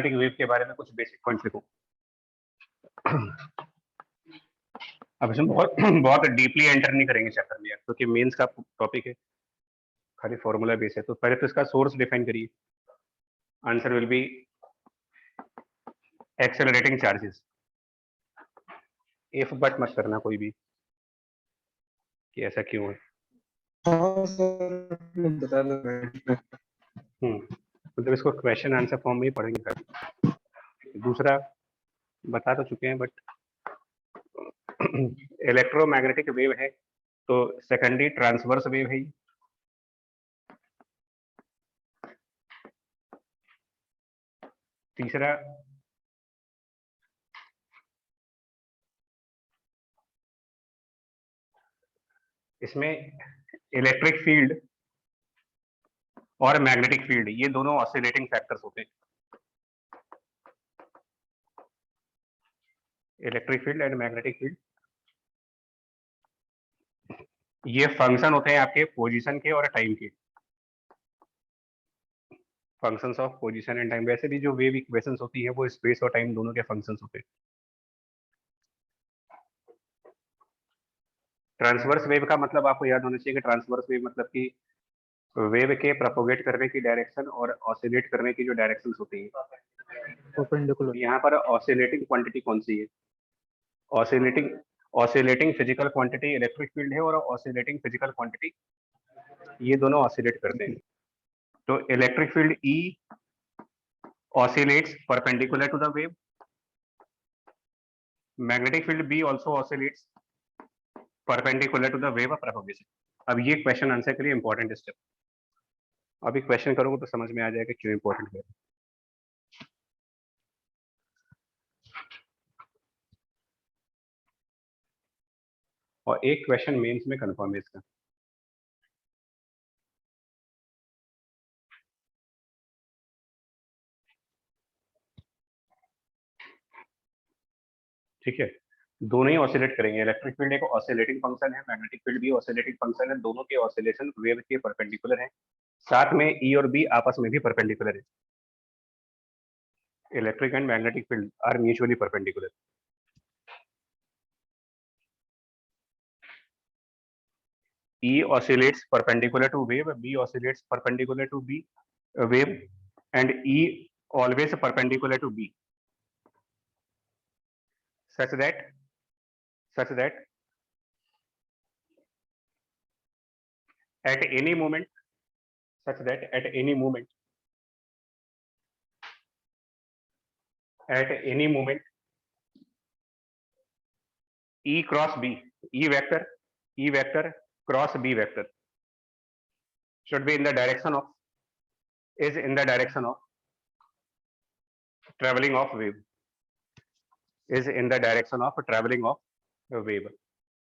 Wave के बारे में कुछ बेसिक पॉइंट्स लिखो। अब इसमें बहुत डीपली एंटर नहीं करेंगे चैप्टर में क्योंकि मेंस का टॉपिक है, खाली फॉर्मूला बेस है। तो पहले तो इसका सोर्स डिफाइन करिए। Answer will be accelerating charges. If but मत करना कोई भी कि ऐसा क्यों है। हाँ सर बता दो। मतलब इसको क्वेश्चन आंसर फॉर्म में ही पढ़ेंगे कभी। दूसरा बता तो चुके हैं, बट इलेक्ट्रोमैग्नेटिक वेव है तो सेकेंडरी ट्रांसवर्स वेव है। तीसरा इसमें इलेक्ट्रिक फील्ड और मैग्नेटिक फील्ड ये दोनों ऑसिलेटिंग फैक्टर्स होते हैं। Electric field and magnetic field ये फंक्शन होते हैं आपके पोजीशन के और टाइम के। Functions of position and time. वैसे भी जो वेव इक्वेशंस होती है वो स्पेस और टाइम दोनों के फंक्शंस होते हैं। ट्रांसवर्स वेव का मतलब आपको याद होना चाहिए कि ट्रांसवर्स वेव मतलब कि वेव के प्रोपोगेट करने की डायरेक्शन और ऑसिलेट करने की जो डायरेक्शंस होती हैं। परपेंडिकुलर। यहाँ पर ऑसिलेटिंग क्वांटिटी कौन सी है? Oscillating physical quantity electric field है और ऑसिलेटिंग फिजिकल क्वांटिटी ये दोनों ऑसिलेट करते हैं। तो electric field E oscillates perpendicular to the wave. Magnetic field B also oscillates perpendicular to the wave of propagation. अब ये क्वेश्चन आंसर के लिए इंपॉर्टेंट स्टेप। अभी क्वेश्चन करोगे तो समझ में आ जाएगा क्यों इंपॉर्टेंट है। और एक क्वेश्चन मेंस में कंफर्म है इसका। ठीक है, दोनों ही ऑसिलेट करेंगे। इलेक्ट्रिक फील्ड एक ऑसिलेटिंग फंक्शन है, मैग्नेटिक फील्ड भी ऑसिलेटिंग फंक्शन है। दोनों के ऑसिलेशन वेव के परपेंडिकुलर है। साथ में E और B आपस में भी परपेंडिकुलर है। Electric and magnetic field are mutually perpendicular. E oscillates perpendicular to wave, B oscillates perpendicular to B wave, and E always perpendicular to B, such that at any moment E cross B, E vector cross B vector should be in the direction of traveling of wave,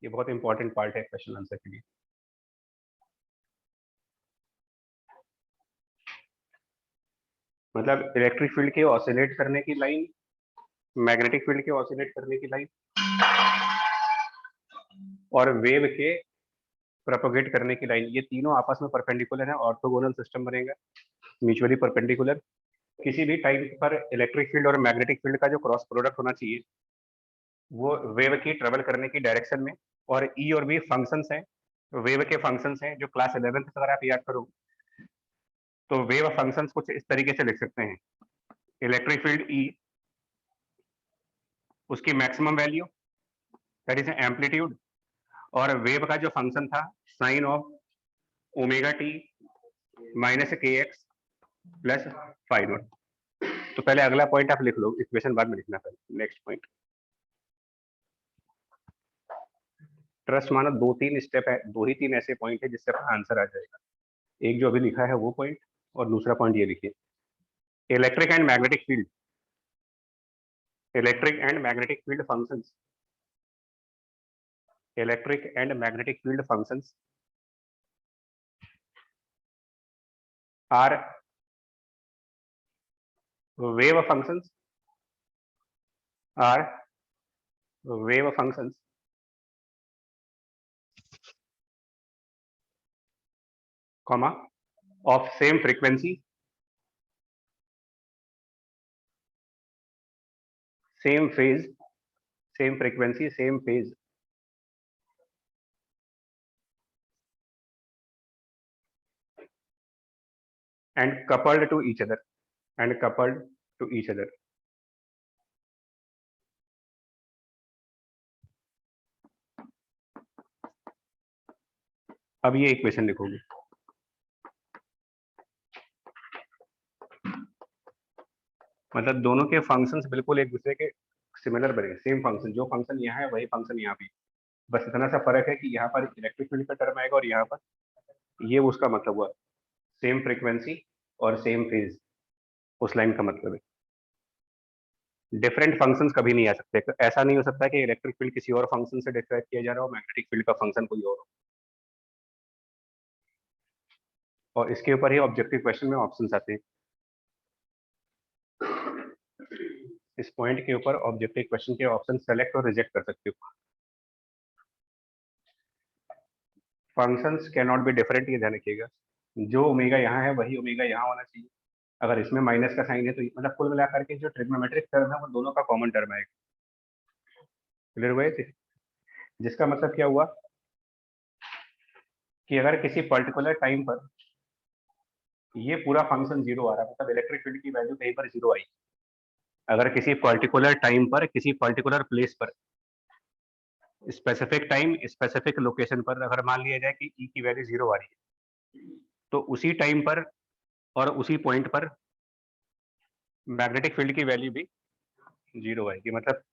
ये बहुत important part है question answer के लिए। मतलब electric field के oscillate करने की line, magnetic field के ऑसिलेट करने की लाइन और वेव के प्रोपोगेट करने की लाइन, ये तीनों आपस में परपेंडिकुलर है। ऑर्थोगोनल सिस्टम बनेगा, म्यूचुअली परपेंडिकुलर। किसी भी टाइम पर इलेक्ट्रिक फील्ड और मैग्नेटिक फील्ड का जो क्रॉस प्रोडक्ट होना चाहिए वो वेव की ट्रेवल करने की डायरेक्शन में। और E और B फंक्शंस हैं, वेव के फंक्शंस हैं जो क्लास 11th अगर आप याद करो तो वेव फंक्शंस कुछ इस तरीके से लिख सकते हैं। इलेक्ट्रिक फील्ड E, उसकी maximum value that is amplitude, और वेव का जो फंक्शन था sine of omega T minus K X plus phi naught. तो पहले अगला पॉइंट आप लिख लो, इक्वेशन बाद में लिखना। पहले नेक्स्ट पॉइंट ट्रस्ट मानो 2-3 स्टेप है, 2 ही 3 ऐसे पॉइंट है जिससे अपना आंसर आ जाएगा। एक जो अभी लिखा है वो पॉइंट और दूसरा पॉइंट ये लिखिए। Electric and magnetic field functions are wave functions comma of same frequency same phase, same frequency, same phase. and coupled to each other, and coupled to each other. अब ये इक्वेशन लिखोगे, मतलब दोनों के फंक्शंस बिल्कुल एक दूसरे के सिमिलर बनेंगे, सेम फंक्शन, जो फंक्शन यहाँ है वही फंक्शन यहाँ भी, बस इतना सा फर्क है कि यहाँ पर इलेक्ट्रिक फील्ड का टर्म आएगा और यहाँ पर ये उसका मतलब हुआ, सेम फ्रीक्वेंसी और सेम फेज, उस लाइन का मतलब है। डिफरेंट फंक्शंस कभी नहीं आ सकते, ऐसा नहीं हो सकता कि इलेक्ट्रिक फील्ड किसी और फंक्शन से डिस्क्राइब किया जा रहा हो, मैग्नेटिक फील्ड का फंक्शन कोई और हो। और इसके ऊपर ही ऑब्जेक्टिव क्वेश्चन में ऑप्शंस आते हैं। इस पॉइंट के ऊपर ऑब्जेक्टिव क्वेश्चन के ऑप्शन सेलेक्ट और रिजेक्ट कर सकते हो। Functions can not be different, ये ध्यान रखिएगा, जो ओमेगा यहाँ है वही ओमेगा यहाँ होना चाहिए। अगर इसमें माइनस का साइन है तो मतलब कुल मिलाकर के जो ट्रिग्नोमेट्रिक टर्म है वो दोनों का कॉमन टर्म आएगा। क्लियर हुए थे? जिसका मतलब क्या हुआ कि अगर किसी पर्टिकुलर टाइम पर ये पूरा फंक्शन जीरो आ रहा है, मतलब इलेक्ट्रिक फील्ड की वैल्यू कहीं पर जीरो आई, अगर किसी पर्टिकुलर टाइम पर किसी पर्टिकुलर प्लेस पर स्पेसिफिक टाइम स्पेसिफिक लोकेशन पर अगर मान लिया जाए कि ई की वैल्यू जीरो आ रही है, तो उसी टाइम पर और उसी पॉइंट पर मैग्नेटिक फील्ड की वैल्यू भी जीरो आएगी। मतलब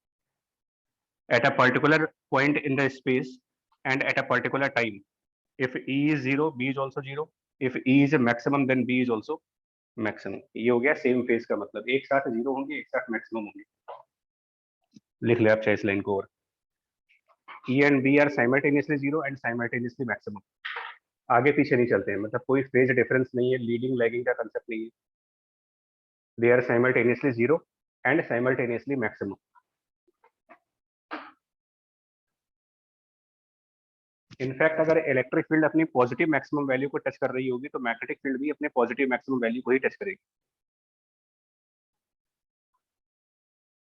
at a particular point in the space and at a particular time, if E is zero, B is also zero. If E is a maximum, then B is also maximum. ये हो गया same phase का मतलब, एक साथ zero होंगे, एक साथ मैक्सिमम होंगे। लिख ले आप चाहे इस लाइन को, और E and B are simultaneously zero and simultaneously maximum. आगे पीछे नहीं चलते हैं, मतलब कोई फेज डिफरेंस नहीं है, लीडिंग लैगिंग का कंसेप्ट नहीं है। They are simultaneously zero and simultaneously maximum. In fact अगर इलेक्ट्रिक फील्ड अपनी पॉजिटिव मैक्सिमम वैल्यू को टच कर रही होगी तो मैग्नेटिक फील्ड भी अपने पॉजिटिव मैक्सिमम वैल्यू को ही टच करेगी।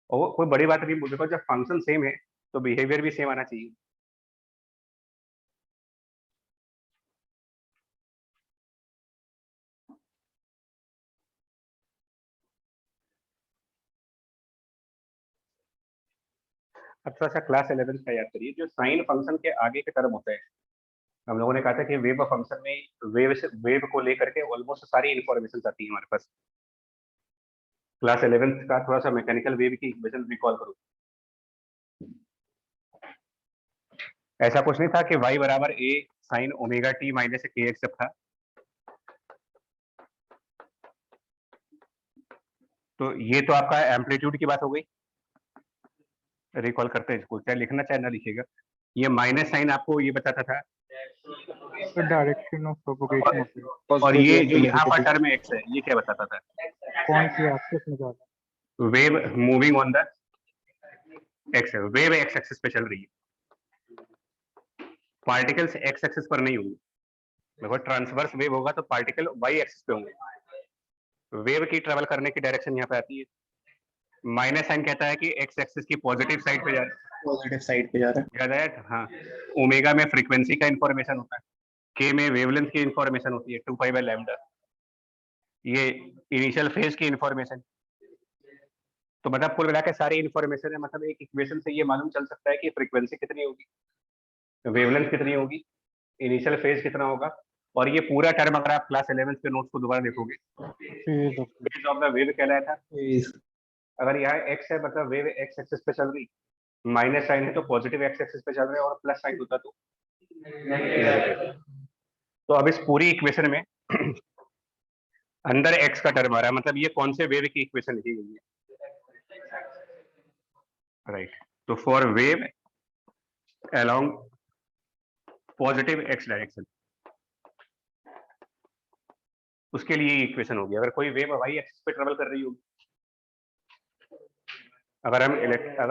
और कोई बड़ी बात नहीं, बिकॉज जब फंक्शन सेम है तो बिहेवियर भी सेम आना चाहिए। अब थोड़ा सा क्लास 11 का याद करिए, जो साइन फंक्शन के आगे के टर्म होते हैं, हम लोगों ने कहा था कि वेव फंक्शन में वेव को लेकर के ऑलमोस्ट सारी इंफॉर्मेशन आती है हमारे पास। क्लास 11 का थोड़ा सा मैकेनिकल वेव की इक्वेशन रिकॉल करो। ऐसा कुछ नहीं था कि y बराबर a sine omega t minus K x जब था, तो ये तो आपका एम्पलीट्यूड की बात हो गई। रिकॉल करते हैं इसको, चाहे लिखना चाहे ना लिखिएगा। ये माइनस साइन आपको ये बताता था, डायरेक्शन ऑफ प्रोपगेशन होती है। और ये जो यहाँ पर टर्म x है ये क्या बताता था? कौन सी एक्सिस में जा रहा है? Wave moving on the x, wave x axis पे चल रही है, पार्टिकल्स एक्स एक्सिस पर नहीं होंगे। देखो ट्रांसवर्स वेव होगा तो पार्टिकल वाई एक्सिस पे होंगे। वेव की ट्रेवल करने की डायरेक्शन यहाँ पे आती है। माइनस साइन कहता है कि एक्स एक्सिस की पॉजिटिव साइड पे जा रहा है, पॉजिटिव साइड पे जा रहा है। याद आया? हाँ, ओमेगा में फ्रीक्वेंसी का इंफॉर्मेशन होता है, के में वेवलेंथ की इंफॉर्मेशन होती है 2 पाई बाय लैम्डा, ये इनिशियल फेज की इंफॉर्मेशन। तो मतलब कुल मिला के सारी इंफॉर्मेशन है, मतलब एक इक्वेशन से ये मालूम चल सकता है कि फ्रीक्वेंसी कितनी होगी, वेवलेंथ कितनी होगी, इनिशियल फेज कितना होगा। और ये पूरा टर्म अगर आप क्लास 11 के नोट्स को दोबारा देखोगे, फेज ऑफ द वेव कहलाया था। अगर यहाँ एक्स है मतलब वेव एक्स एक्सिस पे चल रही, माइनस साइन है तो पॉजिटिव एक्स एक्सिस पे चल रहे हैं, और प्लस साइन होता तो अब इस पूरी इक्वेशन में अंदर एक्स का टर्म आ रहा है, मतलब ये कौन से वेव की इक्वेशन लिखी गई है? राइट, तो for wave along positive x direction, उसके लिए ये इक्वेशन होगी। अगर कोई वेव वाई एक्सिस पे ट्रेवल कर रही होगी, अगर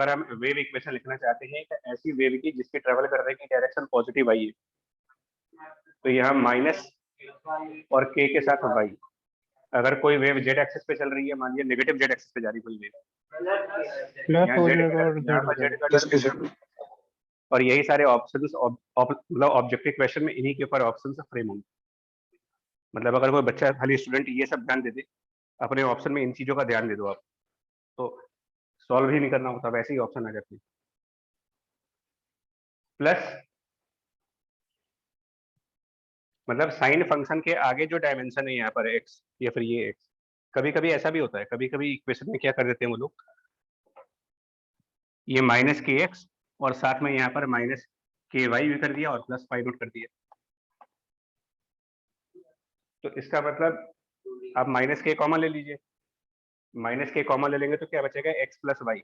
हम वेव इक्वेशन लिखना चाहते हैं तो ऐसी वेव की जिसकी ट्रेवल करने की डायरेक्शन पॉजिटिव आई है, तो यहाँ माइनस और के साथ वाई। अगर कोई वेव जेड एक्सिस पे चल रही है, मान लिया नेगेटिव जेड एक्सिस पे जा रही कोई वेव, प्लस यहाँ हो जेड जाएगा और यहाँ जेड हो पर जेड जाएगा। का टर्म, और यही सारे ऑप्शंस मतलब ऑब्जेक्टिव क्वेश्चन में इन्हीं के ऊपर ऑप्शन फ्रेम होंगे। मतलब अगर कोई बच्चा खाली स्टूडेंट ये सब ध्यान दे दे, अपने ऑप्शन में इन चीजों का ध्यान दे दो आप, तो सॉल्व ही नहीं करना होता, वैसे ही ऑप्शन आ जाते हैं। प्लस मतलब साइन फंक्शन के आगे जो डायमेंशन है यहाँ पर एक्स या फिर ये एक्स, कभी कभी ऐसा भी होता है, कभी कभी इक्वेशन में क्या कर देते हैं वो लोग, ये माइनस के एक्स और साथ में यहाँ पर माइनस के वाई भी कर दिया और प्लस फाइव नोट कर दिया। तो इसका मतलब आप माइनस के कॉमन ले लीजिए, माइनस के कॉमन ले लेंगे तो क्या बचेगा, एक्स प्लस वाई।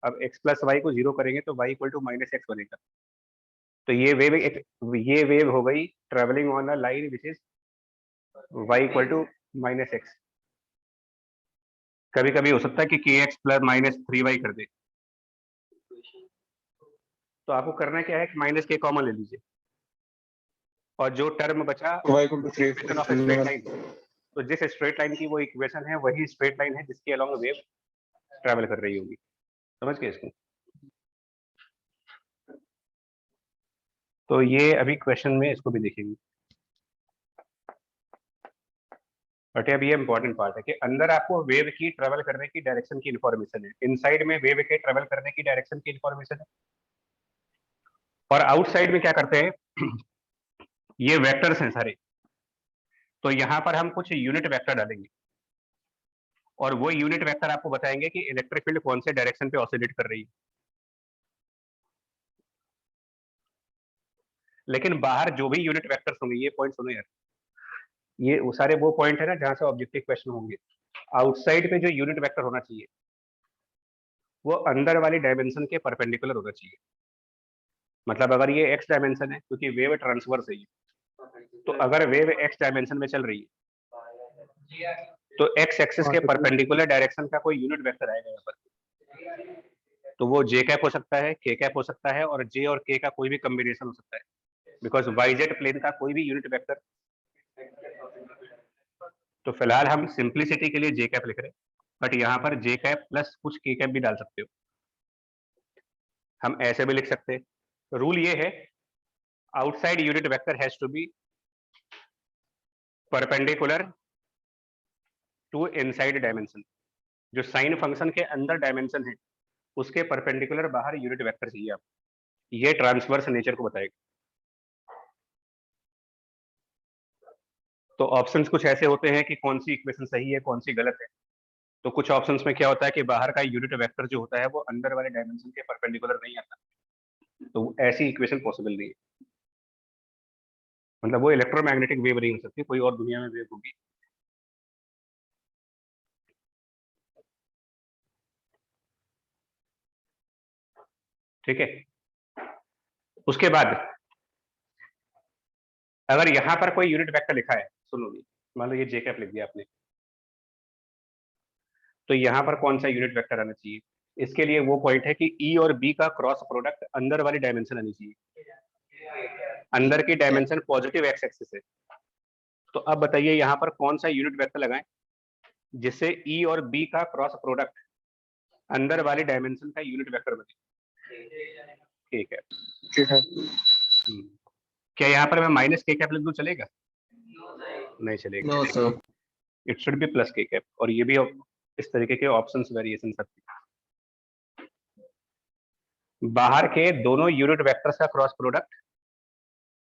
अब एक्स प्लस वाई को जीरो करेंगे तो Y equal to minus X बनेगा। तो ये वेव हो गई travelling on a line which is Y equal to minus X. कभी कभी हो सकता है कि K X plus minus three Y कर दे, तो आपको करना क्या है कि माइनस के कॉमन ले लीजिए और जो टर्म बचा इक्वेशन ऑफ स्ट्रेट लाइन, तो जिस स्ट्रेट लाइन की वो इक्वेशन है वही स्ट्रेट लाइन है जिसके अलोंग वेव ट्रैवल कर रही होगी। समझ गए इसको? तो ये अभी क्वेश्चन में इसको भी देखेंगे। बट अब ये इंपॉर्टेंट पार्ट है कि अंदर आपको वेव की ट्रेवल करने की डायरेक्शन की इंफॉर्मेशन है, इनसाइड में वेव के ट्रेवल करने की डायरेक्शन की इंफॉर्मेशन है, और आउटसाइड में क्या करते हैं ये वेक्टर्स हैं सारे। तो यहां पर हम कुछ यूनिट वेक्टर डालेंगे और वो यूनिट वेक्टर आपको बताएंगे कि इलेक्ट्रिक फील्ड कौन से डायरेक्शन पे ऑसिलेट कर रही है। लेकिन बाहर जो भी यूनिट वेक्टर्स होंगे, ये पॉइंट सुनो यार, ये वो सारे वो पॉइंट है ना जहां से ऑब्जेक्टिव क्वेश्चन होंगे। आउटसाइड पे जो यूनिट वेक्टर होना चाहिए वो अंदर वाली डायमेंशन के परपेंडिकुलर होना चाहिए। मतलब अगर ये एक्स डायमेंशन है, क्योंकि वेव ट्रांसवर्स है ये, तो अगर वेव एक्स डायमेंशन में चल रही है तो एक्स एक्सिस के परपेंडिकुलर डायरेक्शन का कोई यूनिट वेक्टर आएगा यहाँ पर, तो वो जे कैप हो सकता है, के कैप हो सकता है, और जे और के का कोई भी कॉम्बिनेशन हो सकता है, बिकॉज वाईजेड प्लेन का कोई भी यूनिट वेक्टर। तो फिलहाल हम सिंप्लिसिटी के लिए जे कैप लिख रहे हैं, बट यहाँ पर जे कैप प्लस कुछ के कैप भी डाल सकते हो, हम ऐसे भी लिख सकते हैं। रूल ये है, outside unit vector has to be perpendicular to inside dimension. जो साइन फंक्शन के अंदर डायमेंशन है उसके परपेंडिकुलर बाहर यूनिट वेक्टर चाहिए आप, ये ट्रांसवर्स नेचर को बताएगा। तो ऑप्शंस कुछ ऐसे होते हैं कि कौन सी इक्वेशन सही है कौन सी गलत है। तो कुछ ऑप्शंस में क्या होता है कि बाहर का यूनिट वेक्टर जो होता है वो अंदर वाले डायमेंशन के परपेंडिकुलर नहीं आता, तो ऐसी इक्वेशन पॉसिबल नहीं है। मतलब वो इलेक्ट्रोमैग्नेटिक वेव नहीं हो सकती, कोई और दुनिया में वेव होगी। ठीक है, उसके बाद अगर यहाँ पर कोई यूनिट वेक्टर लिखा है, सुनो भी, मान लो ये जे कैप लिख दिया आपने, तो यहाँ पर कौन सा यूनिट वेक्टर आना चाहिए? इसके लिए वो पॉइंट है कि ई और बी का क्रॉस प्रोडक्ट अंदर वाली डायमेंशन आनी चाहिए। अंदर की डायमेंशन पॉजिटिव एक्स एक्सिस है। तो अब बताइए यहाँ पर कौन सा यूनिट वेक्टर लगाएं जिससे ई और बी का क्रॉस प्रोडक्ट अंदर वाली डायमेंशन का यूनिट वेक्टर बने। ठीक है, ठीक है। क्या यहाँ पर मैं माइनस के कैप लिख दूं, चलेगा? नहीं चलेगा। No sir. It should be plus K cap, और ये भी इस तरीके के ऑप्शंस वेरिएशन सब। बाहर के दोनों यूनिट वेक्टर्स का क्रॉस प्रोडक्ट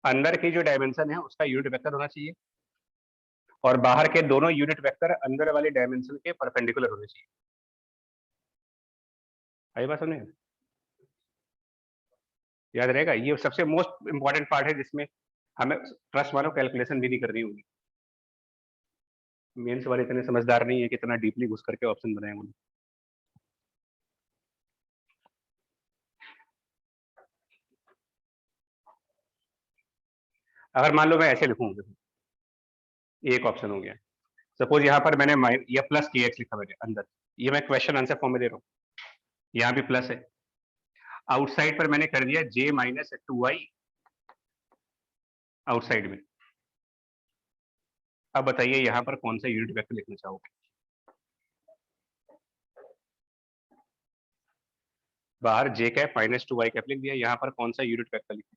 अंदर की जो डायमेंशन है उसका यूनिट वेक्टर होना चाहिए, और बाहर के दोनों यूनिट वेक्टर अंदर वाले डायमेंशन के परपेंडिकुलर होने चाहिए। आई बात समझे? याद रहेगा, ये सबसे मोस्ट इंपॉर्टेंट पार्ट है जिसमें हमें ट्रस्ट मानो कैलकुलेशन भी नहीं करनी होगी। मेंस वाले इतने समझदार नहीं है कि इतना डीपली घुस करके ऑप्शन बनाए उन्होंने। अगर मान लो मैं ऐसे लिखूं, एक ऑप्शन हो गया, सपोज यहाँ पर मैंने या प्लस के एक्स लिखा मैंने अंदर, ये मैं क्वेश्चन आंसर फॉर्म में दे रहा हूँ, यहाँ भी प्लस है। आउटसाइड पर मैंने कर दिया जे माइनस टू वाई आउटसाइड में। अब बताइए यहाँ पर कौन सा यूनिट वेक्टर लिखना चाहोगे? बाहर जे कैप माइनस 2 वाई कैप लिख दिया, यहाँ पर कौन सा यूनिट वेक्टर लिखे,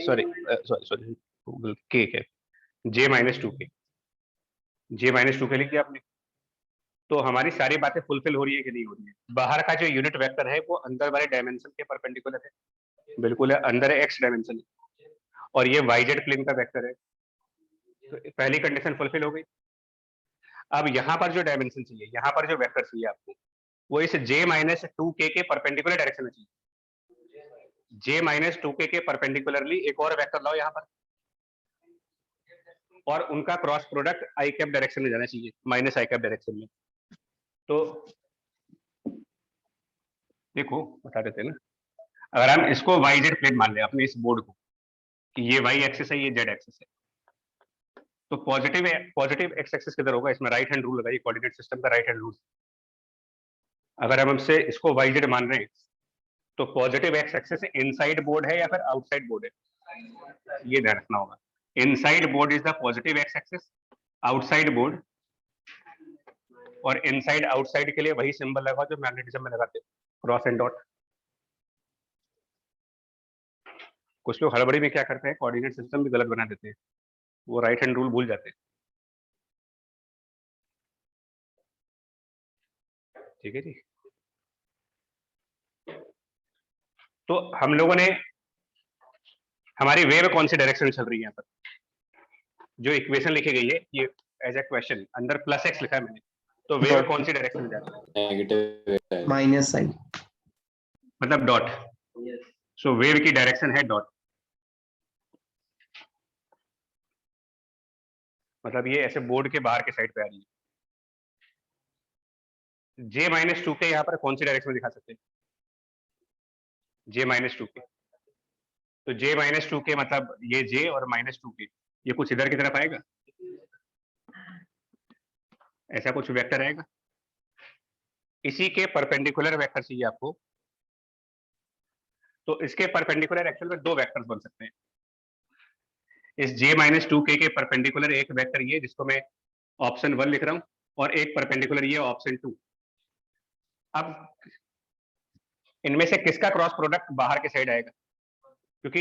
सॉरी के कैप, जे माइनस 2 के, जे माइनस 2 के लिख दिया आपने। तो हमारी सारी बातें फुलफिल हो रही है कि नहीं हो रही है? बाहर का जो यूनिट वेक्टर है वो अंदर वाले डायमेंशन के परपेंडिकुलर है, बिल्कुल है, अंदर एक्स डायमेंशन, और ये वाई जेड प्लेन का वेक्टर है, तो पहली कंडीशन फुलफिल हो गई। अब यहाँ पर जो डायमेंशन चाहिए, यहाँ पर जो वेक्टर चाहिए आपको, वो इस जे माइनस 2 के परपेंडिकुलर डायरेक्शन में चाहिए। जे माइनस 2 के परपेंडिकुलरली एक और वेक्टर लाओ यहाँ पर, और उनका cross product I cap direction में जाना चाहिए, माइनस आई कैप डायरेक्शन में। तो देखो बता देते हैं ना, अगर हम इसको वाई जेड प्लेन मान ले अपने इस बोर्ड को, कि ये वाई एक्सिस है, ये जेड एक्सिस है, तो पॉजिटिव एक्स एक्सिस किधर होगा? इसमें राइट हैंड रूल लगाइए, कोऑर्डिनेट सिस्टम का राइट हैंड रूल। अगर हम हमसे इसको वाई जेड मान रहे हैं, तो positive x axis inside board है या फिर आउटसाइड बोर्ड है, ये ध्यान रखना होगा। Inside board is the positive x axis, outside board, और इनसाइड आउटसाइड के लिए वही सिंबल लगा जो मैग्नेटिज्म में लगाते हैं, क्रॉस एंड डॉट। कुछ लोग हड़बड़ी में क्या करते हैं, कोऑर्डिनेट सिस्टम भी गलत बना देते हैं, वो राइट हैंड रूल भूल जाते हैं। ठीक है जी। तो हम लोगों ने, हमारी वेव कौन सी डायरेक्शन में चल रही है? यहाँ पर जो इक्वेशन लिखी गई है, ये एज ए क्वेश्चन अंदर प्लस एक्स लिखा है मैंने, तो वेव कौन सी डायरेक्शन में जा रही है? नेगेटिव माइनस साइन, मतलब डॉट। सो वेव की डायरेक्शन है डॉट, मतलब ये ऐसे बोर्ड के बाहर के साइड पे आ रही है। जे माइनस 2 के यहाँ पर कौन सी डायरेक्शन में दिखा सकते हैं? जे माइनस 2 के, तो जे माइनस 2 के मतलब ये जे और माइनस 2 के, ये कुछ इधर की तरफ आएगा, ऐसा कुछ वेक्टर आएगा। इसी के परपेंडिकुलर वेक्टर चाहिए आपको, तो इसके परपेंडिकुलर एक्चुअल में दो वेक्टर्स बन सकते हैं। इस जे माइनस 2 के परपेंडिकुलर एक वेक्टर ये, जिसको मैं ऑप्शन 1 लिख रहा हूं, और एक परपेंडिकुलर ये ऑप्शन 2। अब इनमें से किसका क्रॉस प्रोडक्ट बाहर के साइड आएगा? क्योंकि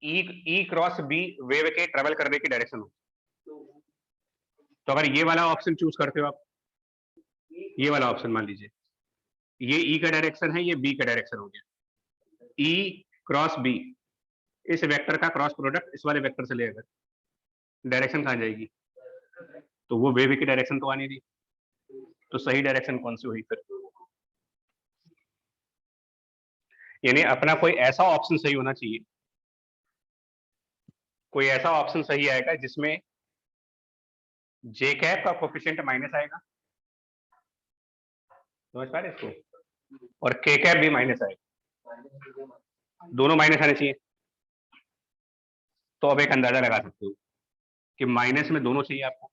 ई क्रॉस बी वेव के ट्रेवल करने की डायरेक्शन हो, तो अगर ये वाला ऑप्शन चूज करते हो आप, ये वाला ऑप्शन मान लीजिए, ये ई का डायरेक्शन है, ये बी का डायरेक्शन हो गया, ई क्रॉस बी, इस वेक्टर का क्रॉस प्रोडक्ट इस वाले वेक्टर से लेगा, डायरेक्शन कहाँ जाएगी? तो वो वेव की डायरेक्शन तो आनी थी, तो सही डायरेक्शन कौन सी हुई फिर? यानी अपना कोई ऐसा ऑप्शन सही होना चाहिए, कोई ऐसा ऑप्शन सही आएगा जिसमें जे कैप का कोफिशिएंट माइनस आएगा, समझ पा रहे इसको, और के कैप भी माइनस आएगा, दोनों माइनस आने चाहिए। तो अब एक अंदाजा लगा सकते हो कि माइनस में दोनों चाहिए आपको,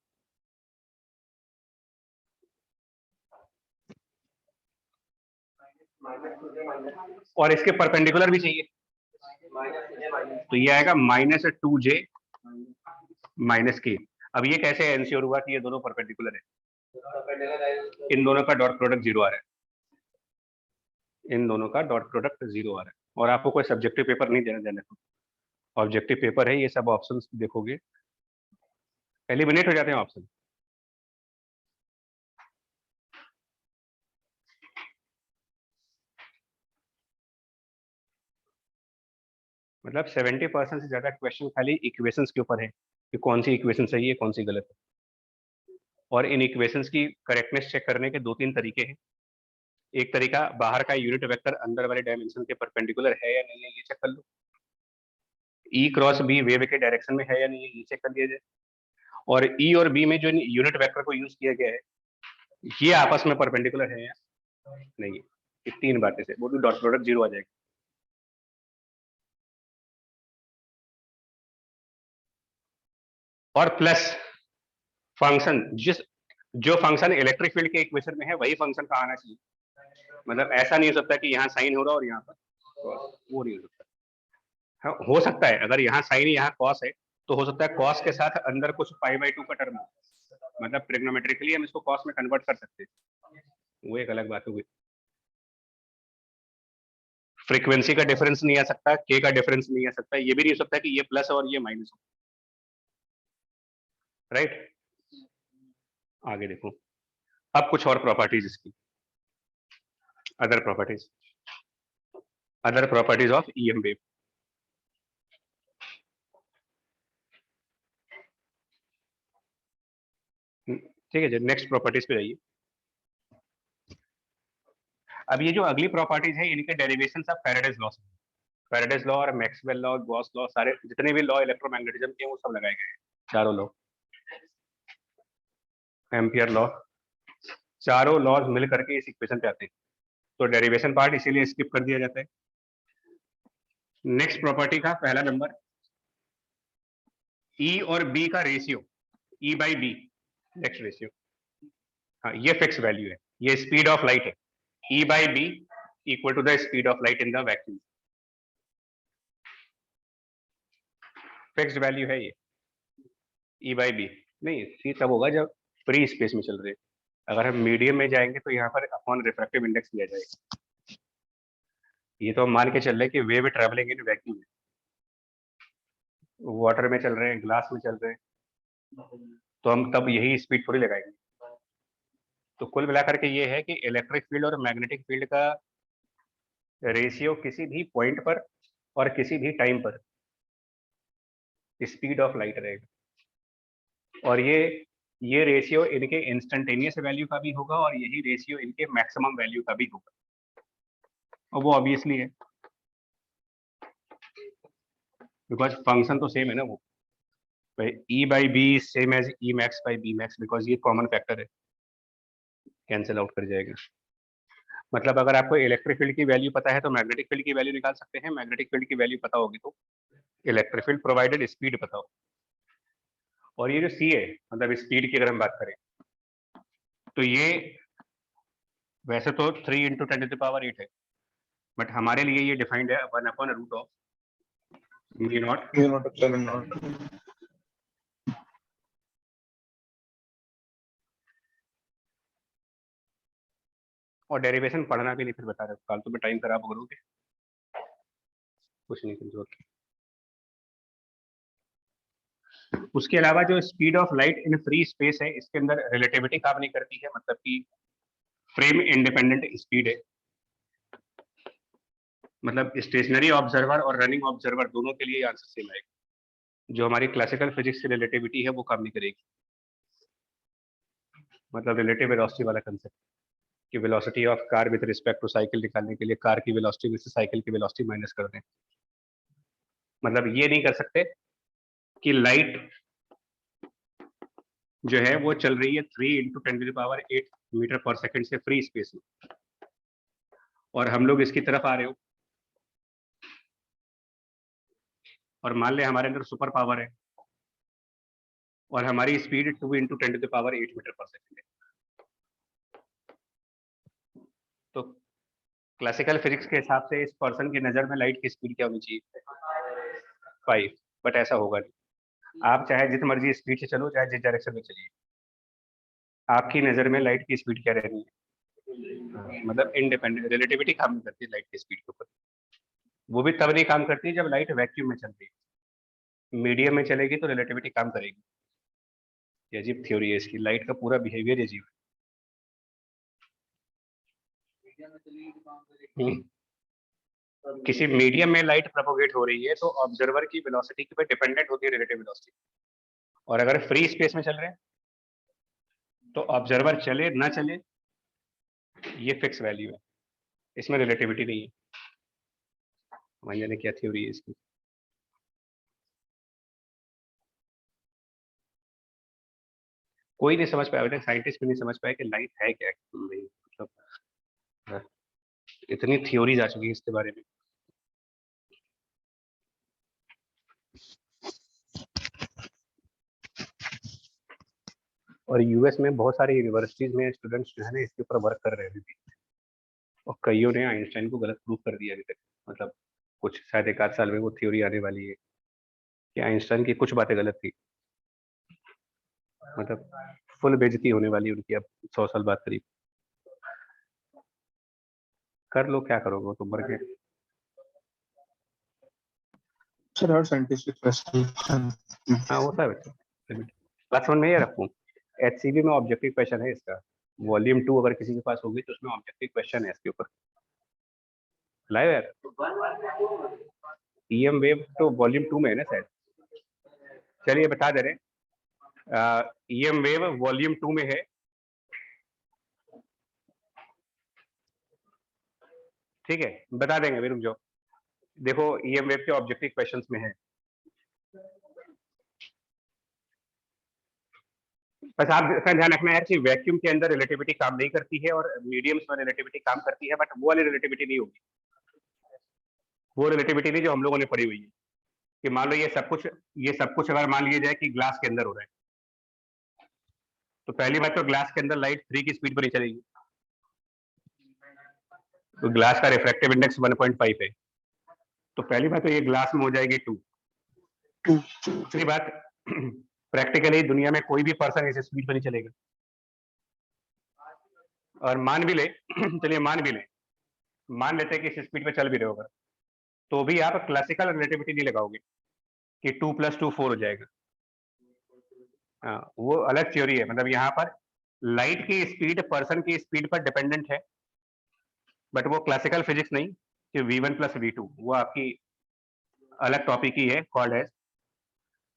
और इसके परपेंडिकुलर भी चाहिए, तो ये आएगा माइनस 2j माइनस के। अब ये कैसे एंश्योर हुआ कि ये दोनों परपेंडिकुलर है? इन दोनों का डॉट प्रोडक्ट 0 आ रहा है, इन दोनों का डॉट प्रोडक्ट 0 आ रहा है, और आपको कोई सब्जेक्टिव पेपर नहीं देना देना, ऑब्जेक्टिव पेपर है, ये सब ऑप्शंस देखोगे एलिमिनेट हो जाते हैं ऑप्शन। मतलब 70% से ज्यादा क्वेश्चन खाली इक्वेशंस के ऊपर है कि कौन सी इक्वेशन सही है, कौन सी गलत है। और इन इक्वेशंस की करेक्टनेस चेक करने के 2-3 तरीके हैं। एक तरीका, बाहर का यूनिट वेक्टर अंदर वाले डायमेंशन के परपेंडिकुलर है या नहीं है, ये चेक कर लो। ई क्रॉस बी वेव के डायरेक्शन में है या नहीं है, ये चेक कर लिया जाए। और ई और बी में जो यूनिट वेक्टर को यूज किया गया है, ये आपस में परपेंडिकुलर है या नहीं है। ये 3 बातें से वो डॉट प्रोडक्ट 0 आ जाएगा। और प्लस फंक्शन, जो फंक्शन इलेक्ट्रिक फील्ड के इक्वेशन में है वही फंक्शन का आना चाहिए। मतलब ऐसा नहीं हो सकता कि यहाँ साइन हो रहा और यहाँ पर वो नहीं हो सकता। हाँ, हो सकता है अगर यहाँ साइन यहाँ कॉस है, तो हो सकता है कॉस के साथ अंदर कुछ π/2 का टर्म हो, मतलब ट्रिग्नोमेट्रिकली हम इसको कॉस में कन्वर्ट कर सकते हैं, वो एक अलग बात हो गई। फ्रीक्वेंसी का डिफरेंस नहीं आ सकता, के का डिफरेंस नहीं आ सकता, ये भी नहीं हो सकता कि ये प्लस और ये माइनस हो, राइट। आगे देखो, अब कुछ और प्रॉपर्टीज इसकी, other properties of EM wave. ठीक है जी, नेक्स्ट प्रॉपर्टीज पे जाइए। अब ये जो अगली प्रॉपर्टीज है इनके डेरिवेशन सब फैराडेज लॉ, फैराडेज लॉ और मैक्सवेल लॉ, गॉस लॉ, सारे जितने भी लॉ इलेक्ट्रोमैग्नेटिज्म के वो सब लगाए गए हैं, चारों लॉ, एम्पियर लॉ, चारों लॉज मिल करके इस इक्वेशन पे आते हैं। तो डेरिवेशन पार्ट इसीलिए स्किप कर दिया जाता है। नेक्स्ट प्रॉपर्टी का पहला नंबर, ई और बी का ratio, E by B, next ratio, हाँ ये फिक्स वैल्यू है, ये स्पीड ऑफ लाइट है, E by B equal to the speed of light in the vacuum, fixed value है ये, ई बाई बी। नहीं, सी तब होगा जब फ्री स्पेस में चल रहे हैं, अगर हम मीडियम में जाएंगे तो यहाँ पर अपॉन रिफ्रैक्टिव इंडेक्स लिया जाएगा। ये तो हम मान के चल रहे हैं कि wave travelling in vacuum, water में चल रहे हैं, ग्लास में चल रहे हैं, तो हम तब यही स्पीड थोड़ी लगाएंगे। तो कुल मिलाकर के ये है कि इलेक्ट्रिक फील्ड और मैग्नेटिक फील्ड का रेशियो किसी भी पॉइंट पर और किसी भी टाइम पर स्पीड ऑफ लाइट रहेगा, और ये रेशियो इनके इंस्टेंटेनियस वैल्यू का भी होगा और यही रेशियो इनके मैक्सिमम वैल्यू का भी होगा, और वो ऑब्वियसली है बिकॉज फंक्शन तो सेम है ना, वो E by B same as E max by B max, because ये कॉमन फैक्टर है, कैंसिल आउट कर जाएगा। मतलब अगर आपको इलेक्ट्रिक फील्ड की वैल्यू पता है तो मैग्नेटिक फील्ड की वैल्यू निकाल सकते हैं, मैग्नेटिक फील्ड की वैल्यू पता होगी तो इलेक्ट्रिक फील्ड प्रोवाइडेड स्पीड पता हो। और ये जो सी है, मतलब स्पीड की अगर हम बात करें तो ये वैसे तो 3 × 10⁸ है, बट हमारे लिए ये डिफाइंड है 1/√ऑफ म्यू नॉट। और डेरिवेशन पढ़ना भी नहीं, फिर बता रहे फालतू में टाइम खराब करोगे, कुछ नहीं की जरूरत। उसके अलावा जो speed of light in free space है, इसके अंदर रिलेटिविटी काम नहीं करती है, मतलब कि फ्रेम इंडिपेंडेंट स्पीड है, मतलब स्टेशनरी ऑब्जर्वर और रनिंग ऑब्जर्वर दोनों के लिए आंसर सेम आएगा। जो हमारी क्लासिकल फिजिक्स की रिलेटिविटी है वो काम नहीं करेगी, मतलब रिलेटिव वेलोसिटी वाला कंसेप्ट कि velocity of car with respect to cycle निकालने के लिए कार की वेलोसिटी में से साइकिल की वेलोसिटी माइनस कर दें, मतलब ये नहीं कर सकते कि लाइट जो है वो चल रही है 3 × 10⁸ मीटर पर सेकंड से फ्री स्पेस में, और हम लोग इसकी तरफ आ रहे हो, और मान ले हमारे अंदर सुपर पावर है और हमारी स्पीड 2 × 10⁸ मीटर पर सेकंड है। तो क्लासिकल फिजिक्स के हिसाब से इस पर्सन की नजर में लाइट की स्पीड क्या होनी चाहिए? 5, बट ऐसा होगा नहीं। आप चाहे जिस मर्जी स्पीड से चलो, चाहे जिस डायरेक्शन में चलिए, आपकी नजर में लाइट की स्पीड क्या रहनी है? मतलब इंडिपेंडेंट, रिलेटिविटी काम नहीं करती लाइट की स्पीड के ऊपर। वो भी तब नहीं काम करती जब लाइट वैक्यूम में चलती है, मीडियम में चलेगी तो रिलेटिविटी काम करेगी। ये अजीब थ्योरी है इसकी, लाइट का पूरा बिहेवियर अजीब है। किसी मीडियम में लाइट प्रोपोगेट हो रही है तो ऑब्जर्वर की वेलोसिटी पे डिपेंडेंट होती है रिलेटिव वेलोसिटी, और अगर फ्री स्पेस में चल रहे हैं तो ऑब्जर्वर चले ना चले ये फिक्स वैल्यू है, इसमें रिलेटिविटी नहीं है। समझ जाने क्या थ्योरी है इसकी। कोई नहीं समझ पाया, साइंटिस्ट भी नहीं समझ पाया कि लाइट है क्या, मतलब इतनी थ्योरीज आ चुकी है इसके बारे में। और यूएस में बहुत सारी यूनिवर्सिटीज में स्टूडेंट्स जो है ना इसके ऊपर वर्क कर रहे हैं अभी, और कईयों ने आइंस्टाइन को गलत प्रूफ कर दिया अभी तक, मतलब कुछ शायद 1 आध साल में वो थ्योरी आने वाली है कि आइंस्टाइन की कुछ बातें गलत थी, मतलब फुल बेइज्जती होने वाली उनकी अब 100 साल बाद करीब। कर लो, क्या करोगे तुम भर के। Sir, our scientific question. हाँ होता है बच्चा, क्लास 1 में ये रखूँ। HCV में ऑब्जेक्टिव क्वेश्चन है इसका, वॉल्यूम 2 अगर किसी के पास होगी तो उसमें ऑब्जेक्टिव क्वेश्चन है इसके ऊपर। लाइव यार, EM वेव तो वॉल्यूम 2 में है ना शायद। चलिए बता दे रहे, EM वेव वॉल्यूम 2 में है, ठीक है, बता देंगे अभी, रुक जाओ। देखो EM वेव के ऑब्जेक्टिव क्वेश्चंस में है, बस आप इसका ध्यान रखना है कि वैक्यूम के अंदर रिलेटिविटी काम नहीं करती है और मीडियम्स में रिलेटिविटी काम करती है, बट वो वाली रिलेटिविटी नहीं होगी। वो रिलेटिविटी नहीं जो हम लोगों ने पढ़ी हुई है कि मान लो ये सब कुछ अगर मान लिया जाए कि ग्लास के अंदर हो रहा है, तो पहली बात तो ग्लास के अंदर लाइट 3 की स्पीड पर नहीं चलेगी, तो ग्लास का रिफ्रैक्टिव इंडेक्स 1.5 है, तो पहली बात तो ये ग्लास में हो जाएगी 2। दूसरी बात, प्रैक्टिकली दुनिया में कोई भी पर्सन इस स्पीड पर नहीं चलेगा, और मान भी ले चलिए मान लेते हैं कि इस स्पीड पे चल भी रहे होगा, तो भी आप क्लासिकल रिलेटिविटी नहीं लगाओगे कि 2 + 2 4 हो जाएगा। हाँ, वो अलग थ्योरी है, मतलब यहाँ पर लाइट की स्पीड पर्सन की स्पीड पर डिपेंडेंट है, बट वो क्लासिकल फिजिक्स नहीं कि v1 + v2, वो आपकी अलग टॉपिक ही है, कॉल्ड है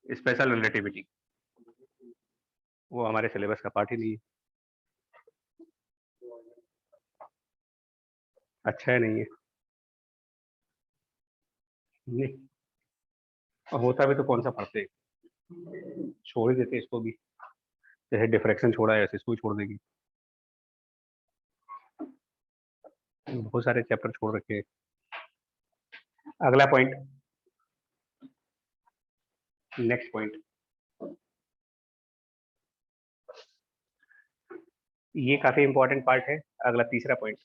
स्पेशल रिलेटिविटी, वो हमारे सिलेबस का पार्ट ही नहीं है। अच्छा है, नहीं है, नहीं और होता भी तो कौन सा पढ़ते, छोड़ ही देते इसको भी, जैसे डिफ्रैक्शन छोड़ा है ऐसे इसको भी छोड़ देगी, बहुत सारे चैप्टर छोड़ रखे हैं। अगला पॉइंट, नेक्स्ट पॉइंट, ये काफी इंपॉर्टेंट पार्ट है। अगला तीसरा point,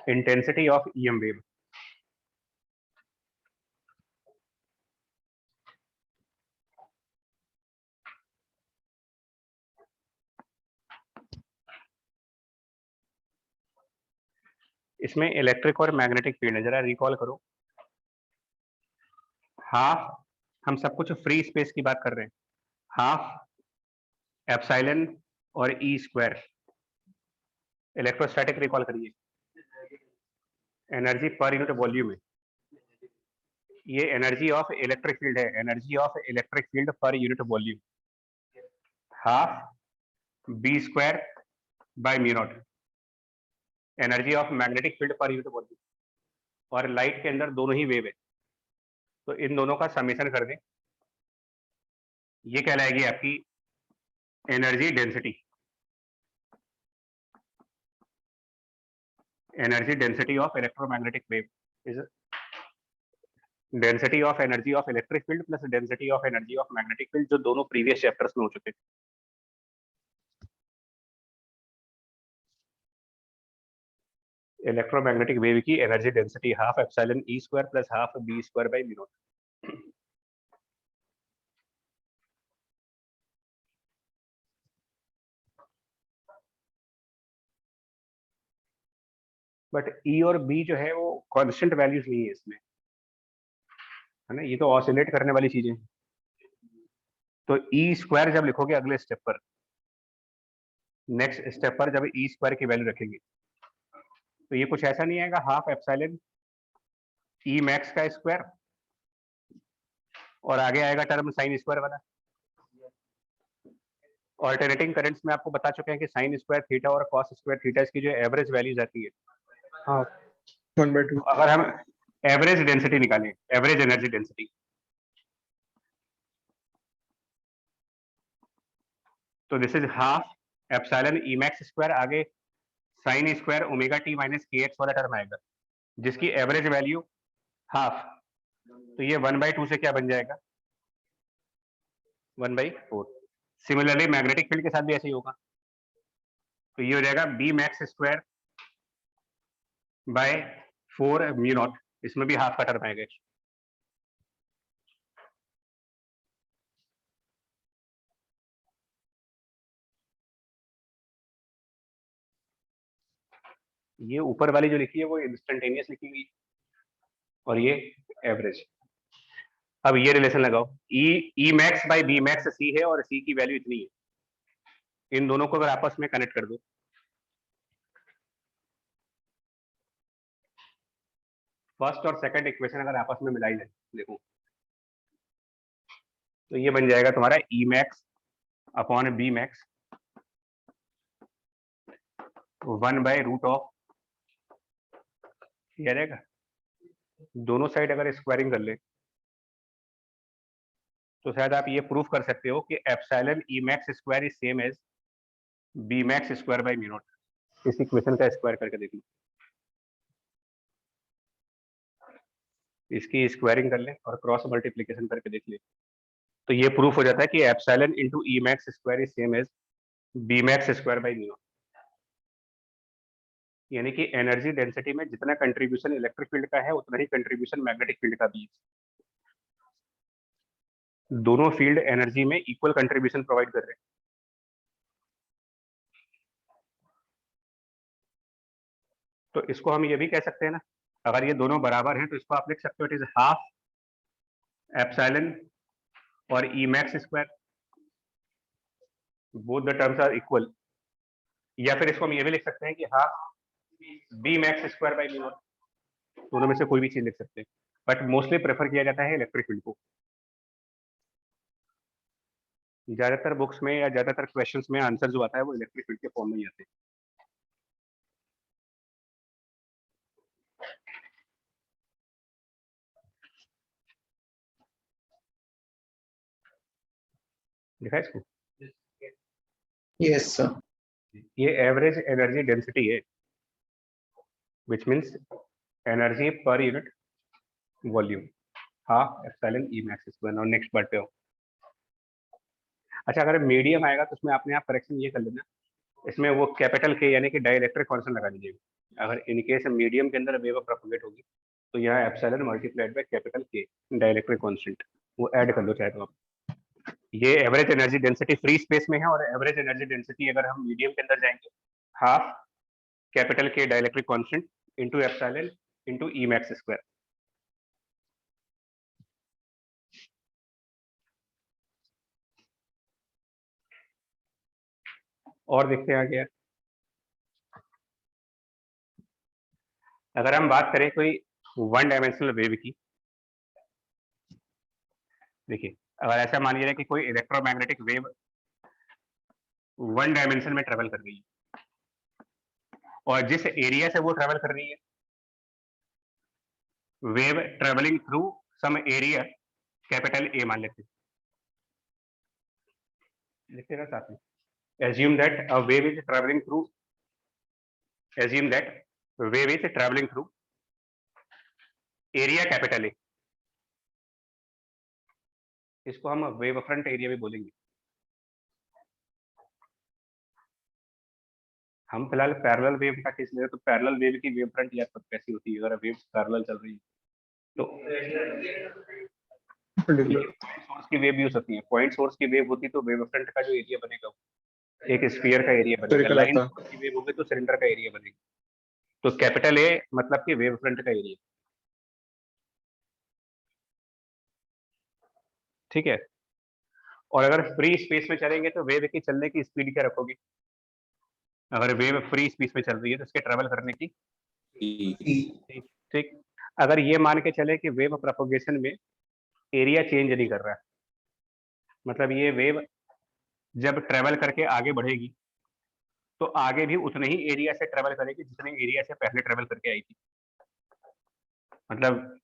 intensity of EM wave. इसमें इलेक्ट्रिक और मैग्नेटिक फील्ड है, जरा रिकॉल करो। हाफ, हम सब कुछ फ्री स्पेस की बात कर रहे हैं, हाफ एप्सिलॉन और E²। इलेक्ट्रोस्टैटिक रिकॉल करिए, एनर्जी पर यूनिट वॉल्यूम है, ये एनर्जी ऑफ इलेक्ट्रिक फील्ड है, energy of electric field per unit volume, half B² by μ0, energy of magnetic field per unit volume, और लाइट के अंदर दोनों ही wave है, तो इन दोनों का समेशन कर दें, ये कहलाएगी आपकी energy density, energy density of electromagnetic wave is density of energy of electric field plus density of energy of magnetic field, जो दोनों प्रीवियस चैप्टर्स में हो चुके थे। इलेक्ट्रोमैग्नेटिक वेव की energy density half epsilon E² plus half B² by μ0। But E और B जो है वो कांस्टेंट वैल्यूज नहीं है इसमें, है ना, ये तो ऑसिलेट करने वाली चीजें। तो E² जब लिखोगे अगले स्टेप पर, नेक्स्ट स्टेप पर जब E² की वैल्यू रखेंगे, तो ये कुछ ऐसा नहीं आएगा हाफ एप्सिलॉन E मैक्स का स्क्वायर, और आगे आएगा टर्म sin² वाला। ऑल्टरनेटिंग करंट्स में आपको बता चुके हैं कि sin² थीटा और cos² थीटा इसकी जो एवरेज वैल्यूज आती है, हाँ 1/2। अगर हम एवरेज डेंसिटी निकालें, एवरेज एनर्जी डेंसिटी, तो this is half epsilon E मैक्स², आगे sin² ω t माइनस kx वाला टर्म आएगा, जिसकी एवरेज वैल्यू हाफ, तो ये 1/2 से क्या बन जाएगा, 1/4। सिमिलरली मैग्नेटिक फील्ड के साथ भी ऐसे ही होगा, तो ये हो जाएगा B मैक्स² बाय 4 μ0, इसमें भी हाफ का टर्म आएगा। ये ऊपर वाली जो लिखी है वो इंस्टेंटेनियस लिखी हुई है और ये एवरेज। अब ये रिलेशन लगाओ, ई मैक्स बाई बी मैक्स सी है और सी की वैल्यू इतनी है। इन दोनों को अगर आपस में कनेक्ट कर दो, फर्स्ट और सेकंड इक्वेशन अगर आपस में मिलाई जाए, देखो तो ये बन जाएगा तुम्हारा E max upon B max 1/√ऑफ, आ जाएगा। दोनों साइड अगर स्क्वायरिंग कर ले तो शायद आप ये प्रूफ कर सकते हो कि epsilon E max square is same as B max square by mu naught. इस इक्वेशन का स्क्वायर करके देख लो, इसकी स्क्वायरिंग कर ले और क्रॉस मल्टीप्लीकेशन करके देख ले, तो ये प्रूफ हो जाता है कि epsilon into E max square is same as B max square by mu naught. यानी कि एनर्जी डेंसिटी में जितना कंट्रीब्यूशन इलेक्ट्रिक फील्ड का है उतना ही कंट्रीब्यूशन मैग्नेटिक फील्ड का भी है। दोनों फील्ड एनर्जी में इक्वल कंट्रीब्यूशन प्रोवाइड कर रहे हैं। तो इसको हम ये भी कह सकते हैं ना, अगर ये दोनों बराबर हैं तो इसको आप लिख सकते हो इट इज हाफ एप्सिलॉन और E max square, both the terms are equal. या फिर इसको हम ये भी लिख सकते हैं कि half B max square by mu naught, दोनों में से कोई भी चीज लिख सकते हैं, बट मोस्टली प्रेफर किया जाता है इलेक्ट्रिक फील्ड को। ज्यादातर बुक्स में या ज्यादातर क्वेश्चंस में आंसर जो आता है वो इलेक्ट्रिक फील्ड के फॉर्म में ही आते हैं। लिखा है इसको? Yes, sir. ये एवरेज एनर्जी डेंसिटी है, which means energy per unit volume, half epsilon E max square. और नेक्स्ट पार्ट पे हो। अच्छा, अगर मीडियम आएगा तो उसमें आपने आप करेक्शन ये कर लेना, इसमें वो कैपिटल के यानी कि डाइलेक्ट्रिक कांस्टेंट लगा दीजिएगा। अगर इन केस मीडियम के अंदर वेव प्रोपगेट होगी तो यहाँ epsilon multiplied by capital K dielectric constant वो ऐड कर लो चाहे तो आप। ये average energy density free space में है, और एवरेज एनर्जी डेंसिटी अगर हम मीडियम के अंदर जाएंगे half capital K dielectric constant into epsilon into E max square. और देखते हैं आगे। अगर हम बात करें कोई वन डायमेंशनल वेव की, देखिए अगर ऐसा मान लिया कि कोई इलेक्ट्रोमैग्नेटिक वेव वन डायमेंशन में ट्रेवल कर रही है और जिस एरिया से वो ट्रेवल कर रही है, wave travelling through some area capital A मान लेते हैं, लिखिएगा साथ में। assume that a wave is traveling through area capital A। इसको हम वेव फ्रंट एरिया भी बोलेंगे। हम फिलहाल पैरेलल वेव का केस ले रहे, तो पैरेलल वेव की वेव फ्रंट याद करो कैसी होती है अगर वेव पैरेलल चल रही है तो। सोर्स की वेव भी हो सकती है, पॉइंट सोर्स की वेव होती तो वेव फ्रंट का जो एरिया बनेगा एक स्फीयर का एरिया बनेगा, लाइन की वेव होगी तो सिलेंडर का एरिया बनेगा। तो कैपिटल ए मतलब कि वेव फ्रंट का एरिया, ठीक है। और अगर फ्री स्पेस में चलेंगे तो वेव की चलने की स्पीड क्या रखोगे? अगर वेव फ्री स्पेस में चल रही है तो इसके ट्रेवल करने की, ठीक। अगर ये मान के चले कि वेव प्रोपगेशन में एरिया चेंज नहीं कर रहा है, मतलब ये वेव जब ट्रेवल करके आगे बढ़ेगी तो आगे भी उतने ही एरिया से ट्रेवल करेगी जितने एरिया से पहले ट्रेवल करके आई थी। मतलब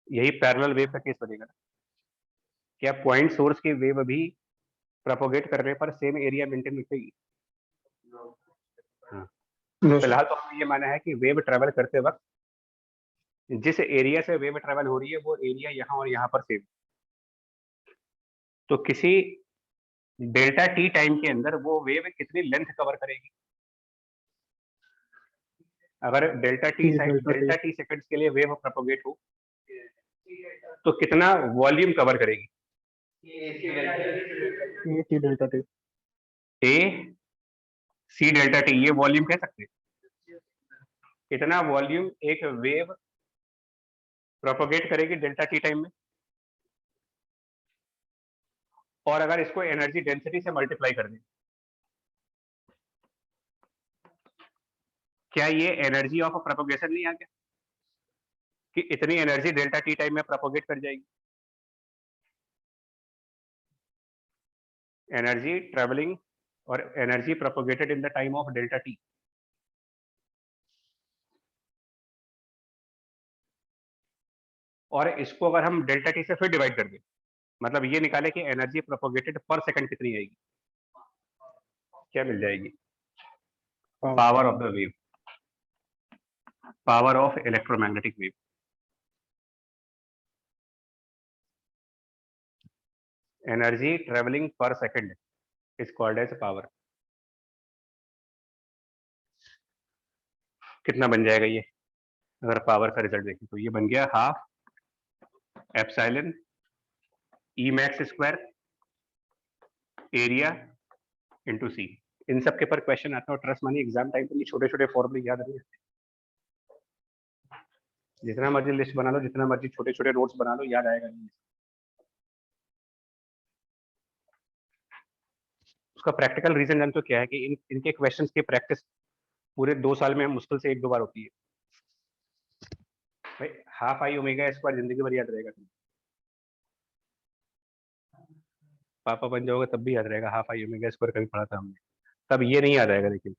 यही पैरेलल वेव का केस बनेगा ना, क्या पॉइंट सोर्स की वेव भी प्रोपोगेट करने पर सेम एरिया मेंटेन रखेगी? हाँ। फिलहाल तो हमने ये माना है कि वेव ट्रेवल करते वक्त जिस एरिया से वेव ट्रेवल हो रही है वो एरिया यहाँ और यहाँ पर सेम, तो किसी डेल्टा टी टाइम के अंदर वो वेव कितनी लेंथ कवर करेगी? अगर डेल्टा टी सेकंड्स के लिए वेव प्रोपोगेट हो तो कितना वॉल्यूम कवर करेगी? ए सी डेल्टा टी, ये वॉल्यूम कह सकते हैं। इतना वॉल्यूम एक वेव प्रोपोगेट करेगी डेल्टा टी टाइम में, और अगर इसको एनर्जी डेंसिटी से मल्टीप्लाई कर दें, क्या ये एनर्जी ऑफ प्रोपोगेशन नहीं आ गया कि इतनी एनर्जी डेल्टा टी टाइम में प्रोपोगेट कर जाएगी? एनर्जी ट्रेवलिंग और energy propagated in the time of delta T. और इसको अगर हम डेल्टा टी से फिर डिवाइड कर दें, मतलब ये निकाले कि एनर्जी प्रोपोगेटेड पर सेकंड कितनी आएगी, क्या मिल जाएगी? Power of the wave, power of electromagnetic wave. Energy travelling per second is called as power. कितना बन जाएगा ये? अगर पावर का रिजल्ट देखें तो ये बन गया half epsilon E max square area into सी। इन सब के पर क्वेश्चन आता है, और ट्रस्ट मानिए एग्जाम टाइम पे ये छोटे छोटे फॉर्मूले याद नहीं रहते। जितना मर्जी लिस्ट बना लो, जितना मर्जी छोटे छोटे नोट्स बना लो, याद आएगा नहीं। उसका प्रैक्टिकल रीजन जान तो क्या है कि इनके क्वेश्चंस की प्रैक्टिस पूरे 2 साल में मुश्किल से 1-2 बार होती है। भाई हाफ आई ओमेगा स्क्वायर जिंदगी भर याद रहेगा तुम्हें, पापा बन जाओगे तब भी याद रहेगा। हाफ आई ओमेगा स्क्वायर कभी पढ़ा था हमने, तब ये नहीं याद आएगा। लेकिन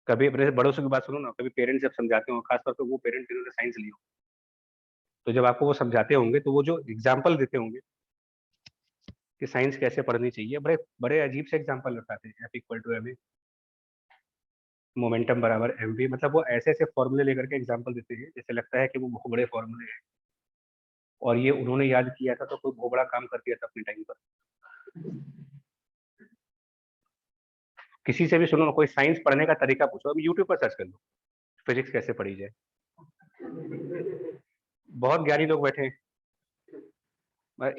कभी अपने बड़ों से की बात सुनो ना, कभी पेरेंट्स जब समझाते हो, खासतौर पर वो पेरेंट्स जिन्होंने साइंस ली हो, तो जब आपको वो समझाते होंगे तो वो जो एग्जाम्पल देते होंगे कि साइंस कैसे पढ़नी चाहिए, बड़े बड़े अजीब से एग्जाम्पल बताते हैं। F equal to M A, momentum बराबर एम वी, मतलब वो ऐसे ऐसे फॉर्मूले लेकर के एग्जाम्पल देते हैं जैसे लगता है कि वो बहुत बड़े फॉर्मूले हैं और ये उन्होंने याद किया था तो कोई बहुत बड़ा काम कर दिया था अपने टाइम पर। किसी से भी सुनो ना, कोई साइंस पढ़ने का तरीका पूछो, अभी यूट्यूब पर सर्च कर लो फिजिक्स कैसे पढ़ी जाए, बहुत ज्ञानी लोग बैठे हैं,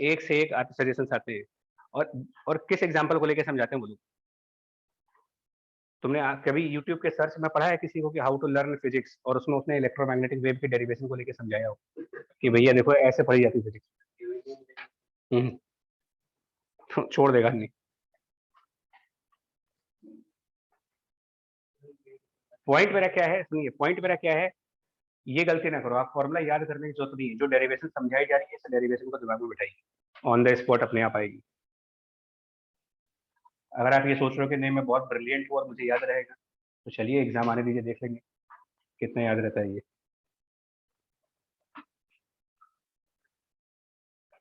एक से एक सजेशंस आते हैं। और किस एग्जाम्पल को लेकर समझाते हैं वो लोग? तुमने कभी यूट्यूब के सर्च में पढ़ा है किसी को कि हाउ टू लर्न फिजिक्स, और उसमें उसने इलेक्ट्रोमैग्नेटिक वेव की डेरिवेशन को लेकर समझाया हो कि भैया देखो ऐसे पढ़ी जाती फिजिक्स? छोड़ देगा नहीं। पॉइंट मेरा क्या है, सुनिए, पॉइंट मेरा क्या है, ये गलती ना करो। आप फॉर्मूला याद करने की जरूरत नहीं है, जो डेरिवेशन समझाई जा रही है इस डेरिवेशन को दिमाग में बिठाइए, ऑन द स्पॉट अपने आप आएगी। अगर आप ये सोच रहे हो कि नहीं मैं बहुत ब्रिलियंट हूँ और मुझे याद रहेगा, तो चलिए एग्जाम आने दीजिए, देख लेंगे कितना याद रहता है ये।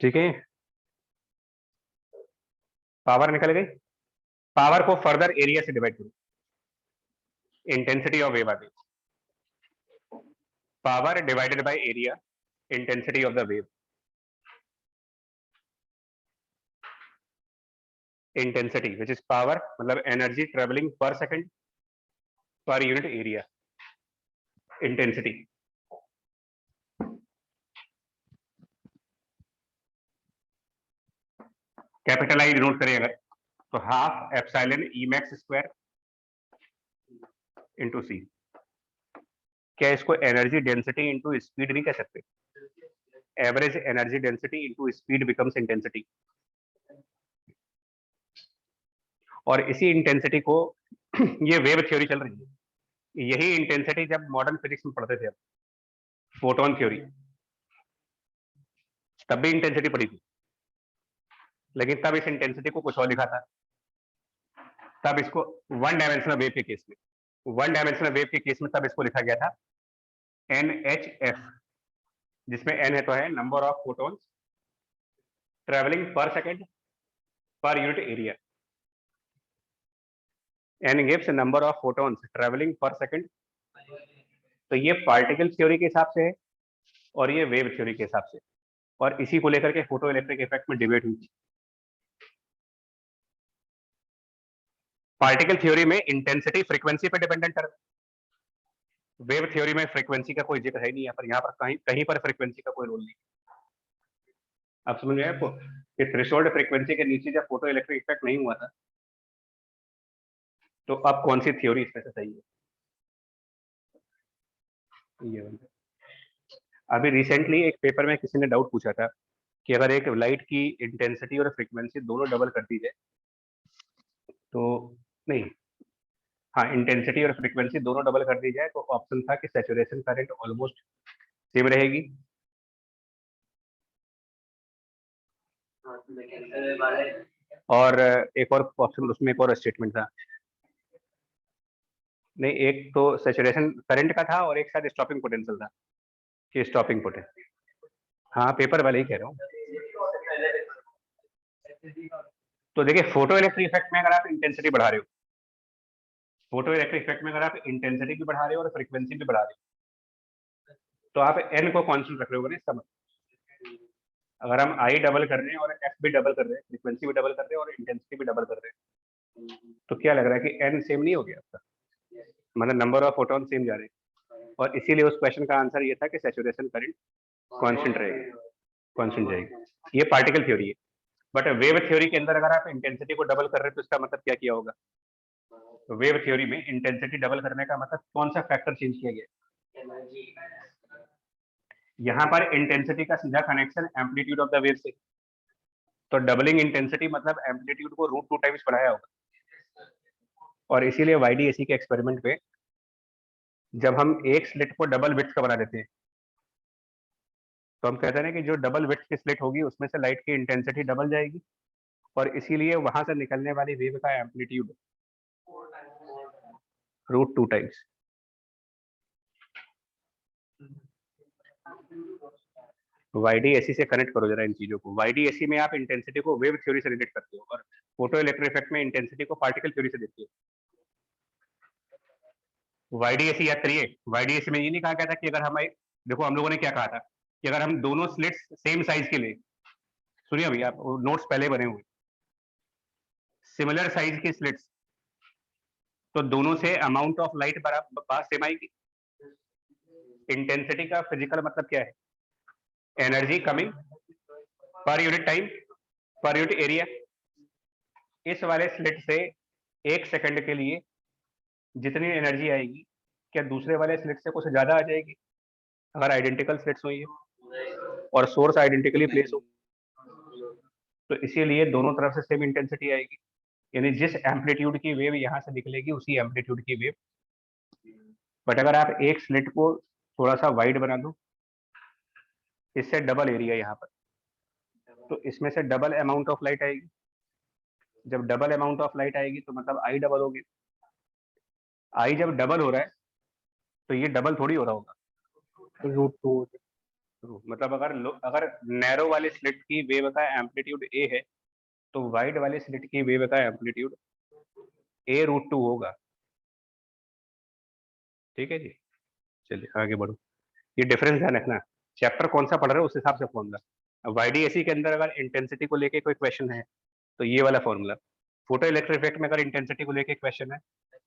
ठीक है, पावर निकल गई। पावर को फर्दर एरिया से डिवाइड करो, इंटेंसिटी ऑफ वेव आ गई। Power divided by area, intensity of the wave. Intensity which is power, मतलब energy travelling per second per unit area, intensity. Capital I note करें अगर, तो half epsilon E max square into c. क्या इसको energy density into speed नहीं कह सकते? Average energy density into speed becomes intensity. और इसी इंटेंसिटी को ये वेव थ्योरी चल रही है, यही इंटेंसिटी जब मॉडर्न फिजिक्स में पढ़ते थे, फोटोन थ्योरी, तब भी इंटेंसिटी पढ़ी थी, लेकिन तब इस इंटेंसिटी को कुछ और लिखा था। तब इसको वन डायमेंशनल वेव के केस में, वन डायमेंशनल वेव के केस में तब इसको लिखा गया था NHF, जिसमें n है तो है number of photons travelling per second per unit area. n gives number of photons travelling per second. तो ये पार्टिकल थ्योरी के हिसाब से है और ये वेव थ्योरी के हिसाब से, और इसी को लेकर के फोटो इलेक्ट्रिक इफेक्ट में डिबेट हुई थी। पार्टिकल थ्योरी में इंटेंसिटी फ्रीक्वेंसी पे डिपेंडेंट है, वेव थ्योरी में फ्रीक्वेंसी का कोई जिक्र है नहीं, यहाँ पर कहीं पर फ्रीक्वेंसी का कोई रोल नहीं। आप समझ गए आपको कि थ्रेशोल्ड फ्रीक्वेंसी के नीचे जब फोटो इलेक्ट्रिक इफेक्ट नहीं हुआ था, तो अब कौन सी थ्योरी इसमें से सही है? ये वाला। अभी रिसेंटली एक पेपर में किसी ने डाउट पूछा था कि अगर एक लाइट की इंटेंसिटी और फ्रीक्वेंसी दोनों डबल कर दी जाए तो नहीं, हाँ, इंटेंसिटी और फ्रीक्वेंसी दोनों डबल कर दी जाए तो ऑप्शन था कि सैचुरेशन करंट ऑलमोस्ट सेम रहेगी, और एक और ऑप्शन, उसमें एक और स्टेटमेंट था, नहीं, एक तो सैचुरेशन करंट का था और एक शायद स्टॉपिंग पोटेंशियल था कि स्टॉपिंग पोटेंशियल। हाँ, पेपर वाले ही कह रहा हूँ। तो देखिए, फोटो इलेक्ट्रिक इफेक्ट में अगर आप इंटेंसिटी बढ़ा रहे हो, फोटो इलेक्ट्रिक इफेक्ट में अगर आप इंटेंसिटी भी बढ़ा रहे हो और फ्रीक्वेंसी भी बढ़ा रहे हो तो आप एन को कांस्टेंट रख रहे हो ना, इसका मतलब अगर हम आई डबल कर रहे हैं और एफ भी डबल कर रहे हैं, फ्रीक्वेंसी भी डबल कर रहे हैं और इंटेंसिटी भी डबल कर रहे हैं, तो क्या लग रहा है कि एन सेम नहीं हो गया आपका, मतलब नंबर ऑफ फोटोन सेम जा रहे हैं, और इसीलिए उस क्वेश्चन का आंसर ये था कि सैचुरेशन करंट कांस्टेंट रहेगी, कांस्टेंट जाएगी। ये पार्टिकल थ्योरी है, बट वेव थ्योरी के अंदर अगर आप इंटेंसिटी को डबल कर रहे हो तो इसका मतलब क्या किया होगा? तो वेव थ्योरी में इंटेंसिटी डबल करने का मतलब कौन सा फैक्टर चेंज किया गया? यहाँ पर इंटेंसिटी का सीधा connection amplitude of the wave से, तो डबलिंग इंटेंसिटी मतलब एम्पलीट्यूड को √2 टाइम्स बढ़ाया होगा, और इसीलिए वाईडीएसी के एक्सपेरिमेंट पे जब हम एक स्लिट को डबल विड्थ का बना देते हैं तो हम कहते हैं कि जो डबल विड्थ की स्लिट होगी उसमें से लाइट की इंटेंसिटी डबल जाएगी, और इसीलिए वहां से निकलने वाली वेव का एम्पलीट्यूड √2 टाइम्स। वाईडीएसी से कनेक्ट करो जरा इन चीजों को। वाईडीएसी में आप इंटेंसिटी को वेव थ्योरी से रिलेट करते हो और फोटो इलेक्ट्रिक इफेक्ट में इंटेंसिटी को पार्टिकल थ्योरी से देखते हो। वाईडीएसी याद करिए, वाईडीएसी में ये नहीं कहा गया था कि अगर हम, देखो हम लोगों ने क्या कहा था कि अगर हम दोनों स्लिट्स सेम साइज के लिए, सुनिए भैया, आप नोट्स पहले बने हुए, सिमिलर साइज की स्लिट्स, तो दोनों से अमाउंट ऑफ लाइट बराबर सेम आएगी। इंटेंसिटी का फिजिकल मतलब क्या है? Energy coming per unit time per unit area. इस वाले स्लिट से 1 सेकंड के लिए जितनी एनर्जी आएगी, क्या दूसरे वाले स्लिट से कुछ ज्यादा आ जाएगी अगर आइडेंटिकल स्लिट्स हुई है और सोर्स आइडेंटिकली प्लेस हो? तो इसीलिए दोनों तरफ से सेम इंटेंसिटी आएगी, यानी जिस एम्पलीट्यूड की वेव यहाँ से निकलेगी उसी एम्पलीट्यूड की वेव। बट अगर आप एक स्लिट को थोड़ा सा वाइड बना दो, इससे डबल एरिया यहाँ पर, तो इसमें से डबल अमाउंट ऑफ लाइट आएगी। जब डबल अमाउंट ऑफ लाइट आएगी तो मतलब आई डबल होगी। आई जब डबल हो रहा है तो ये डबल थोड़ी हो रहा होगा, √2 मतलब अगर नैरो वाले स्लिट की वेव का एम्पलीट्यूड ए है तो वाइड वाले स्लिट की वेव का एम्पलीट्यूड a√2 होगा। ठीक है जी, चलिए आगे बढ़ो। ये डिफरेंस ध्यान रखना, चैप्टर कौन सा पढ़ रहे हो उस हिसाब से फॉर्मूला। वाईडीएसी के अंदर अगर इंटेंसिटी को लेके कोई क्वेश्चन है तो ये वाला फॉर्मूला, फोटो इलेक्ट्रिक इफेक्ट में अगर इंटेंसिटी को लेके क्वेश्चन है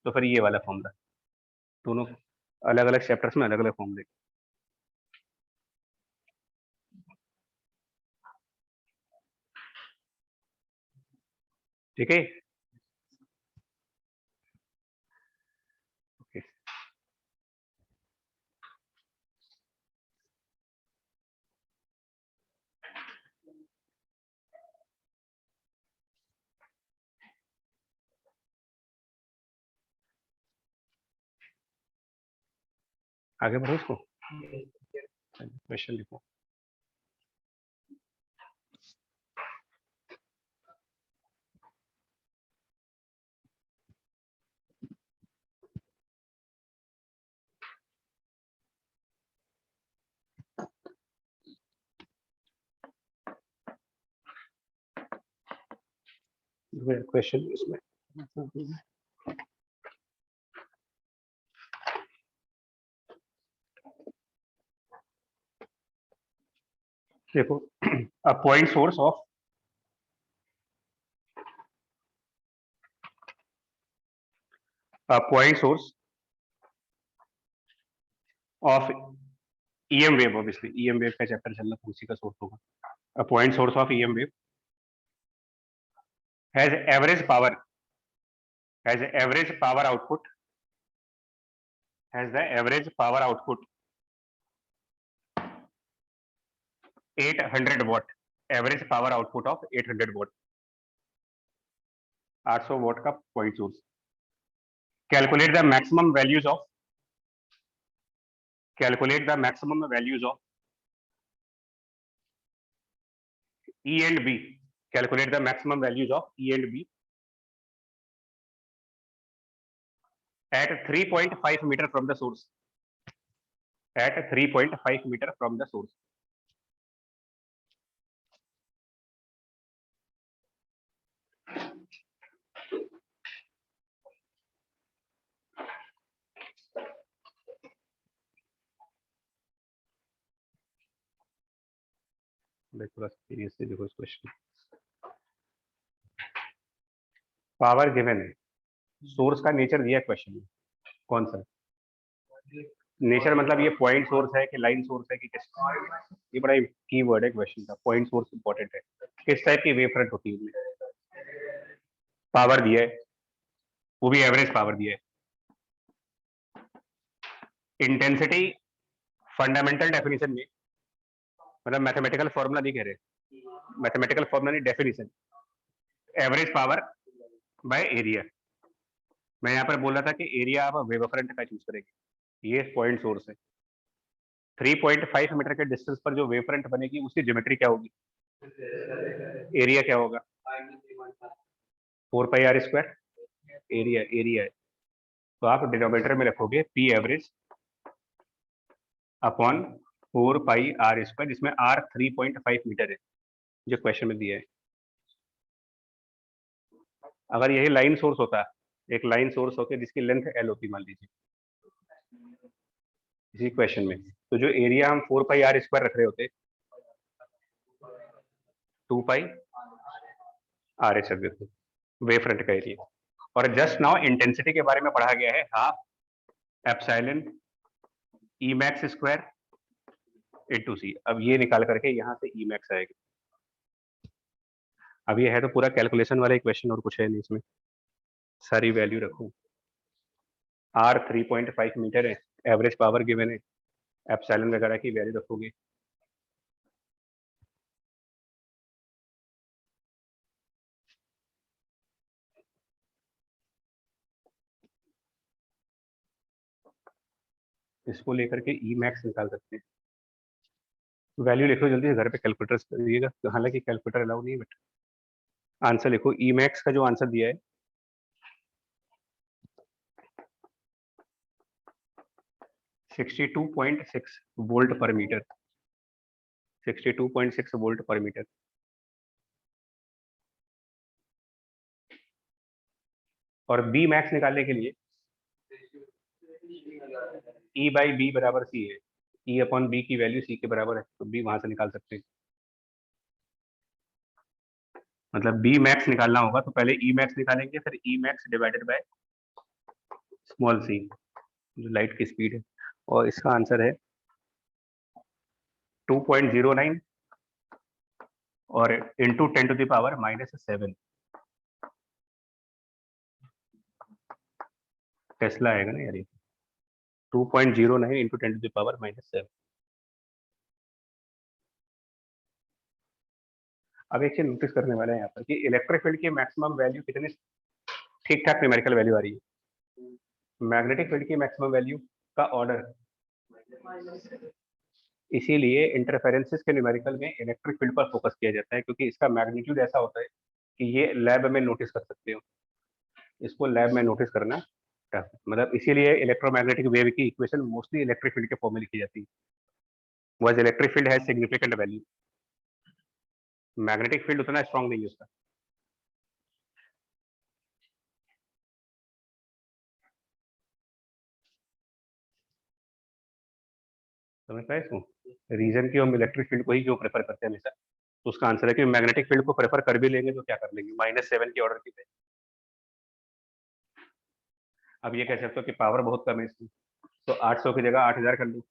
तो फिर ये वाला फॉर्मूला। दोनों अलग अलग चैप्टर्स में अलग अलग फॉर्मूले। ठीक है, ओके। आगे बढ़ो इसको, क्वेश्चन लिखो। क्वेश्चन इसमें देखो, a point source of EM wave, obviously EM wave का चैप्टर चल रहा है, उसी का सोर्स होगा। A point source of EM wave has average power output, has the average power output 800 watt, average power output of 800 watt, 800 watt का point source. Calculate the maximum values of E and B. Calculate the maximum values of E and B at 3.5 meter from the source. At 3.5 meter from the source. थोड़ा seriously देखो इस question. Power given है, source का nature दिया question में, कौन सा nature, मतलब ये पॉइंट सोर्स है कि लाइन सोर्स है कि किस, ये बड़ा की वर्ड है क्वेश्चन का। पॉइंट सोर्स इंपॉर्टेंट है, किस टाइप की वेव फ्रंट होती है, पावर दिया है, वो भी एवरेज पावर दिया है। इंटेंसिटी फंडामेंटल डेफिनेशन में, मतलब मैथमेटिकल फॉर्मूला नहीं कह रहे, मैथमेटिकल फॉर्मूला नहीं, definition, average power by area. मैं यहाँ पर बोल रहा था कि एरिया आप वेव फ्रंट का चूज करेंगे, ये पॉइंट सोर्स है। 3.5 मीटर के डिस्टेंस पर जो वेव फ्रंट बनेगी उसकी ज्योमेट्री क्या होगी, एरिया क्या होगा, 4πr², एरिया है। तो आप डिनोमिनेटर में रखोगे पी एवरेज अपॉन 4πr², जिसमें r 3.5 मीटर है जो क्वेश्चन में दिया है। अगर यही लाइन सोर्स होता, एक लाइन सोर्स होके जिसकी लेंथ l होती मान लीजिए इसी क्वेश्चन में, तो जो एरिया हम 4πr² रख रहे होते 2πr रख देते वेव फ्रंट का एरिया। और जस्ट नाउ इंटेंसिटी के बारे में पढ़ा गया है, half epsilon E max square into सी। अब ये निकाल करके यहाँ से ई मैक्स आएगा। अब ये है तो पूरा कैलकुलेशन वाला इक्वेशन, और कुछ है नहीं इसमें, सारी वैल्यू रखूं। r 3.5 मीटर है, एवरेज पावर गिवन है, एप्सिलॉन वगैरह की वैल्यू रखोगे। इसको लेकर के ई मैक्स निकाल सकते हैं। वैल्यू लिखो जल्दी से, घर पे कैलकुलेटर करिएगा, हालांकि कैलकुलेटर अलाउ नहीं है, बट आंसर लिखो। ई मैक्स का जो आंसर दिया है 62.6 वोल्ट पर मीटर, 62.6 वोल्ट पर मीटर। और बी मैक्स निकालने के लिए E बाई बी बराबर सी है, E अपॉन बी की वैल्यू सी के बराबर है, तो बी वहां से निकाल सकते हैं। मतलब बी मैक्स निकालना होगा तो पहले ई मैक्स निकालेंगे, फिर E max divided by small C, जो लाइट की स्पीड है। और इसका आंसर है 2.09 और इंटू 10⁻⁻⁷ टेस्ला आएगा ना यार ये, 2.09 इंटू 10⁻⁻⁷। अब एक चीज नोटिस करने वाला है यहाँ पर कि इलेक्ट्रिक फील्ड की मैक्सिमम वैल्यू कितनी ठीक ठाक न्यूमेरिकल वैल्यू आ रही है, मैग्नेटिक फील्ड की मैक्सिमम वैल्यू का ऑर्डर। इसीलिए इंटरफेरेंसेस के न्यूमेरिकल में इलेक्ट्रिक फील्ड पर फोकस किया जाता है, क्योंकि इसका मैग्नीट्यूड ऐसा होता है कि ये लैब में नोटिस कर सकते हो, इसको लैब में नोटिस करना टफ। मतलब इसीलिए इलेक्ट्रोमैग्नेटिक वेव की इक्वेशन मोस्टली इलेक्ट्रिक फील्ड के फॉर्म में लिखी जाती है। वह electric field has significant value, magnetic field उतना स्ट्रांग नहीं है उसका। समझ पाए इसको, रीजन की हम इलेक्ट्रिक फील्ड को ही क्यों प्रेफर करते हैं हमेशा, तो उसका आंसर है कि मैग्नेटिक फील्ड को प्रेफर कर भी लेंगे तो क्या कर लेंगे, -7 की ऑर्डर की वैल्यू। अब ये कह सकते हो कि पावर बहुत कम है इसकी, तो 800 की जगह 8000 कर लो।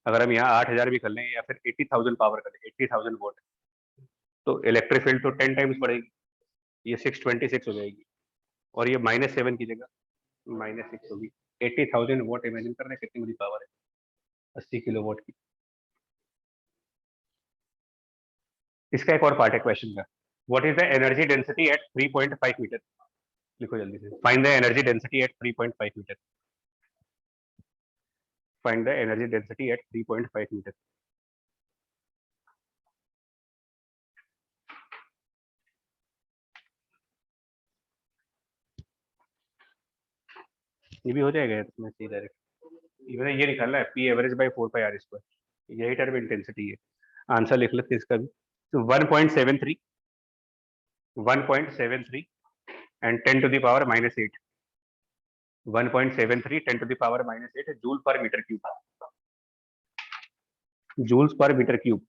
अगर हम यहाँ 8000 भी कर लें या फिर 80,000 पावर कर लें, 80,000 वोट, तो इलेक्ट्रिक फील्ड तो 10 टाइम्स बढ़ेगी, ये 626 हो जाएगी। और ये -7 की जगह -6 होगी। 80,000 वोट, इमेजिन कर रहे हैं कितनी बड़ी पावर है, 80 किलो वोट की। इसका एक और पार्ट है क्वेश्चन का, what is the energy density at 3.5 metre. लिखो जल्दी से, find the energy density at 3.5 metre. Find the energy density at 3.5 metre. ये भी हो जाएगा इसमें सही डायरेक्ट। मैंने ये निकालना है P average by 4 pi r square, यही टर्म इंटेंसिटी है। आंसर लिख लेते इसका भी, तो 1.73 and 10 to the power -8, 1.73 10 to the power -8 joule पर मीटर क्यूब, जूल्स पर मीटर क्यूब।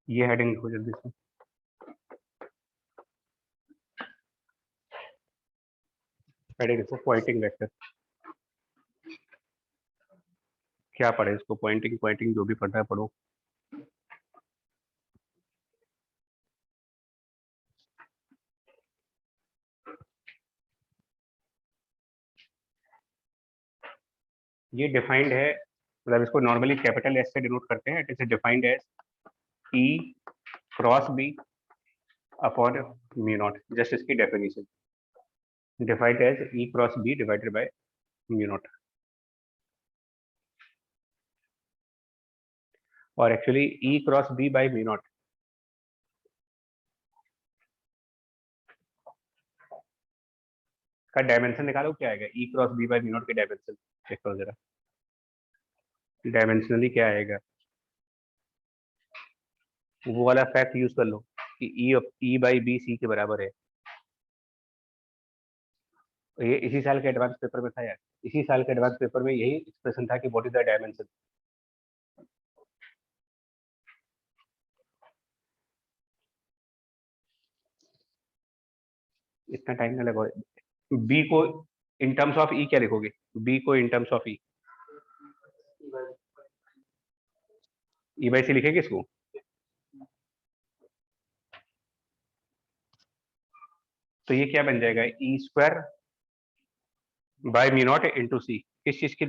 ये हेडिंग लिखो जल्दी से, हेडिंग लिखो पॉइंटिंग वेक्टर। क्या पढ़े इसको, पॉइंटिंग पॉइंटिंग जो भी पढ़ना है पढ़ो। ये डिफाइंड है, मतलब इसको नॉर्मली कैपिटल एस से डिनोट करते हैं। It is defined as E cross B upon mu naught, just इसकी definition, defined as E cross B divided by mu not. और actually E cross B by mu naught का dimension निकालो, क्या आएगा E cross B by mu naught के dimension check करो जरा, dimensionally क्या आएगा। वो वाला फैक्ट यूज कर लो कि ई बाई बी सी के बराबर है। ये इसी साल के एडवांस पेपर में था यार, इसी साल के एडवांस पेपर में यही एक्सप्रेशन था कि व्हाट इज द डायमेंशन। इतना टाइम ना लगाओ। बी को इन टर्म्स ऑफ ई क्या लिखोगे, बी को in terms of E by C लिखेंगे इसको। तो ये क्या बन जाएगा, E square by mu naught into C. किस चीज की,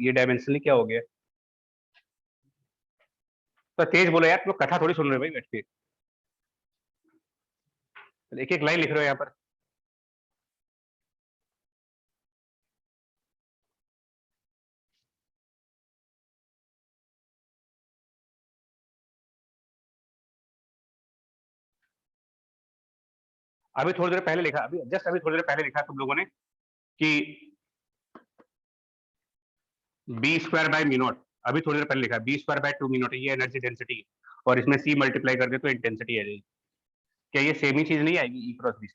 ये डायमेंशनली क्या हो गया। तो तेज बोलो यार, तो कथा थोड़ी सुन रहे हो भाई बैठ के, एक एक लाइन लिख रहे हो यहाँ पर। अभी थोड़ी देर पहले लिखा, अभी जस्ट अभी थोड़ी देर पहले लिखा तुम लोगों ने कि B square by mu naught, अभी थोड़ी देर पहले लिखा B square by 2 mu naught, ये एनर्जी डेंसिटी है, और इसमें सी मल्टीप्लाई कर दे तो इंटेंसिटी आ जाएगी। क्या ये सेम ही चीज नहीं आएगी E cross B,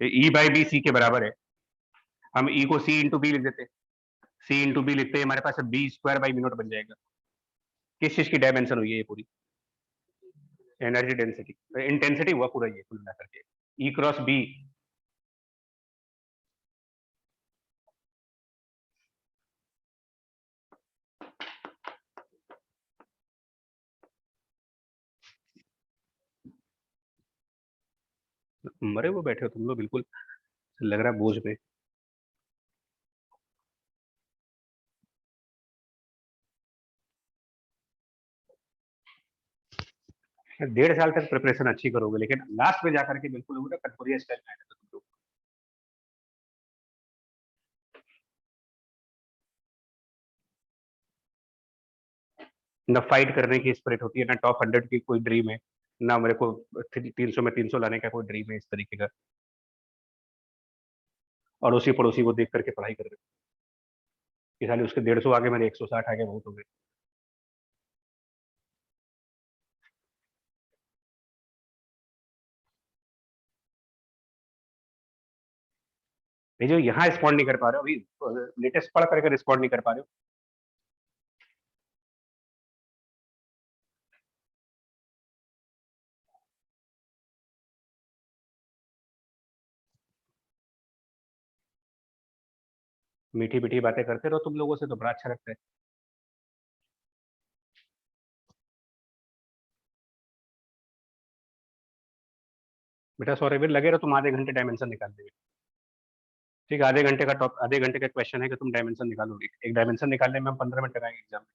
E by B C के बराबर है। हम ई को सी इंटू बी लिख देते, सी इंटू बी लिखते हमारे पास B square by mu naught बन जाएगा। किस चीज की डायमेंशन हुई है ये पूरी, एनर्जी डेंसिटी, इंटेंसिटी हुआ पूरा ये कुल मिलाकर के। ई क्रॉस बी मरे वो बैठे हो तुम लोग, बिल्कुल लग रहा है बोझ पे। डेढ़ साल तक प्रिपरेशन अच्छी करोगे, लेकिन लास्ट में जाकर के बिल्कुल वो ना कटोरिया स्टाइल में आएगा तुम लोग। ना फाइट करने की स्पिरिट होती है, ना टॉप 100 की कोई ड्रीम है, ना मेरे को 300 में 300 लाने का कोई ड्रीम है इस तरीके का। अड़ोसी पड़ोसी को देख करके पढ़ाई कर रहे हो कि साले उसके 150 आगे मेरे 160 आगे बहुत हो गए। ये जो यहाँ रिस्पॉन्ड नहीं कर पा रहे हो, अभी लेटेस्ट पढ़ करके रिस्पॉन्ड नहीं कर पा रहे हो। मीठी मीठी बातें करते रहो तुम लोगों से, तो बड़ा अच्छा लगता है। बेटा सौरवीर लगे रहो, तुम आधे घंटे डायमेंशन निकाल देंगे। ठीक है, आधे घंटे का क्वेश्चन है कि तुम डायमेंशन निकालोगे। एक डायमेंशन निकालने में हम 15 मिनट लगाएंगे एग्जाम में।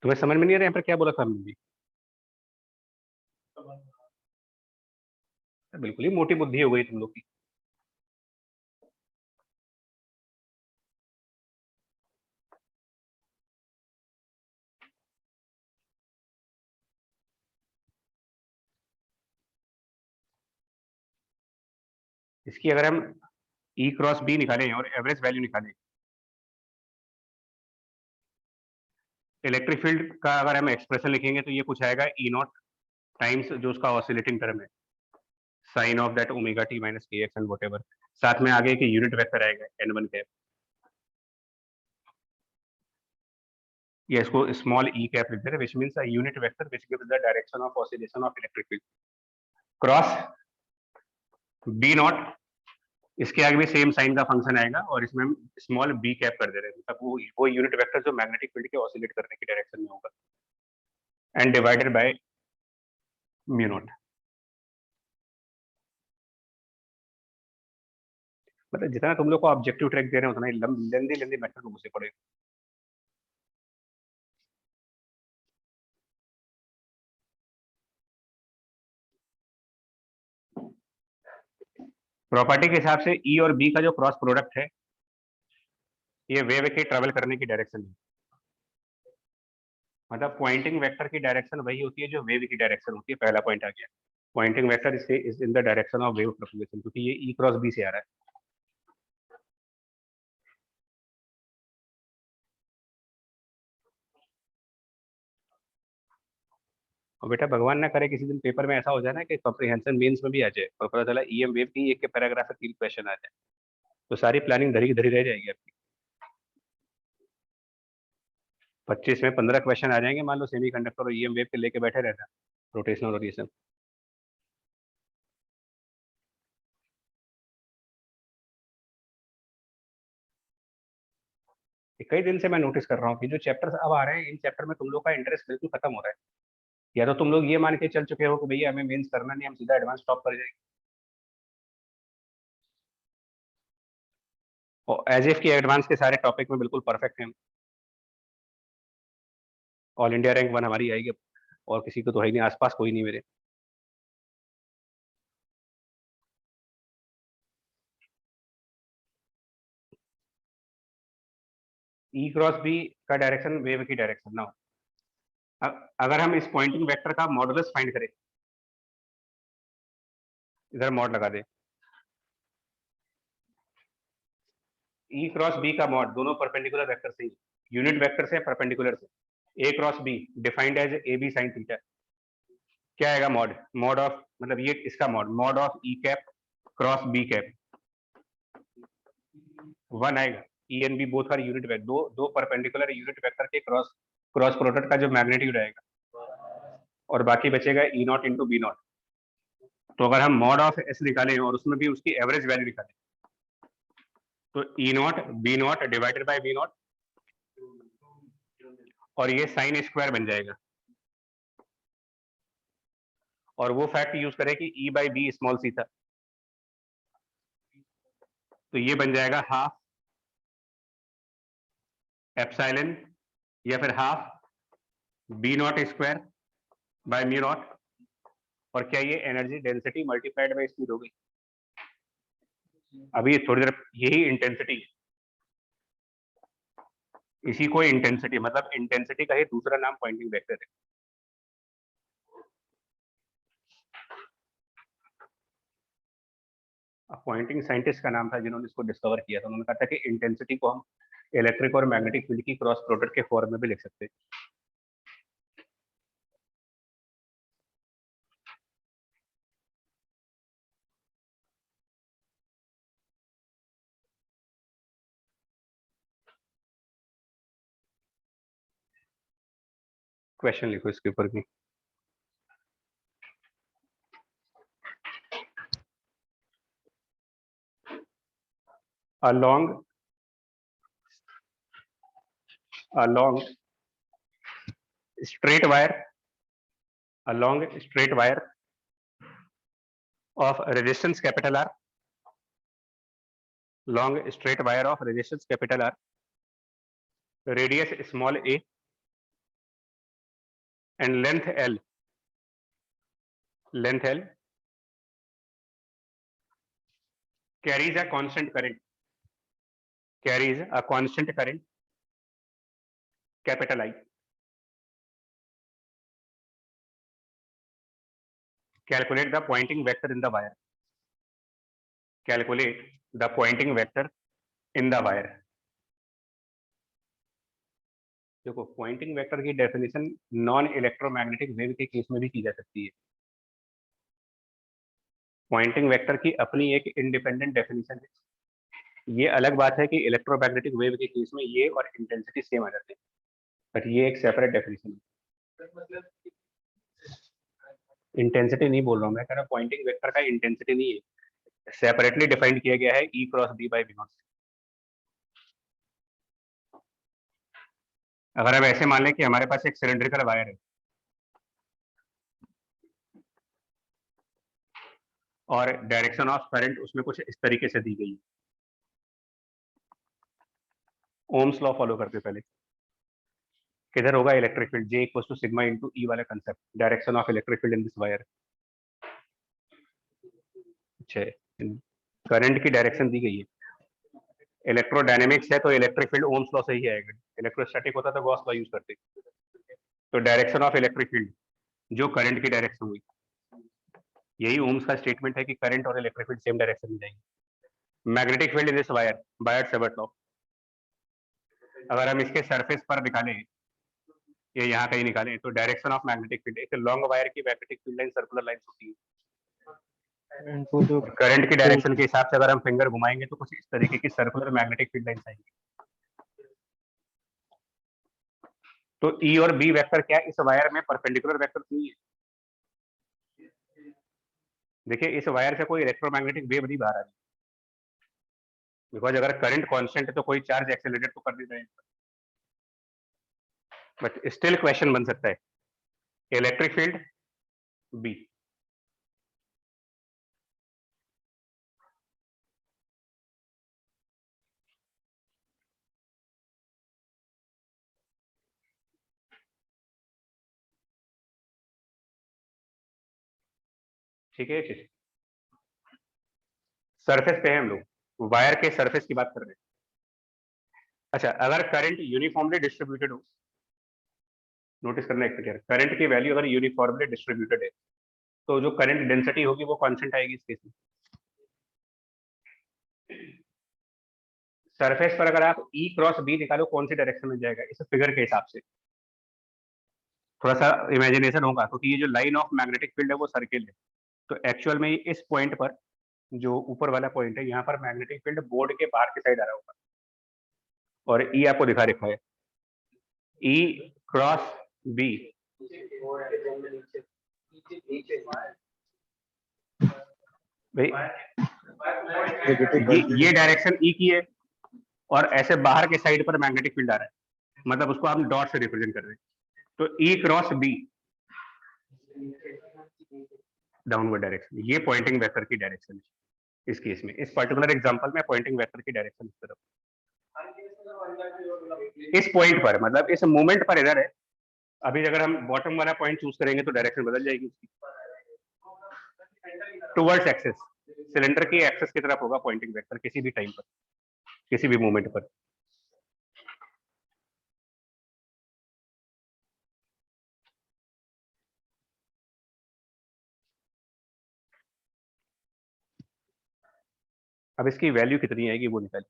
तुम्हें समझ में नहीं आ रहा यहाँ पर क्या बोला था हमने भी? बिल्कुल ही मोटी बुद्धि हो गई तुम लोग की। इसकी अगर हम ई क्रॉस बी निकालें और एवरेज वैल्यू निकालें, इलेक्ट्रिक फील्ड का अगर हम एक्सप्रेशन लिखेंगे तो ये कुछ आएगा ई नॉट टाइम्स जो उसका ऑसिलेटिंग टर्म है, sine of that omega T minus K X and whatever. साथ में आगे की यूनिट वेक्टर आएगा n1 कैप, ये इसको स्मॉल ई कैप लिख दे रहे, which means a unit vector which gives the direction of oscillation of electric field cross B naught. इसके आगे भी सेम साइन का फंक्शन आएगा और इसमें हम स्मॉल बी कैप कर दे रहे हैं, मतलब वो यूनिट वेक्टर जो मैग्नेटिक फील्ड के ऑसिलेट करने की डायरेक्शन में होगा, and divided by mu not. मतलब जितना तुम लोग को ऑब्जेक्टिव ट्रैक दे रहे हैं उतना ही लेंदी लेंदी मेथड में घुसे पड़े। प्रॉपर्टी के हिसाब से ई और बी का जो क्रॉस प्रोडक्ट है, ये वेव के ट्रेवल करने की डायरेक्शन है। मतलब पॉइंटिंग वेक्टर की डायरेक्शन वही होती है जो वेव की डायरेक्शन होती है। पहला पॉइंट आ गया, Poynting vector is in the direction of wave propagation, क्योंकि ये ई क्रॉस बी से आ रहा है। और बेटा भगवान ना करे किसी दिन पेपर में ऐसा हो जाए ना कि कॉम्प्रिहेंशन मेंस में भी आ जाए और पता चला ईएम वेव की एक के पैराग्राफ में 3 क्वेश्चन आ जाए, तो सारी प्लानिंग धरी की धरी रह जाएगी आपकी। 25 में 15 क्वेश्चन आ जाएंगे, मान लो सेमी कंडक्टर और ईएम वेव के लेके बैठे रहना, रोटेशनल और ये सब। कई दिन से मैं नोटिस कर रहा हूँ कि जो चैप्टर्स अब आ रहे हैं, इन चैप्टर में तुम लोग का इंटरेस्ट बिल्कुल खत्म हो रहा है। या तो तुम लोग ये मान के चल चुके हो कि भैया हमें मेंस करना नहीं, हम सीधा एडवांस टॉप कर जाएंगे, और एज इफ की एडवांस के सारे टॉपिक में बिल्कुल परफेक्ट हैं। ऑल इंडिया रैंक 1 हमारी आएगी, और किसी को तो है ही नहीं, आसपास कोई नहीं मेरे। ई क्रॉस बी का डायरेक्शन वेव की डायरेक्शन ना हो। अगर हम इस पॉइंटिंग वेक्टर का मॉडुलस फाइंड करें, इधर मॉड लगा दे, ई क्रॉस बी का मॉड, दोनों परपेंडिकुलर वेक्टर से, यूनिट वेक्टर से परपेंडिकुलर से, A cross B defined as A B sine theta. क्या आएगा मॉड, मॉड ऑफ, मतलब ये इसका mod, mod of E cap cross B cap 1 आएगा। E and B both are unit vector, दो परपेंडिकुलर यूनिट वेक्टर के cross cross product का जो मैग्नीट्यूड आएगा, और बाकी बचेगा E nought into B nought. तो अगर हम मॉड ऑफ एस निकालें और उसमें भी उसकी एवरेज वैल्यू निकालें, तो E naught B naught divided by B naught, और ये साइन स्क्वायर बन जाएगा। और वो फैक्ट यूज करें कि E by B small c था, तो ये बन जाएगा हाफ एप्सिलॉन या फिर half B nought square by mu not. और क्या ये energy density multiplied by speed हो गई? अभी थोड़ी देर, यही इंटेंसिटी है, इसी को इंटेंसिटी, मतलब इंटेंसिटी का ही दूसरा नाम पॉइंटिंग वेक्टर है। पॉइंटिंग साइंटिस्ट का नाम था जिन्होंने इसको डिस्कवर किया था, उन्होंने कहा था कि इंटेंसिटी को हम इलेक्ट्रिक और मैग्नेटिक फील्ड की क्रॉस प्रोडक्ट के फॉर्म में भी लिख सकते हैं। क्वेश्चन लिखो इसके ऊपर भी। along straight wire of resistance capital R, long straight wire of resistance capital R, radius small a and length L, carries a constant current, capital I. Calculate the pointing vector in the wire. देखो Poynting vector की definition non electromagnetic wave के case में भी की जा सकती है। Poynting vector की अपनी एक इंडिपेंडेंट डेफिनेशन है। ये अलग बात है कि इलेक्ट्रोमैग्नेटिक वेव के केस में ये और इंटेंसिटी सेम आ जाते हैं, बट ये एक सेपरेट डेफिनेशन है। इंटेंसिटी नहीं बोल रहा हूँ मैं, कह रहा पॉइंटिंग वेक्टर का इंटेंसिटी नहीं है, सेपरेटली डिफाइंड किया गया है E cross B by V0। अगर हम ऐसे मान लें कि हमारे पास एक सिलेंड्रिकल वायर है और डायरेक्शन ऑफ करंट उसमें कुछ इस तरीके से दी गई है। ओम्स लॉ फॉलो करते पहले, किधर होगा electric field J equals to sigma into E वाला concept, direction of electric field in this wire. अच्छा, करंट की डायरेक्शन दी गई है। इलेक्ट्रोडायनेमिक्स है तो इलेक्ट्रिक फील्ड ओम्स लॉ से ही आएगा। इलेक्ट्रोस्टैटिक होता तो गॉस लॉ यूज करते। तो डायरेक्शन ऑफ इलेक्ट्रिक फील्ड जो करंट की डायरेक्शन हुई, यही ओम्स का स्टेटमेंट है कि करंट और इलेक्ट्रिक फील्ड सेम डायरेक्शन में जाएंगे। Magnetic field in this wire, Biot Savart law. अगर हम इसके सरफेस पर निकालें, ये यहाँ कहीं निकालें, तो डायरेक्शन ऑफ मैग्नेटिक फील्ड, एक लॉन्ग वायर की magnetic field line circular line होती है। करंट की डायरेक्शन के हिसाब से अगर हम फिंगर घुमाएंगे तो कुछ इस तरीके की सर्कुलर मैग्नेटिक फील्ड लाइंस आएंगी। तो E और B वेक्टर क्या इस वायर में परपेंडिकुलर वेक्टर नहीं है। देखिए इस वायर से कोई इलेक्ट्रोमैग्नेटिक वेव नहीं बाहर आ रही, बिकॉज अगर करंट कांस्टेंट है तो कोई चार्ज एक्सेलरेट तो कर नहीं रहेगा। बट स्टिल क्वेश्चन बन सकता है इलेक्ट्रिक फील्ड B, ठीक है। चीज सरफेस पे है, हम लोग वायर के सरफेस की बात कर रहे हैं। अच्छा, अगर करंट यूनिफॉर्मली डिस्ट्रीब्यूटेड हो, नोटिस करना एक सेकेंड, करंट की वैल्यू अगर यूनिफॉर्मली डिस्ट्रीब्यूटेड है तो जो करंट डेंसिटी होगी वो कांस्टेंट आएगी इस केस में। सरफेस पर अगर आप E क्रॉस B निकालो कौन सी डायरेक्शन में जाएगा इस फिगर के हिसाब से, थोड़ा सा इमेजिनेशन होगा, क्योंकि ये जो लाइन ऑफ मैग्नेटिक फील्ड है वो सर्किल है। तो एक्चुअल में इस पॉइंट पर, जो ऊपर वाला पॉइंट है, यहाँ पर मैग्नेटिक फील्ड बोर्ड के बाहर की साइड आ रहा होगा और E आपको दिखा रखा है E क्रॉस B। भाई ये डायरेक्शन E की है और ऐसे बाहर के साइड पर मैग्नेटिक फील्ड आ रहा है, मतलब उसको हम डॉट से रिप्रेजेंट कर रहे हैं। तो E cross B downward direction, ये पॉइंटिंग वेक्टर की डायरेक्शन है इस केस में। इस पर्टिकुलर एग्जांपल में पॉइंटिंग वेक्टर की डायरेक्शन इस तरफ, इस पॉइंट पर, मतलब इस मोमेंट पर इधर है। अभी अगर हम बॉटम वाला पॉइंट चूज करेंगे तो डायरेक्शन बदल जाएगी उसकी, टुवर्ड्स एक्सिस, सिलेंडर की एक्सिस की तरफ होगा पॉइंटिंग वेक्टर किसी भी टाइम पर, किसी भी मोमेंट पर। अब इसकी वैल्यू कितनी आएगी वो निकाल।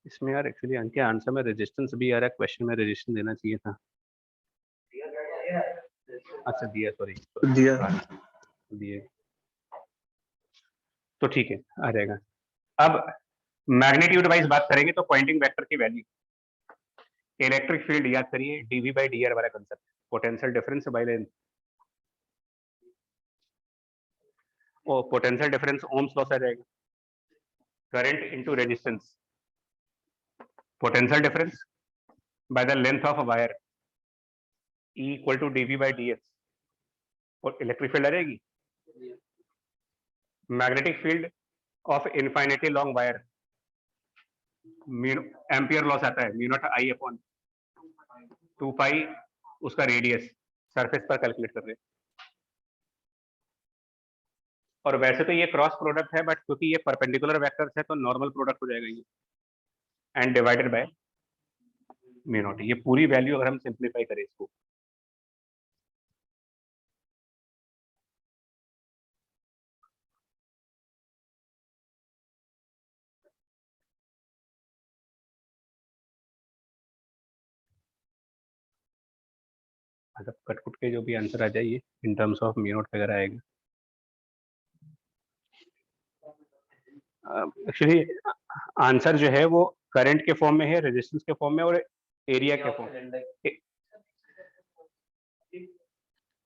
इसमें यार एक्चुअली अंके आंसर में रेजिस्टेंस भी आ रहा है, क्वेश्चन में रेजिस्टेंस देना चाहिए था। अच्छा दिया, सॉरी दिया दिए। तो ठीक है, आ जाएगा। अब मैग्नीट्यूड वाइज बात करेंगे तो पॉइंटिंग वेक्टर की वैल्यू, इलेक्ट्रिक फील्ड याद करिए, डीवी बाई डी आर वाला concept, potential difference by length, और पोटेंशियल डिफरेंस ओम्स लॉ से आ जाएगा, current into resistance, potential difference by the length of a wire equal to DV by D S, और electric field आ जाएगी, magnetic field of infinity long wire, Ampere laws आता है, mu naught I upon 2 pi उसका radius, surface पर calculate कर रहे हैं। और वैसे तो ये क्रॉस प्रोडक्ट है, बट क्योंकि ये परपेंडिकुलर वेक्टर्स है तो नॉर्मल प्रोडक्ट हो जाएगा ये, and divided by mu naught. ये पूरी वैल्यू अगर हम सिंप्लीफाई करें इसको, मतलब कटकुट के जो भी आंसर आ जाइए इन टर्म्स ऑफ म्यू नॉट वगैरह आएगा। एक्चुअली आंसर जो है वो करंट के फॉर्म में है, रेजिस्टेंस के फॉर्म में, और एरिया के फॉर्म,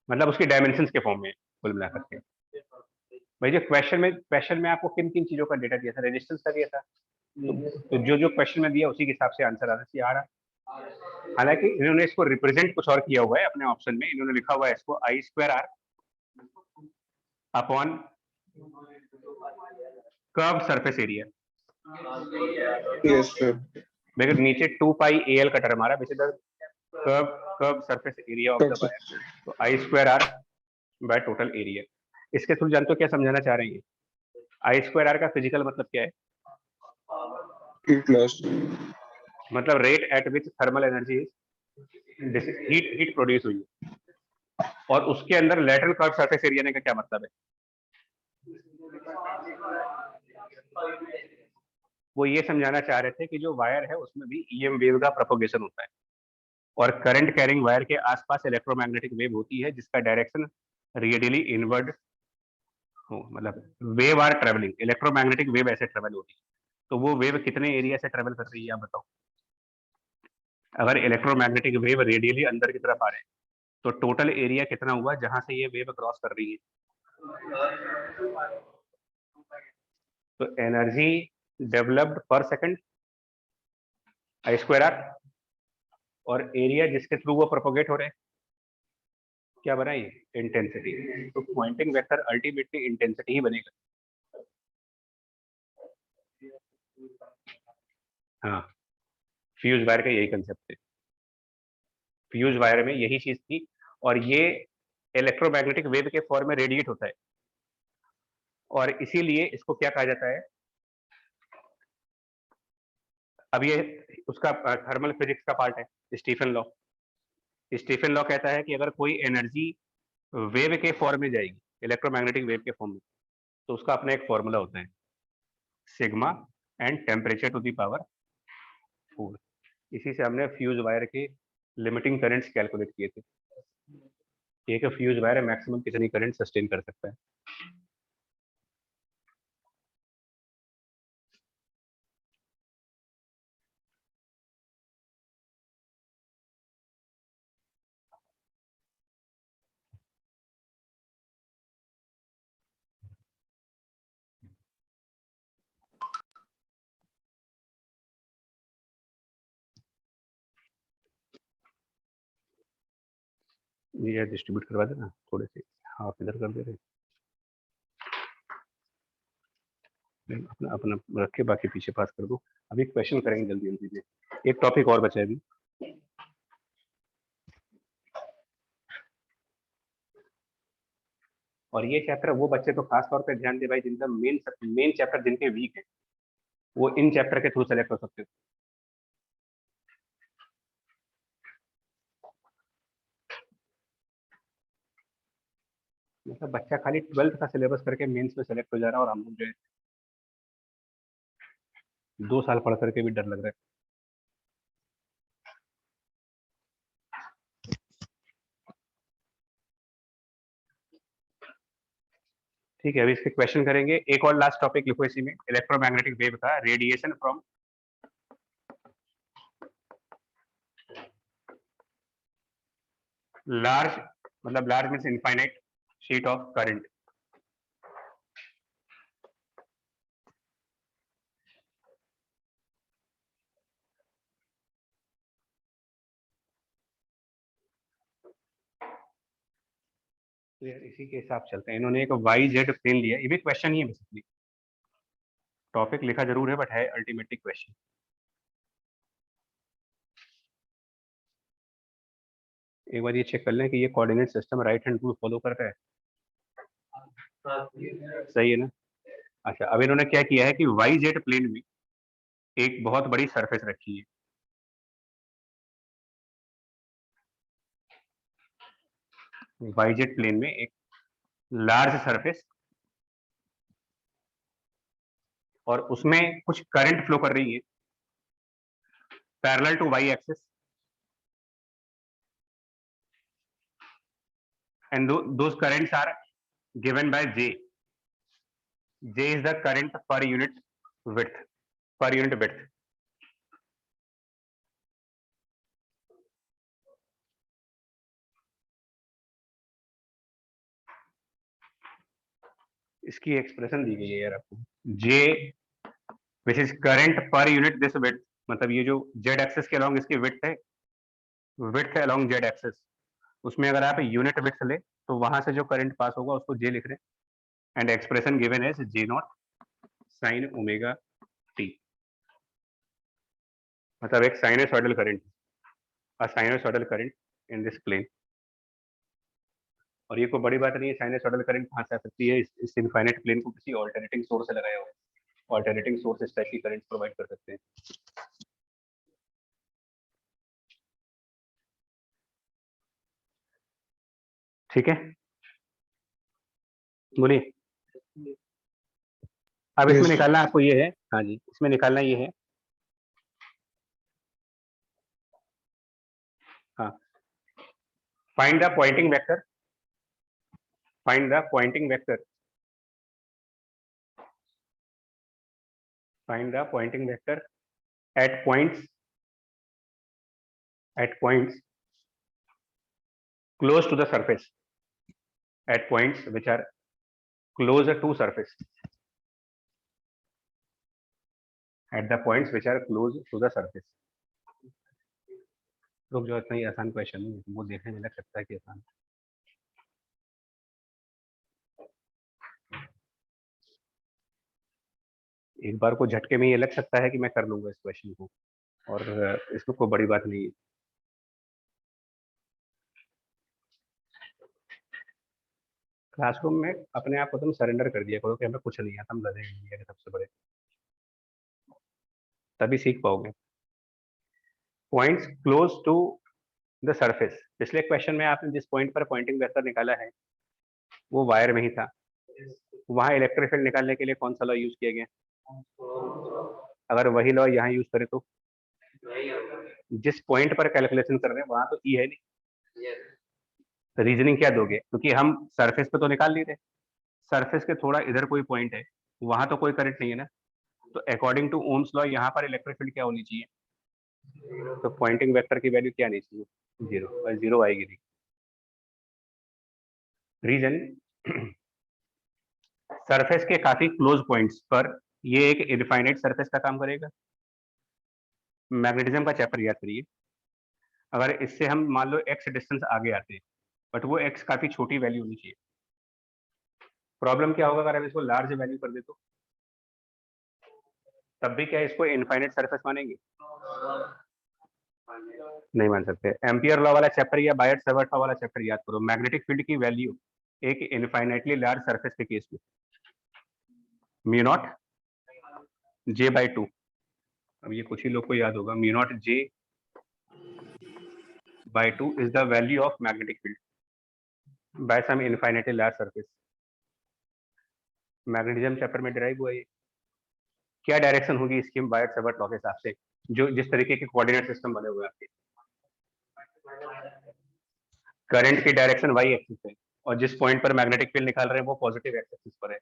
मतलब उसके डायमेंशंस के फॉर्म में कुल मिलाकर के। भाई जो क्वेश्चन में आपको किन किन चीजों का डेटा दिया था, रेजिस्टेंस का दिया था, तो जो जो क्वेश्चन में दिया उसी के हिसाब से आंसर आ रहा। हालांकि इन्होंने इसको रिप्रेजेंट कुछ और किया हुआ है अपने ऑप्शन में, इन्होंने लिखा हुआ है इसको I square R upon curve surface area. Yes, sir. देखो नीचे 2 पाई ए एल का टर्म आ रहा है, which is the curve surface area of the wire, तो I square R by total area. इसके थ्रू जानते हो क्या समझाना चाह रहे हैं? आई स्क्वायर आर का फिजिकल मतलब क्या है? Heat loss. मतलब rate at which thermal energy heat produce हुई है, और उसके अंदर लेटरल कर्व सरफेस एरिया ने का क्या मतलब है? वो ये समझाना चाह रहे थे कि जो वायर है उसमें भी ईएम वेव का प्रोपोगेशन होता है, और करंट कैरिंग वायर के आसपास इलेक्ट्रोमैग्नेटिक वेव होती है जिसका डायरेक्शन रेडियली इनवर्ड हो, मतलब wave are travelling, electromagnetic wave ऐसे ट्रेवल होती है। तो वो वेव कितने एरिया से ट्रेवल कर रही है आप बताओ? अगर इलेक्ट्रोमैग्नेटिक वेव रेडियली अंदर की तरफ आ रहे हैं तो टोटल एरिया कितना हुआ जहां से ये वेव क्रॉस कर रही है? तो एनर्जी डेवलप्ड पर सेकंड आई स्क्वायर आर, और एरिया जिसके थ्रू वो प्रोपोगेट हो रहे हैं क्या बना ये? इंटेंसिटी। तो पॉइंटिंग वेक्टर अल्टीमेटली इंटेंसिटी ही बनेगा। हाँ, फ्यूज वायर का यही कंसेप्ट है, फ्यूज वायर में यही चीज थी, और ये इलेक्ट्रोमैग्नेटिक वेव के फॉर्म में रेडिएट होता है, और इसीलिए इसको क्या कहा जाता है? अब ये उसका थर्मल फिजिक्स का पार्ट है, स्टीफन लॉ। स्टीफन लॉ कहता है कि अगर कोई एनर्जी वेव के फॉर्म में जाएगी, इलेक्ट्रोमैग्नेटिक वेव के फॉर्म में, तो उसका अपना एक फॉर्मूला होता है, sigma and temperature to the power 4। इसी से हमने फ्यूज वायर के लिमिटिंग करंट्स कैलकुलेट किए थे, एक फ्यूज वायर मैक्सिमम कितनी करंट सस्टेन कर सकता है। ये डिस्ट्रीब्यूट करवा देना थोड़े से, हाफ इधर कर दे रहे, अपना अपना रख के बाकी पीछे पास कर दो। अभी क्वेश्चन करेंगे जल्दी जल्दी में, एक टॉपिक और बचा है अभी। और ये चैप्टर वो बच्चे तो खास तौर पे ध्यान दे भाई जिनका मेन चैप्टर जिनके वीक है, वो इन चैप्टर के थ्रू सेलेक्ट हो सकते हो। मतलब बच्चा खाली 12th का सिलेबस करके मेंस में सेलेक्ट हो जा रहा है, और हम लोग जो है 2 साल पढ़ करके भी डर लग रहा है। ठीक है, अभी इसके क्वेश्चन करेंगे। एक और लास्ट टॉपिक लिखो इसी में, इलेक्ट्रोमैग्नेटिक वेव का, रेडिएशन फ्रॉम लार्ज, मतलब large means infinite sheet of current. तो यार इसी के हिसाब चलते हैं। इन्होंने एक वाई जेड प्लेन लिया, ये भी क्वेश्चन ही है बेसिकली, टॉपिक लिखा जरूर है बट है अल्टीमेटली क्वेश्चन। एक बार ये चेक कर लें कि ये coordinate system right hand rule follow करता है। सही है ना? अच्छा, अब इन्होंने क्या किया है कि वाई जेड प्लेन में एक बहुत बड़ी सरफेस रखी है। वाई जेड प्लेन में एक लार्ज सरफेस, और उसमें कुछ करंट फ्लो कर रही है parallel to Y axis, and those currents are given by J. J is the current per unit width, per unit width. इसकी एक्सप्रेशन दी गई है यार आपको, J which is current per unit this width, मतलब ये जो Z एक्सिस के along इसकी width है, width along Z एक्सिस, उसमें अगर आप यूनिट width ले तो वहां से जो करंट पास होगा उसको J लिख रहे हैं, एंड एक्सप्रेशन गिवन है J0 sin ओमेगा t, मतलब एक sinusoidal current, a sinusoidal current in this plane. और ये कोई बड़ी बात नहीं है, साइनसॉइडल करंट कहाँ से आ सकती है, इस इनफाइनाइट प्लेन को किसी ऑल्टरनेटिंग सोर्स से लगाया हुआ, ऑल्टरनेटिंग सोर्स इस टाइप की करंट प्रोवाइड कर सकते हैं। ठीक है, बोलिए। अब इसमें Yes. निकालना आपको ये है, हाँ जी, इसमें निकालना ये है, हाँ, find the Poynting vector, find the Poynting vector, find the Poynting vector eight points, at points close to the surface, at points which are closer to surface, at the points which are close to the surface। रुक जाओ, इतना ही आसान question नहीं है, वो देखने में लग सकता है कि आसान। एक बार को झटके में ये लग सकता है कि मैं कर लूंगा इस क्वेश्चन को, और इसमें कोई बड़ी बात नहीं है। क्लासरूम में अपने आप को तुम सरेंडर कर दिया करो कि हमें कुछ नहीं आता, हम लगे इंडिया के सबसे बड़े, तभी सीख पाओगे। Points close to the surface, पिछले क्वेश्चन में आपने जिस पॉइंट पर पॉइंटिंग वेक्टर निकाला है वो वायर में ही था, वहां इलेक्ट्रिक फील्ड निकालने के लिए कौन सा लॉ यूज किया गया? अगर वही लॉ यहाँ यूज करें तो जिस पॉइंट पर कैलकुलेशन कर रहे हैं वहां तो ई है नहीं, तो रीजनिंग क्या दोगे? क्योंकि हम सरफेस पे तो निकाल नहीं रहे, सरफेस के थोड़ा इधर कोई पॉइंट है, वहां तो कोई करंट नहीं है ना, तो अकॉर्डिंग टू ओम्स लॉ यहाँ पर इलेक्ट्रिक फील्ड क्या होनी चाहिए? तो पॉइंटिंग वेक्टर की वैल्यू क्या आनी चाहिए? 0, और 0 आएगी नहीं। रीजन, सरफेस के काफी क्लोज पॉइंट्स पर ये एक इनफाइनाइट सरफेस का काम करेगा। मैग्नेटिज्म का चैप्टर याद करिए, अगर इससे हम मान लो x डिस्टेंस आगे आते हैं, बट वो x काफी छोटी वैल्यू होनी चाहिए। प्रॉब्लम क्या होगा अगर हम इसको लार्ज वैल्यू कर दे तो? तब भी क्या इसको इनफाइनाइट सरफेस मानेंगे? नहीं मान सकते। एम्पियर लॉ वाला चैप्टर या बायट सेवर्ट लॉ वाला चैप्टर याद करो, मैग्नेटिक फील्ड की वैल्यू एक इनफाइनाइटली लार्ज सरफेस के केस में म्यू नॉट जे बाई 2, अब ये कुछ ही लोग को याद होगा, mu not J by 2 is the value of magnetic field by some infinitely large surface. Magnetism chapter में डिराइव हुआ ये। क्या डायरेक्शन होगी इसकी बायट सेवर्ट लॉ के हिसाब से, जो जिस तरीके के कोऑर्डिनेट सिस्टम बने हुए हैं आपके? करंट की डायरेक्शन वाई एक्सिस है, और जिस पॉइंट पर मैग्नेटिक फील्ड निकाल रहे हैं वो पॉजिटिव एक्स एक्सिस पर है।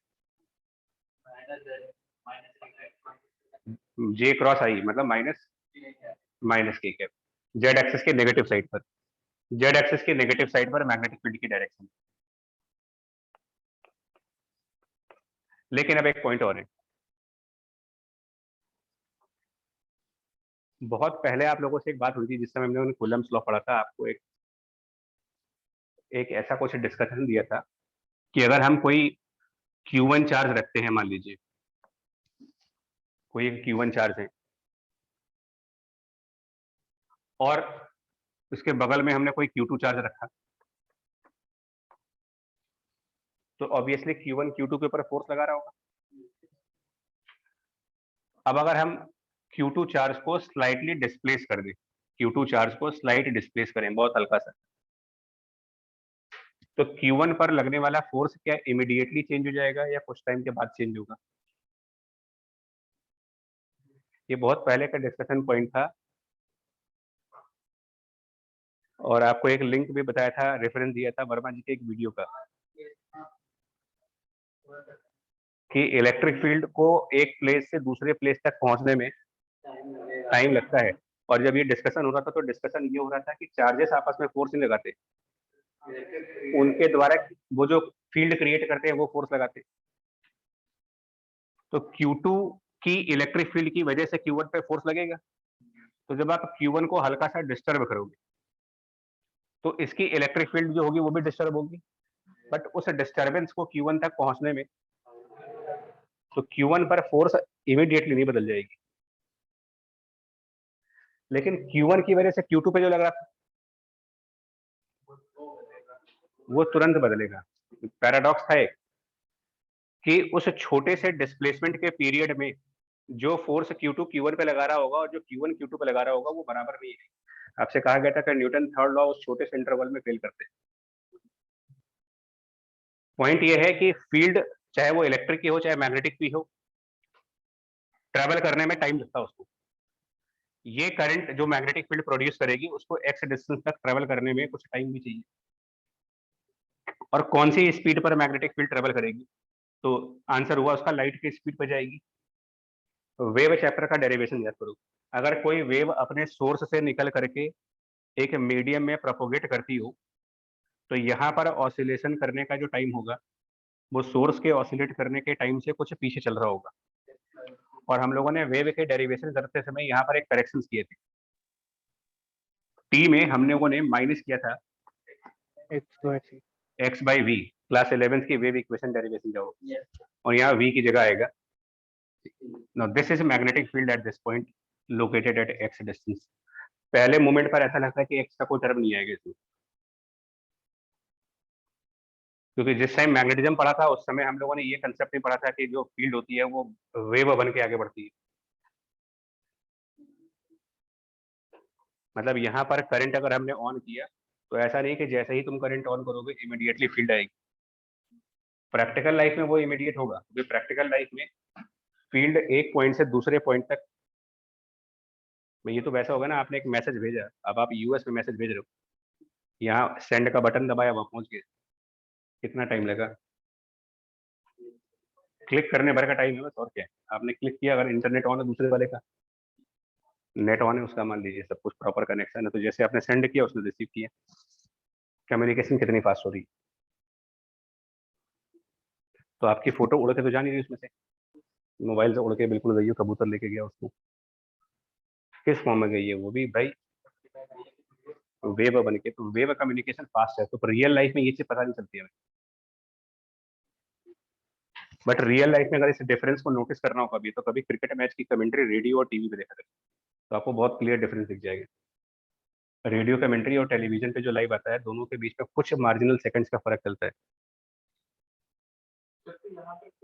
जे क्रॉस आई मतलब minus K cap, Z axis के नेगेटिव साइड पर, जेड एक्सिस के नेगेटिव साइड पर मैग्नेटिक फील्ड की डायरेक्शन। लेकिन अब एक पॉइंट और है, बहुत पहले आप लोगों से एक बात हुई थी जिस समय हमने उन्हें कूलम्स लॉ पढ़ा था, आपको एक ऐसा कुछ डिस्कशन दिया था कि अगर हम कोई Q1 चार्ज रखते हैं, मान लीजिए कोई एक Q1 चार्ज है और उसके बगल में हमने कोई Q2 चार्ज रखा, तो ऑब्वियसली Q1 Q2 के ऊपर फोर्स लगा रहा होगा। अब अगर हम Q2 चार्ज को स्लाइटली डिस्प्लेस कर दें, Q2 चार्ज को स्लाइट डिस्प्लेस करें बहुत हल्का सा, तो Q1 पर लगने वाला फोर्स क्या इमीडिएटली चेंज हो जाएगा या कुछ टाइम के बाद चेंज होगा? ये बहुत पहले का डिस्कशन पॉइंट था और आपको एक लिंक भी बताया था, रेफरेंस दिया था वर्मा जी के एक वीडियो का, कि इलेक्ट्रिक फील्ड को एक प्लेस से दूसरे प्लेस तक पहुंचने में टाइम लगता है। और जब ये डिस्कशन हो रहा था तो डिस्कशन ये हो रहा था कि चार्जेस आपस में फोर्स नहीं लगाते, उनके द्वारा वो जो फील्ड क्रिएट करते हैं वो फोर्स लगाते। तो Q2 की इलेक्ट्रिक फील्ड की वजह से Q1 पे फोर्स लगेगा, तो जब आप Q1 को हल्का सा डिस्टर्ब करोगे तो इसकी इलेक्ट्रिक फील्ड जो होगी वो भी डिस्टर्ब होगी, बट उस डिस्टर्बेंस को Q1 तक पहुंचने में तो Q1 पर फोर्स इमीडिएटली नहीं बदल जाएगी, लेकिन Q1 की वजह से Q2 पे जो लग रहा था वो तुरंत बदलेगा। पैराडॉक्स था एक कि उस छोटे से डिस्प्लेसमेंट के पीरियड में जो फोर्स Q2 Q1 पे लगा रहा होगा और जो Q1 Q2 पे लगा रहा होगा वो बराबर नहीं है। आपसे कहा गया था कि न्यूटन थर्ड लॉ उस छोटे से इंटरवल में फेल करते हैं। पॉइंट ये है कि फील्ड चाहे वो इलेक्ट्रिक की हो चाहे मैग्नेटिक की हो, ट्रेवल करने में टाइम लगता है उसको। ये करंट जो मैग्नेटिक फील्ड प्रोड्यूस करेगी उसको एक्स डिस्टेंस तक ट्रेवल करने में कुछ टाइम भी चाहिए। और कौन सी स्पीड पर मैग्नेटिक फील्ड ट्रेवल करेगी? तो आंसर हुआ उसका लाइट की स्पीड पर जाएगी। वेव चैप्टर का डेरिवेशन याद करो, अगर कोई वेव अपने सोर्स से निकल करके एक मीडियम में प्रोपोगेट करती हो तो यहाँ पर ऑसिलेशन करने का जो टाइम होगा वो सोर्स के ऑसिलेट करने के टाइम से कुछ पीछे चल रहा होगा। और हम लोगों ने वेव के डेरिवेशन करते समय यहाँ पर एक करेक्शन किए थे, टी में हम लोगों ने माइनस किया था एक्स बाई वी, क्लास 11 की वेव इक्वेशन डेरिवेशन जाओ और यहाँ वी की जगह आएगा। Now this is a magnetic field at this point located at x distance. पहले मोमेंट पर ऐसा लगता है कि x का कोई टर्म नहीं आएगा इसमें, क्योंकि जिस टाइम मैग्नेटिज्म पढ़ा था उस समय हम लोगों ने ये कंसेप्ट नहीं पढ़ा था कि जो फील्ड होती है वो वेव बन के आगे बढ़ती है। मतलब यहाँ पर करंट अगर हमने ऑन किया तो ऐसा नहीं कि जैसे ही तुम करंट ऑन करोगे इमीडिएटली फील्ड आएगी। प्रैक्टिकल लाइफ में वो इमीडिएट होगा, क्योंकि प्रैक्टिकल लाइफ में फील्ड एक पॉइंट से दूसरे पॉइंट तक, ये तो वैसा होगा ना, आपने एक मैसेज भेजा, अब आप यूएस में मैसेज भेज रहे हो, यहाँ सेंड का बटन दबाया वहां पहुंच गए, कितना टाइम लगा? क्लिक करने भर का टाइम है बस, और क्या है। आपने क्लिक किया, अगर इंटरनेट ऑन है दूसरे वाले का, नेट ऑन है उसका, मान लीजिए सब कुछ प्रॉपर कनेक्शन है, तो जैसे आपने सेंड किया उसने रिसीव किया, कम्युनिकेशन कितनी फास्ट हो रही है। तो आपकी फोटो उड़ के तो जा नहीं रही उसमें से, मोबाइल से उड़ के बिल्कुल गई हो, कबूतर लेके गया उसको, किस फॉर्म में गई है वो भी भाई वेव बन के। तो वेव कम्युनिकेशन फास्ट है, तो रियल लाइफ में ये चीज पता नहीं चलती है, बट रियल लाइफ में अगर इस डिफरेंस को नोटिस करना हो कभी, तो कभी क्रिकेट मैच की कमेंट्री रेडियो और टीवी पे देखा करें, तो आपको बहुत क्लियर डिफरेंस दिख जाएगा। रेडियो कमेंट्री और टेलीविजन पे जो लाइव आता है, दोनों के बीच में कुछ मार्जिनल सेकंड्स का फर्क चलता है।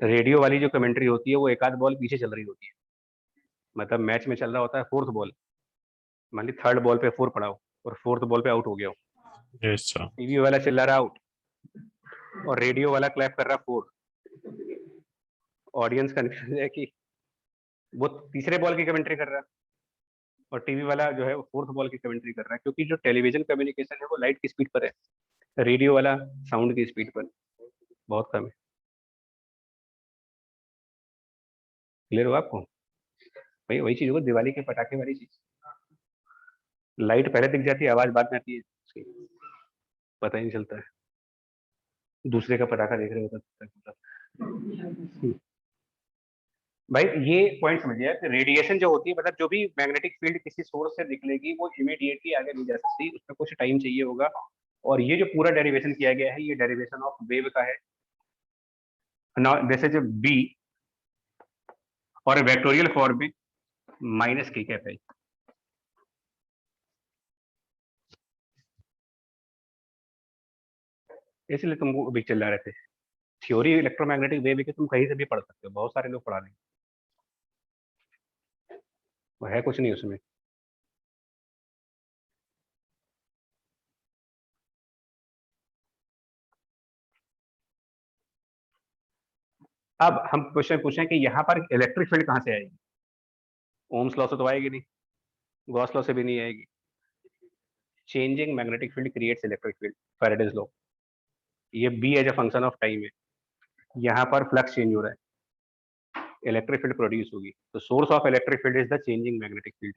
रेडियो वाली जो कमेंट्री होती है वो एक आध बॉल पीछे चल रही होती है, मतलब मैच में चल रहा होता है फोर्थ बॉल, मान ली थर्ड बॉल पे 4 पड़ा हो और फोर्थ बॉल पे आउट हो गया हो, टीवी वाला चिल्ला रहा आउट और रेडियो वाला क्लैप कर रहा 4। ऑडियंस कंफ्यूज है कि वो तीसरे बॉल की कमेंट्री कर रहा है और टीवी वाला जो है वो फोर्थ बॉल की कमेंट्री कर रहा है, क्योंकि जो टेलीविजन कम्युनिकेशन है वो लाइट की स्पीड पर है। रेडियो वाला साउंड की स्पीड पर बहुत कम है। क्लियर हो आपको? भाई वही चीज होगा, दिवाली के पटाखे वाली चीज। लाइट पहले दिख जाती है, आवाज बाद में आती है, पता ही नहीं चलता है, दूसरे का पटाखा देख रहे होता है। भाई ये पॉइंट समझिए कि रेडिएशन जो होती है, मतलब जो भी मैग्नेटिक फील्ड किसी सोर्स से निकलेगी वो इमीडिएटली आगे नहीं जा सकती, उसमें कुछ टाइम चाहिए होगा। और ये जो पूरा डेरिवेशन किया गया है, ये डेरिवेशन ऑफ वेव का है। दिस इज बी और वेक्टोरियल फॉर्म में माइनस k कैप है। इसलिए तुमको अभी चल रहे थे थ्योरी इलेक्ट्रोमैग्नेटिक वेव की, तुम कहीं से भी पढ़ सकते हो, बहुत सारे लोग पढ़ा लेंगे, वो है कुछ नहीं उसमें। अब हम क्वेश्चन पूछें कि यहाँ पर इलेक्ट्रिक फील्ड कहाँ से आएगी? ओम्स लॉ से तो आएगी नहीं, गॉस लॉ से भी नहीं आएगी। Changing magnetic field creates electric field, Faraday's law. ये B as a function of time है, यहाँ पर फ्लक्स चेंज हो रहा है, इलेक्ट्रिक फील्ड प्रोड्यूस होगी। तो source of electric field is the changing magnetic field.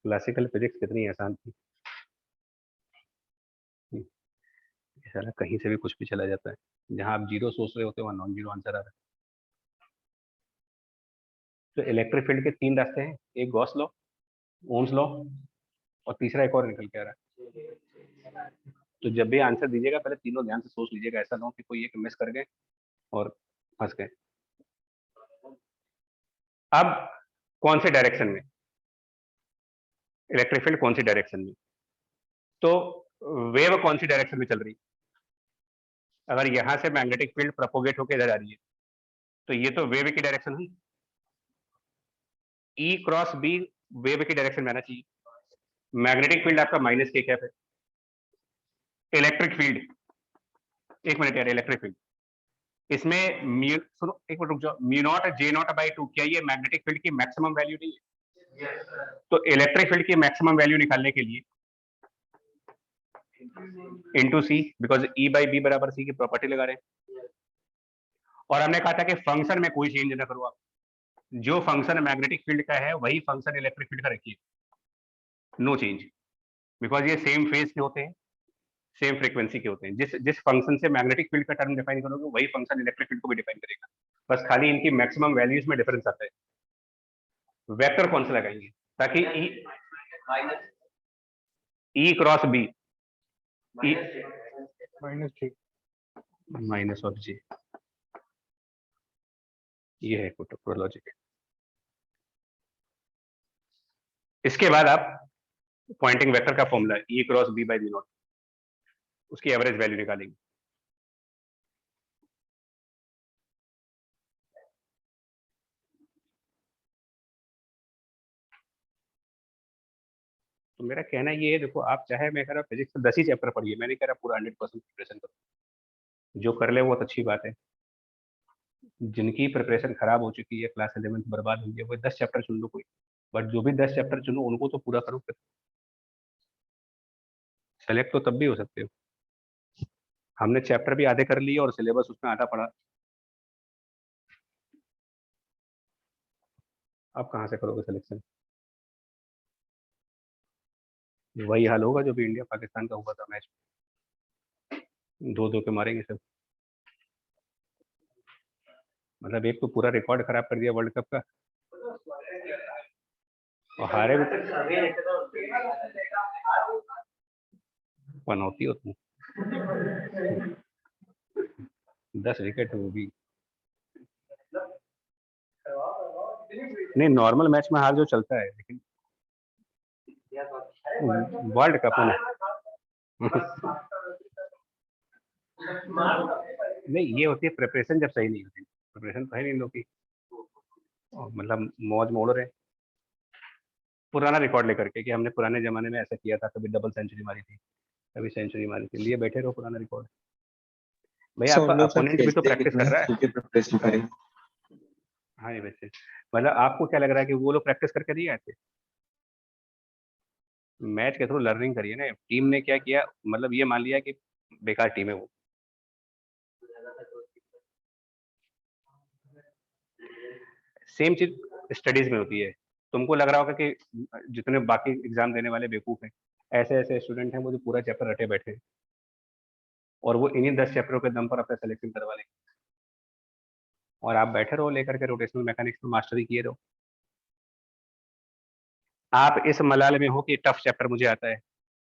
Classical physics कितनी आसान थी, साला कहीं से भी कुछ भी चला जाता है, जहां आप जीरो सोच रहे होते हो वहां नॉन जीरो आंसर आ रहा है। तो इलेक्ट्रिक फील्ड के तीन रास्ते हैं, एक गॉस लॉ, ओम्स लॉ, और तीसरा एक और निकल के आ रहा है। तो जब भी आंसर दीजिएगा पहले तीनों ध्यान से सोच लीजिएगा, ऐसा ना हो कि कोई एक मिस कर गए और फंस गए। अब कौन से डायरेक्शन में इलेक्ट्रिक फील्ड, कौन सी डायरेक्शन में? तो वेव कौन सी डायरेक्शन में चल रही? अगर यहां से मैग्नेटिक फील्ड प्रोपोगेट होकर इधर आ रही है तो ये तो वेव की डायरेक्शन हुई, ई क्रॉस बी वेव की डायरेक्शन में आना चाहिए। मैग्नेटिक फील्ड आपका माइनस के कैप है, इलेक्ट्रिक फील्ड, एक मिनट यार, इलेक्ट्रिक फील्ड इसमें सुनो एक मिनट रुक जाओ, mu not J not by 2, क्या ये मैग्नेटिक फील्ड की मैक्सिमम वैल्यू नहीं है? तो इलेक्ट्रिक फील्ड की मैक्सिमम वैल्यू निकालने के लिए into C, because E by B बराबर सी की प्रॉपर्टी लगा रहे हैं। और हमने कहा था कि फंक्शन में कोई चेंज ना करो आप, जो फंक्शन मैग्नेटिक फील्ड का है वही फंक्शन इलेक्ट्रिक फील्ड का रखिए, नो चेंज, बिकॉज ये सेम फेज के होते हैं, सेम फ्रीक्वेंसी के होते हैं। जिस फंक्शन से मैग्नेटिक फील्ड का टर्म डिफाइन करोगे वही फंक्शन इलेक्ट्रिक फील्ड को भी डिफाइन करेगा, बस खाली इनकी मैक्सिमम वैल्यूज में डिफरेंस आता है। वेक्टर कौन सा लगाएंगे ताकि E cross B, minus of J, ये है लॉजिक। इसके बाद आप पॉइंटिंग वेक्टर का formula E cross B by B nought, उसकी एवरेज वैल्यू निकालेंगे। तो मेरा कहना ये है, देखो आप चाहे, मैं कह रहा फिजिक्स का 10 ही चैप्टर पढ़िए, मैं नहीं कह रहा पूरा 100% प्रिपरेशन करो, जो कर ले वो तो अच्छी बात है। जिनकी प्रिपरेशन खराब हो चुकी है, क्लास 11 बर्बाद हुई है, वो 10 चैप्टर चुन लो कोई, बट जो भी 10 चैप्टर चुनो उनको तो पूरा करो, फिर सेलेक्ट तो तब भी हो सकते हो। हमने चैप्टर भी आधे कर लिए और सिलेबस उसमें आधा पढ़ा, आप कहाँ से करोगे सिलेक्शन? वही हाल होगा जो भी इंडिया पाकिस्तान का हुआ था मैच, 2-2 के मारेंगे सब। मतलब एक तो पूरा रिकॉर्ड खराब कर दिया वर्ल्ड कप का, और हारे भी पनौती हो तुम। 10 विकेट वो भी नहीं, नॉर्मल मैच में हार जो चलता है, लेकिन वर्ल्ड कप में नहीं, ये होती है प्रिपरेशन जब सही नहीं होती, प्रिपरेशन तो है नहीं लोग की, मतलब मौज मोड़ रहे पुराना रिकॉर्ड लेकर के कि हमने पुराने जमाने में ऐसा किया था, कभी डबल सेंचुरी मारी थी, कभी सेंचुरी मारी थी, लिए बैठे रहो पुराना रिकॉर्ड। भैया आपका अपोनेंट भी तो प्रैक्टिस कर रहा है। प्रिपरेशन करें। हाँ जी बच्चे, मतलब आपको क्या लग रहा है कि वो लोग प्रैक्टिस करके नहीं आए थे? मैच के थ्रू लर्निंग करिए ना। टीम ने क्या किया, मतलब ये मान लिया कि बेकार टीम है वो। सेम चीज स्टडीज में होती है। तुमको लग रहा होगा कि जितने बाकी एग्जाम देने वाले बेवकूफ हैं, ऐसे ऐसे स्टूडेंट हैं वो जो पूरा चैप्टर रटे बैठे हैं और वो इन्हीं 10 चैप्टरों के दम पर अपना सिलेक्शन करवा लेंगे, और आप बैठे रहो लेकर के रोटेशनल मैकेनिक्स में मास्टरी किए रहो। आप इस मलाल में हो कि टफ चैप्टर मुझे आता है,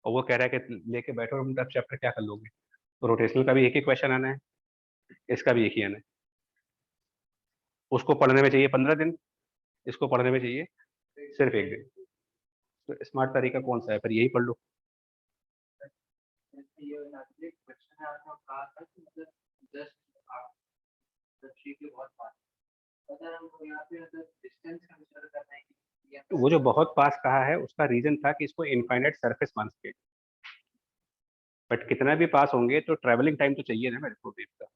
और वो कह रहा है कि लेके बैठो, तुम टफ चैप्टर क्या कर लोगे? तो रोटेशनल का भी एक ही क्वेश्चन आना है, इसका भी एक ही आना है। उसको पढ़ने में चाहिए 15 दिन, इसको पढ़ने में चाहिए सिर्फ 1 दिन। तो स्मार्ट तरीका कौन सा है? फिर यही पढ़ लो। वो जो बहुत पास कहा है उसका रीजन था कि इसको इनफाइनाइट सरफेस मान सके, बट कितना भी पास होंगे तो ट्रैवलिंग टाइम तो चाहिए ना मेरे को वेव का।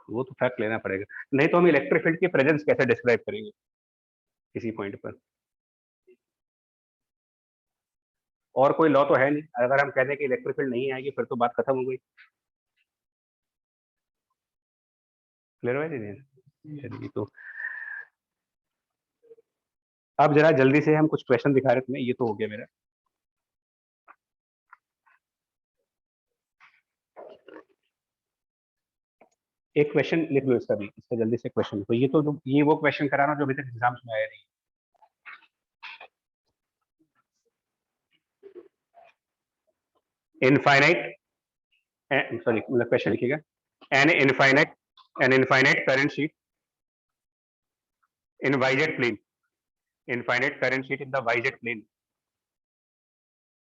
वो तो फैक्ट लेना पड़ेगा, नहीं तो हम इलेक्ट्रिक फील्ड की प्रेजेंस कैसे डिस्क्राइब करेंगे किसी पॉइंट पर? और कोई लॉ तो है नहीं, अगर हम कहते हैं कि इलेक्ट्रिक फील्ड नहीं आएगी फिर तो बात खत्म हो गई। क्लियर है दीदी? चलिए, तो अब जरा जल्दी से हम कुछ क्वेश्चन दिखा रहे थे, ये तो हो गया मेरा। एक क्वेश्चन लिख लो इसका भी, इसका जल्दी से क्वेश्चन। तो ये वो क्वेश्चन कराना जो अभी तक एग्जाम्स में आया नहीं। इनफाइनाइट, सॉरी मतलब क्वेश्चन लिखिएगा। An infinite current sheet in YZ plane, infinite current sheet in the YZ plane.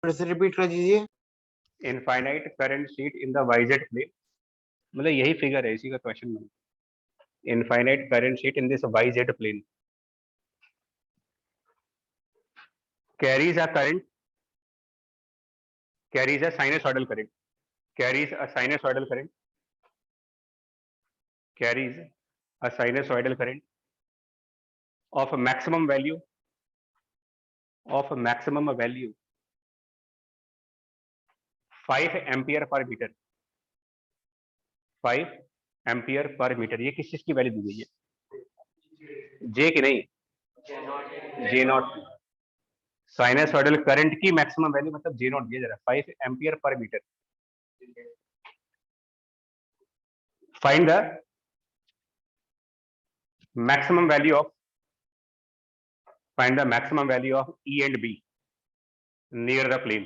फिर से रिपीट कर दीजिए। Infinite current sheet in the YZ plane, मतलब यही फिगर है, इसी का क्वेश्चन बना। Infinite current sheet in this YZ plane carries a current, carries a sinusoidal current, carries a sinusoidal current, carries a sinusoidal current of a maximum value 5 ampere पर metre, 5 ampere पर metre. ये किस चीज की value दी गई है? जे की नहीं, जे नॉट। साइनसॉइडल करंट की मैक्सिमम वैल्यू मतलब जे नॉट दिया जा रहा है 5 एम्पियर पर metre. Find the maximum value of find the maximum value of E and B near the plane.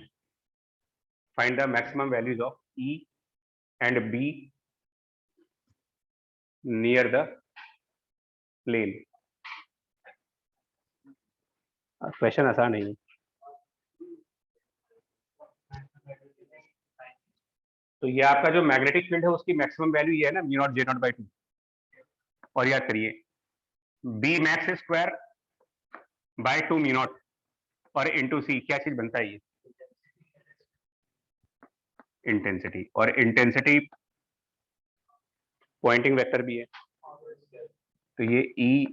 Find the maximum values of E and B near the plane. Question आसान नहीं है। तो ये आपका जो मैग्नेटिक फील्ड है उसकी maximum value ये है ना, mu not J not by 2। और याद करिए B max square by 2 mu not और इंटू सी क्या चीज बनता है? ये इंटेंसिटी, और इंटेंसिटी पॉइंटिंग वेक्टर भी है। तो ये ई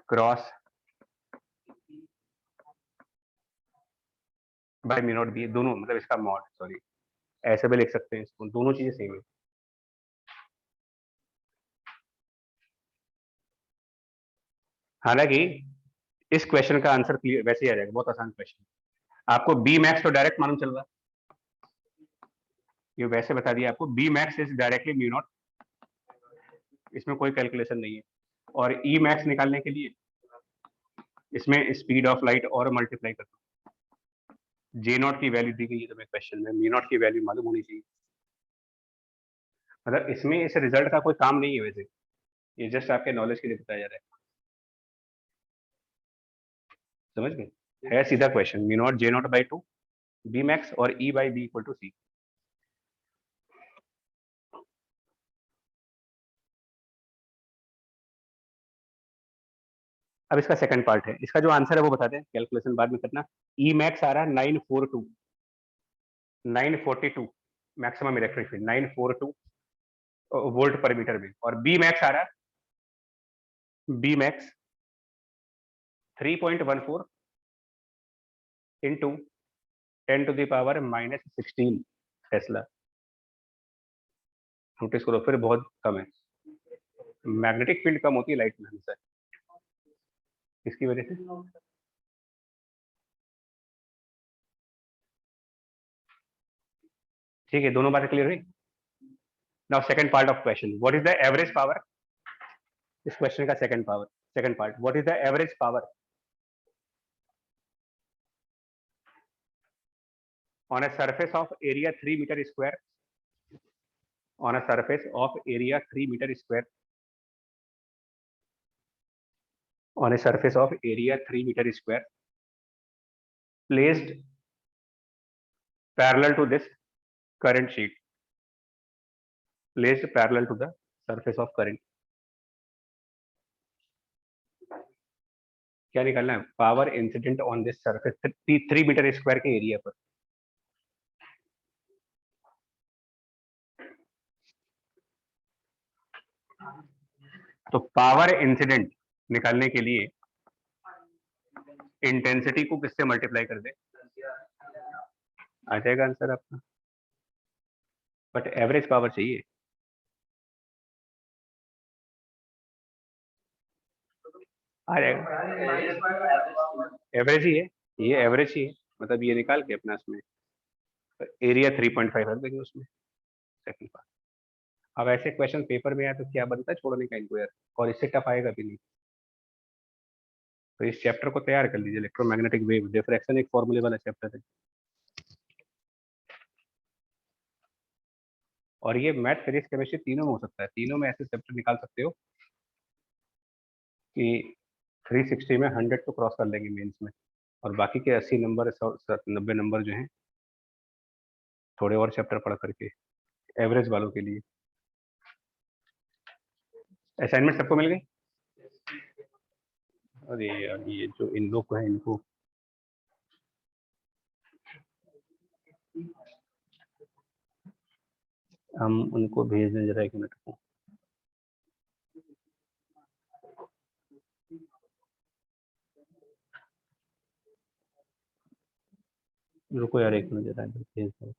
क्रॉस बाय म्यू नॉट भी, दोनों मतलब इसका मॉड, सॉरी ऐसे भी लिख सकते हैं इसको, दोनों चीजें सेम है। हालांकि इस क्वेश्चन का आंसर क्लियर वैसे ही आ जाएगा, बहुत आसान क्वेश्चन। आपको बी मैक्स तो डायरेक्ट मालूम चल रहा, ये वैसे बता दिया आपको, B max is directly mu nought, इसमें कोई कैलकुलेशन नहीं है। और ई मैक्स निकालने के लिए इसमें स्पीड ऑफ लाइट और मल्टीप्लाई कर दो। जे नॉट की वैल्यू दी गई है तुम्हें क्वेश्चन में, म्यू नॉट की वैल्यू मालूम होनी चाहिए। मतलब इसमें इस रिजल्ट का कोई काम नहीं है वैसे, ये जस्ट आपके नॉलेज के लिए बताया जा रहा है। समझ गए? है सीधा question, mu not J not by 2 B max और E by B equal to c. अब इसका सेकंड पार्ट है, इसका जो आंसर है वो बता दें, कैलकुलेशन बाद में करना। ई मैक्स आ रहा है 942 मैक्सिमम इलेक्ट्रिक फील्ड 942, वोल्ट पर मीटर में, और बी मैक्स आ रहा, B max 3.14 into 10⁻⁻16 tesla. Notice करो फिर बहुत कम है। मैग्नेटिक फील्ड कम होती है लाइट में हमेशा, इसकी वजह से। ठीक है, दोनों बातें क्लियर हुई। Now second part of question, what is the average power. इस क्वेश्चन का second part, what is the average power on a surface of area 3 meter square, on a surface of area 3 meter square, on a surface of area 3 meter square placed parallel to this current sheet, placed parallel to the surface of current। क्या निकालना है, power incident on this surface 3 metre square के area पर। तो power incident निकालने के लिए intensity को किससे मल्टीप्लाई कर दे, आ जाएगा आंसर आपका। बट एवरेज पावर चाहिए, आ जाएगा। एवरेज ही है, ये एवरेज ही है, मतलब ये निकाल के अपना इसमें एरिया 3.5 रख देंगे उसमें, सेकंड पार्ट। अब ऐसे क्वेश्चन पेपर में आए तो क्या बनता है छोड़ने का इनको यार, और इससे टफ आएगा भी नहीं। तो इस चैप्टर को तैयार कर लीजिए, इलेक्ट्रोमैग्नेटिक वेव डिफ्रैक्शन एक फॉर्मूले वाला चैप्टर है, और ये मैथ फिजिक्स केमिस्ट्री तीनों में हो सकता है। तीनों में ऐसे चैप्टर निकाल सकते हो कि 360 में 100 तो क्रॉस कर लेंगे मेंस में, और बाकी के 80 नंबर 90 नंबर जो हैं थोड़े और चैप्टर पढ़ करके एवरेज वालों के लिए। असाइनमेंट सबको मिल गई। अरे यार ये जो इन लोग को है इनको हम उनको भेज दें जरा, 1 मिनट को। रुको यार 1 मिनट जरा भेज दो।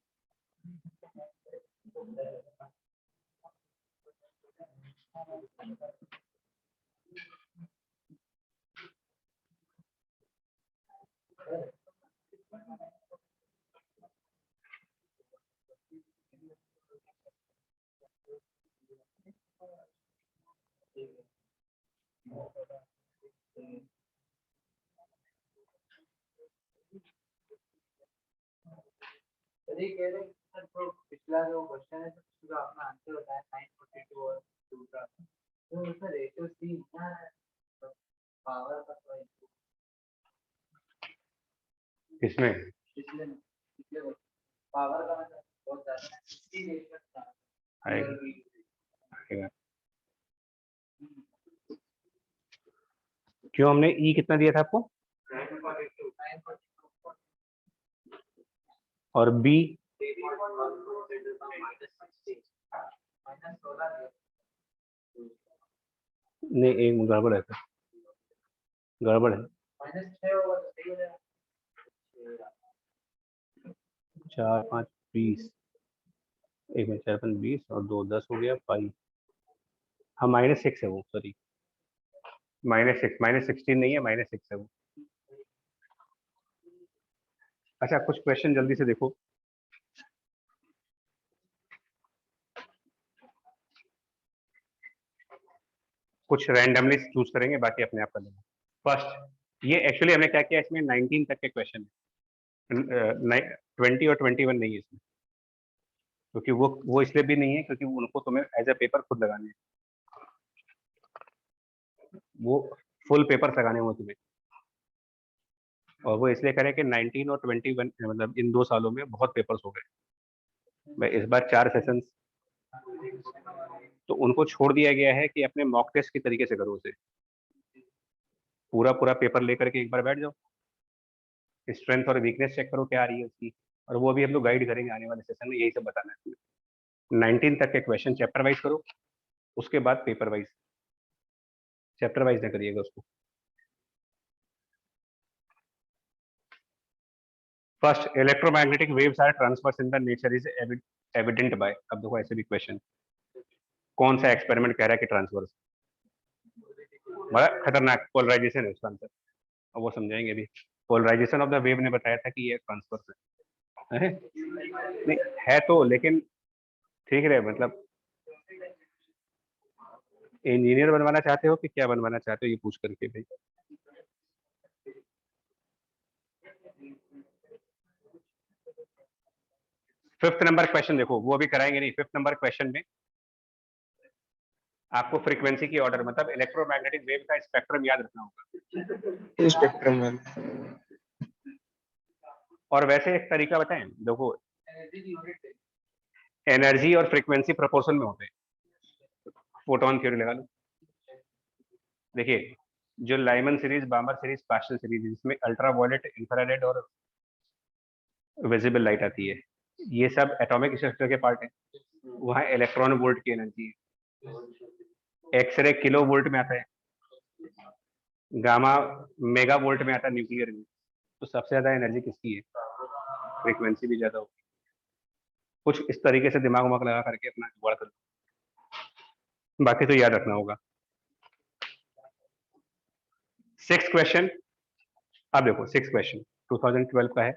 पिछला जो क्वेश्चन है उसका अपना आंसर बताया 942 और 2 का, तो उसका रेशियो सी इतना है, पावर का तो किसमें पिछले पावर का मतलब बहुत ज्यादा है, सी रेशियो था आएगा। क्यों, हमने ई कितना दिया था आपको, 942 और बी नहीं, एक गड़बड़ है, गड़बड़ है। -6 चार 5 20, 1 में 4 5 20 और 2 10 हो गया 5। हाँ -6 है वो, सॉरी -6, -16 नहीं है, -6 है वो। अच्छा कुछ क्वेश्चन जल्दी से देखो। कुछ रैंडमली चूज करेंगे, बाकी अपने आप कर लेंगे। फर्स्ट, ये एक्चुअली हमने क्या किया, इसमें 19 तक के क्वेश्चन है, 20 और 21 नहीं है इसमें, क्योंकि वो इसलिए भी नहीं है क्योंकि उनको तुम्हें एज ए पेपर खुद लगाने हैं, वो फुल पेपर लगाने हों तुम्हें, और वो इसलिए करें कि 19 और 21 मतलब इन 2 सालों में बहुत पेपर्स हो गए। मैं इस बार 4 सेशंस, तो उनको छोड़ दिया गया है कि अपने मॉक टेस्ट के तरीके से करो उसे, पूरा पेपर लेकर के एक बार बैठ जाओ, स्ट्रेंथ और वीकनेस चेक करो क्या आ रही है उसकी, और वो भी हम लोग गाइड करेंगे आने वाले सेशन में, यही सब बताना है। 19 तक के क्वेश्चन चैप्टर वाइज करो, उसके बाद पेपर वाइज, चैप्टर वाइज ना करिएगा उसको। First, electromagnetic waves are transverse in the nature is evident by. अब देखो ऐसे भी क्वेश्चन, कौन सा एक्सपेरिमेंट कह रहा है कि ट्रांसवर्स? बड़ा खतरनाक पोलराइजेशन है उसका आंसर, अब वो समझाएंगे अभी। पोलराइजेशन ऑफ द वेव ने बताया था कि ये ट्रांसवर्स है, नहीं है तो, लेकिन ठीक है, मतलब इंजीनियर बनवाना चाहते हो कि क्या बनवाना चाहते हो, ये पूछ करके भाई। फिफ्थ नंबर क्वेश्चन देखो, वो भी कराएंगे नहीं। फिफ्थ नंबर क्वेश्चन में आपको फ्रीक्वेंसी की ऑर्डर, मतलब इलेक्ट्रोमैग्नेटिक वेव का स्पेक्ट्रम याद रखना होगा। स्पेक्ट्रम में और वैसे एक तरीका बताएं, देखो एनर्जी और फ्रीक्वेंसी प्रोपोर्शन में होते हैं, फोटोन थ्योरी लगा लो। देखिए जो Lyman series, बामर series, pastel series, जिसमें अल्ट्रा वायलेट, इंफ्रारेड और विजिबल लाइट आती है, ये सब एटॉमिक स्ट्रक्चर के पार्ट है। वहाँ इलेक्ट्रॉन वोल्ट की एनर्जी है, एक्सरे किलो वोल्ट में आता है, गामा मेगा वोल्ट में आता है न्यूक्लियर में। तो सबसे ज्यादा एनर्जी किसकी है? फ्रीक्वेंसी भी ज्यादा होगी। कुछ इस तरीके से दिमाग उमाग लगा करके अपना जुगाड़ कर, बाकी तो याद रखना होगा। सिक्स क्वेश्चन, अब देखो सिक्स क्वेश्चन 2012 का है।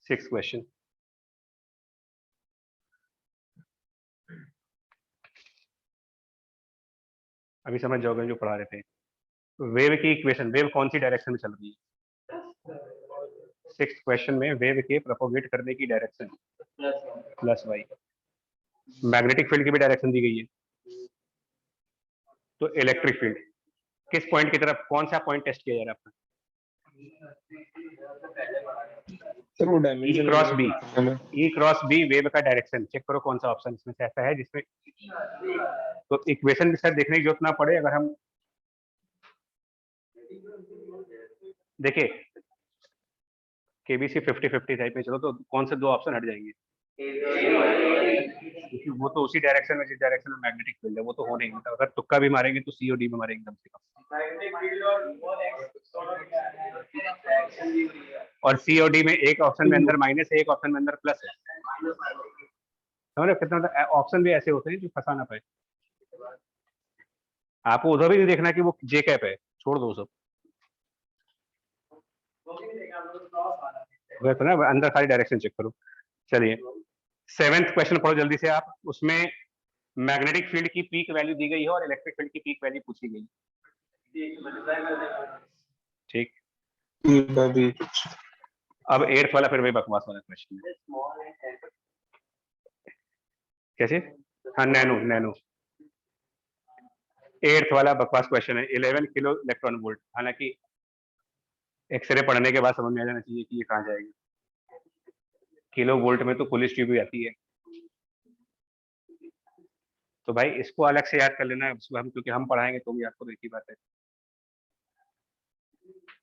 सिक्स क्वेश्चन, अभी समझ जाओगे जो पढ़ा रहे थे। वेव की इक्वेशन, वेव कौन सी डायरेक्शन में चल रही है? सिक्स क्वेश्चन में वेव के प्रोपोगेट करने की direction plus Y, magnetic field की भी डायरेक्शन दी गई है। तो इलेक्ट्रिक फील्ड किस पॉइंट की तरफ, कौन सा पॉइंट टेस्ट किया जा रहा है आपका? सर वो डायमेंशन क्रॉस बी, ई क्रॉस बी वेव का डायरेक्शन चेक करो कौन सा ऑप्शन इसमें से ऐसा है जिसमें, तो इक्वेशन भी सर देखने की जरूरत ना पड़े। अगर हम देखिए केबीसी 50-50 टाइप में चलो, तो कौन से दो ऑप्शन हट जाएंगे? क्योंकि वो तो उसी डायरेक्शन में, जिस डायरेक्शन में मैग्नेटिक फील्ड है, वो तो हो नहीं। मतलब अगर तुक्का भी मारेंगे तो सी और डी में मारेंगे कम से कम। और सी और डी में एक ऑप्शन में अंदर माइनस है, एक ऑप्शन में अंदर प्लस है। समझ रहे कितना ऑप्शन भी ऐसे होते हैं जो फंसा ना पाए। आपको उधर भी नहीं देखना कि वो जे कैप है, छोड़ दो सब, तो ना अंदर सारी डायरेक्शन चेक करो। चलिए सेवेंथ क्वेश्चन पढ़ो जल्दी से आप। उसमें मैग्नेटिक फील्ड की पीक वैल्यू दी गई है और इलेक्ट्रिक फील्ड की पीक वैल्यू पूछी गई। ठीक, अब एट्थ वाला फिर वही बकवास वाला क्वेश्चन है। कैसे? हाँ नैनो, नैनो एट्थ वाला बकवास क्वेश्चन है। 11 किलो इलेक्ट्रॉन वोल्ट, हालांकि एक्सरे पढ़ने के बाद समझ में आ जाना चाहिए कि ये कहाँ जाएगा। किलो वोल्ट में तो पुलिस ट्यूब भी आती है, तो भाई इसको अलग से याद कर लेना है हम, क्योंकि हम पढ़ाएंगे तो भी आपको एक ही बात है।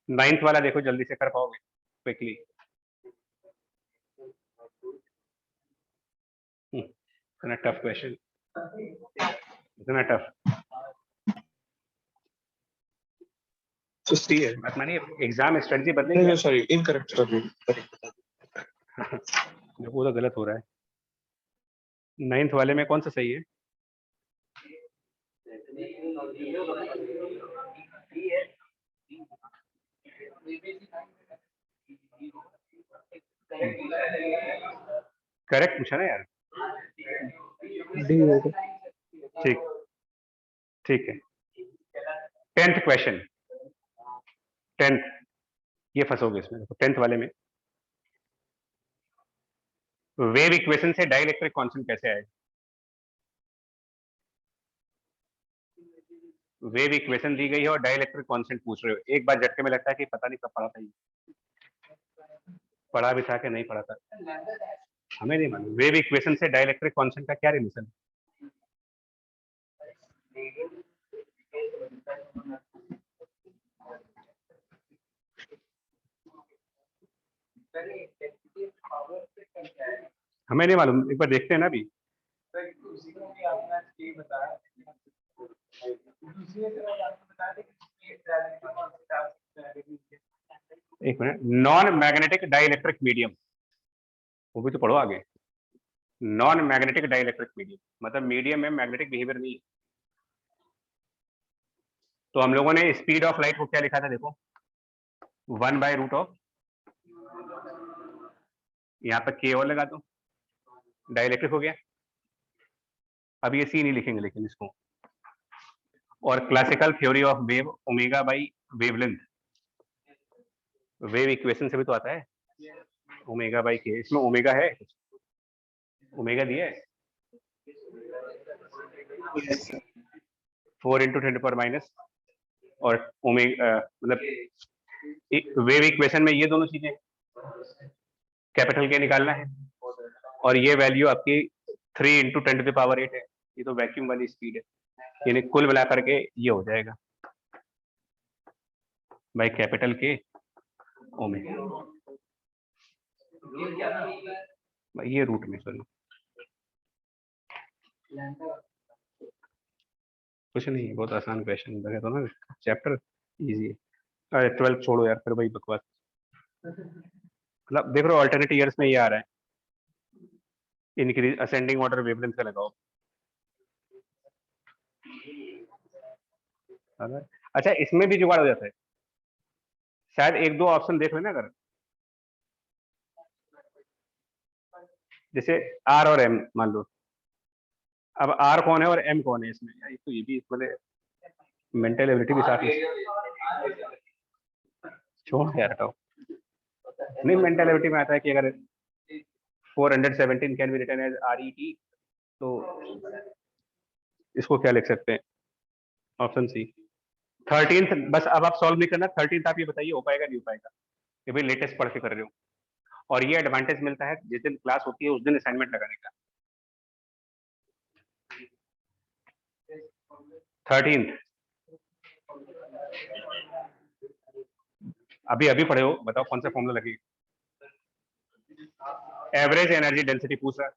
नाइन्थ वाला देखो जल्दी से कर पाओगे क्विकली। इतना टफ क्वेश्चन, इतना टफ। सी है, बात मानिए एग्जाम स्ट्रेटजी बदलेगी। सॉरी इनकरेक्ट, सॉरी वो तो गलत हो रहा है। नाइन्थ वाले में कौन सा सही है? करेक्ट पूछा ना यार। डी होगा। ठीक, ठीक है। 10th क्वेश्चन, 10th, ये फंसोगे इसमें। देखो 10th वाले में वेव इक्वेशन से डाइलेक्ट्रिक कांस्टेंट कैसे आए? वेव इक्वेशन दी गई है और डाइलेक्ट्रिक कांस्टेंट पूछ रहे हो। एक बार झटके में लगता है कि पता नहीं कब पढ़ा था, ये पढ़ा भी था कि नहीं पढ़ा था, हमें नहीं मालूम। वेव इक्वेशन से डाइलेक्ट्रिक कांस्टेंट का क्या रिलेशन? हमें नहीं मालूम, एक बार देखते हैं ना अभी। सर उसी को भी आपने ये बताया, दूसरी तरफ आपने बताया कि स्पीड डायरेक्शन और टास्क। एक minute, non magnetic dielectric medium, वो भी तो पढ़ो आगे। नॉन मैग्नेटिक डाइलेक्ट्रिक मीडियम मतलब मीडियम में मैग्नेटिक बिहेवियर नहीं है। तो हम लोगों ने स्पीड ऑफ लाइट को क्या लिखा था, देखो 1/√ऑफ, यहाँ पर के और लगा दो, डाइलेक्ट्रिक हो गया। अब ये सी नहीं लिखेंगे लेकिन इसको, और classical theory of wave omega by wavelength, wave equation से भी तो आता है ओमेगा बाई के। इसमें ओमेगा है, ओमेगा दिया है 4 × 10⁻⁻, और ओमेगा मतलब वेव इक्वेशन में ये दोनों चीजें कैपिटल के निकालना है, और ये वैल्यू आपकी 3 × 10⁸ है। ये तो वैक्यूम वाली स्पीड है, यानी कुल मिला करके ये हो जाएगा बाई कैपिटल के ओमेगा, ये रूट में। सॉरी कुछ नहीं, बहुत आसान क्वेश्चन लगे तो ना, चैप्टर इजी है। अरे 12 छोड़ो यार, फिर वही बकवास। मतलब देख रहे हो अल्टरनेट ईयर्स में ये आ रहा है, इंक्रीज असेंडिंग ऑर्डर वेवलेंथ का लगाओ। अच्छा इसमें भी जुगाड़ हो जाता है, शायद एक दो ऑप्शन देख लेना अगर, जैसे आर और एम मान लो। अब आर कौन है और एम कौन है इसमें, यार तो ये भी मतलब मेंटल एबिलिटी भी साथ में। छोड़ यार हटाओ, नहीं मेंटल एबिलिटी में आता है कि अगर 417 can be written as RET, तो इसको क्या लिख सकते हैं, ऑप्शन सी 13th। बस अब आप सॉल्व नहीं करना, 13th आप ये बताइए हो पाएगा नहीं हो पाएगा, ये भाई लेटेस्ट पढ़ के कर रहे हो। और ये एडवांटेज मिलता है जिस दिन क्लास होती है उस दिन असाइनमेंट लगाने का। 13th अभी अभी पढ़े हो, बताओ कौन सा फॉर्मूला लगेगा। एवरेज एनर्जी डेंसिटी पूछ रहा है,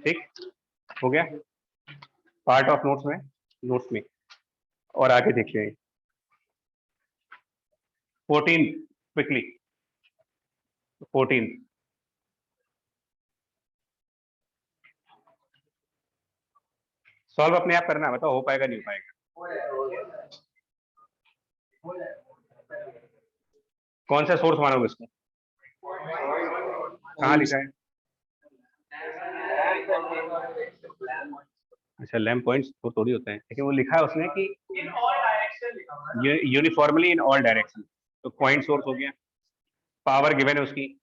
ठीक हो गया, पार्ट ऑफ नोट्स में। और आगे देखिए 14 क्विकली, 14 सॉल्व अपने आप करना, बताओ हो पाएगा नहीं हो पाएगा। कौन सा सोर्स मानोगे इसको, कहाँ लिखा है? अच्छा लैम्प पॉइंट्स तो थोड़ी होते हैं, लेकिन वो लिखा है उसने कि यूनिफॉर्मली इन ऑल डायरेक्शन, तो पॉइंट सोर्स हो गया, पावर गिवन है उसकी।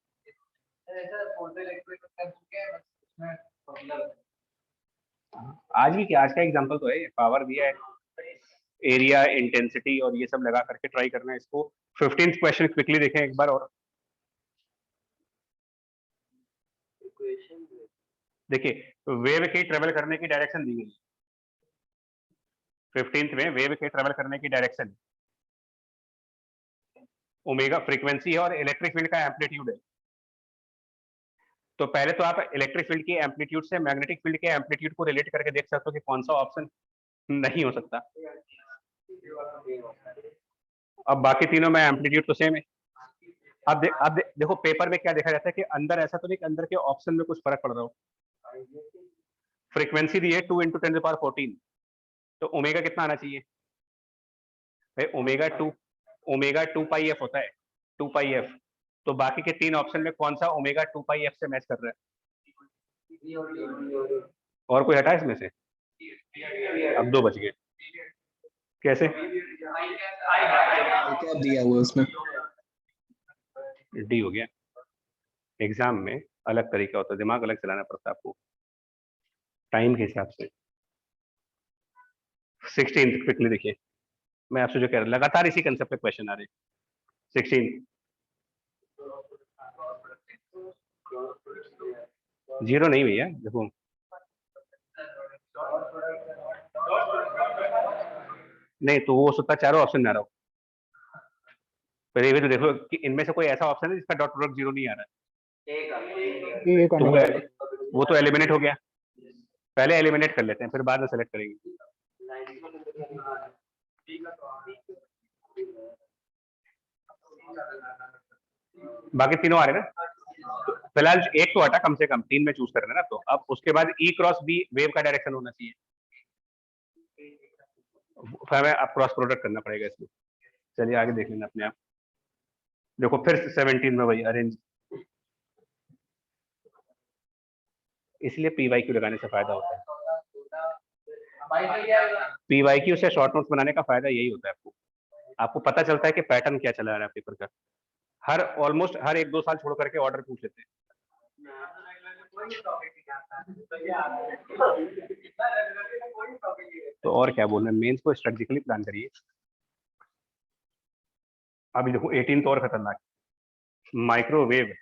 आज भी क्या, आज का एग्जांपल तो है, पावर दिया है, एरिया इंटेंसिटी और ये सब लगा करके ट्राई करना है इसको। 15th क्वेश्चन क्विकली देखें एक बार और, देखिए वेव के ट्रेवल करने की डायरेक्शन दी गई 15th में, वेव के ट्रेवल करने की डायरेक्शन ओमेगा फ्रीक्वेंसी है और इलेक्ट्रिक फील्ड का एम्पलीट्यूड है। तो पहले तो आप इलेक्ट्रिक फील्ड के एम्पलीट्यूड से मैग्नेटिक फील्ड के एम्पलीट्यूड को रिलेट करके देख सकते हो कि कौन सा ऑप्शन नहीं हो सकता। अब बाकी तीनों में एम्पलीट्यूड तो सेम है। अब देखो पेपर में क्या देखा जाता है कि अंदर ऐसा तो नहीं कि अंदर के ऑप्शन में कुछ फर्क पड़ रहा हो। फ्रीक्वेंसी दी है 2 × 10⁻14, तो ओमेगा कितना आना चाहिए भाई, ओमेगा 2πf होता है, 2πf। तो बाकी के तीन ऑप्शन में कौन सा ओमेगा 2πf से मैच कर रहा है, और कोई हटा इसमें से? अब दो बच गए, कैसे? क्या दिया हुआ उसमें? डी हो गया। एग्जाम में अलग तरीका होता है, दिमाग अलग चलाना पड़ता है आपको टाइम के हिसाब से। 16th क्विकली देखिए, मैं आपसे जो कह रहा लगातार इसी कंसेप्ट पे क्वेश्चन आ रहे हैं। 16 जीरो नहीं भैया, देखो नहीं तो वो सकता चारों ऑप्शन में आ रहा हो, पर ये भी तो देखो कि इनमें से कोई ऐसा ऑप्शन है जिसका डॉट प्रोडक्ट 0 नहीं आ रहा है, ये तो वो तो एलिमिनेट हो गया। पहले एलिमिनेट कर लेते हैं, फिर बाद में सेलेक्ट करेंगे। बाकी तीनों आ रहे ना, फिलहाल एक तो हटा, कम से कम 3 में चूज करना ना। तो अब उसके बाद ई क्रॉस बी वेव का डायरेक्शन होना चाहिए, फिर हमें अब क्रॉस प्रोडक्ट करना पड़ेगा इसमें। चलिए आगे देख लेना अपने आप। देखो फिर 17 में वही अरेंज, इसलिए PYQ लगाने से फायदा होता है। PYQ से शॉर्ट नोट्स बनाने का फायदा यही होता है, आपको पता चलता है कि पैटर्न क्या चला रहा है पेपर का। ऑलमोस्ट हर 1-2 साल छोड़ करके ऑर्डर पूछ लेते हैं। तो और क्या बोलना है, मेंस को स्ट्रेटेजिकली प्लान करिए। अभी देखो 18 तो और खतरनाक, माइक्रोवेव।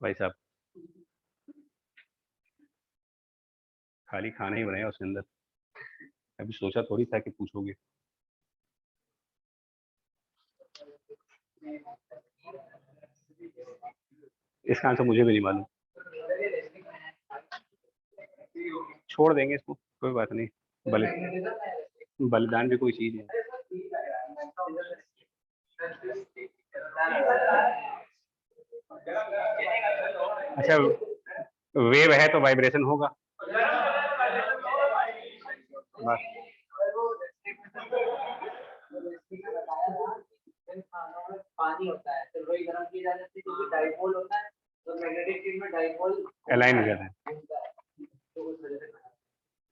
भाई साहब खाली खाना ही बनाया उसके अंदर, अभी सोचा थोड़ी था कि पूछोगे। इसका आंसर मुझे भी नहीं मालूम, छोड़ देंगे इसको, कोई बात नहीं। बलिदान भी कोई चीज है। अच्छा, वेव है तो वाइब्रेशन होगा बस। पानी होता है तो वही गर्म किया जाता है क्योंकि डाइपोल होता है, तो मैग्नेटिक फील्ड में डाइपोल अलाइन हो जाता है।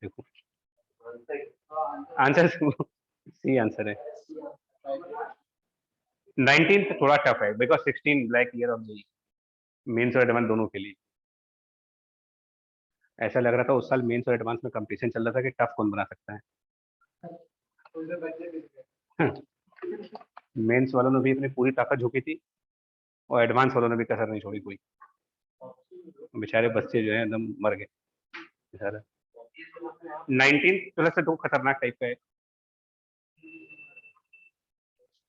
देखो आंसर सी आंसर है। 19 थोड़ा टफ है because 16 black year of the mains और एडवांस दोनों के लिए। ऐसा लग रहा था उस साल मेंस और एडवांस में कंपटीशन चल रहा था कि टफ कौन बना सकता है। मेंस वालों ने भी अपनी पूरी ताकत झोंकी थी और एडवांस वालों ने भी कसर नहीं छोड़ी कोई। बेचारे बच्चे जो है एकदम मर गए बेचारा। 19 प्लस से 2 खतरनाक टाइप का है।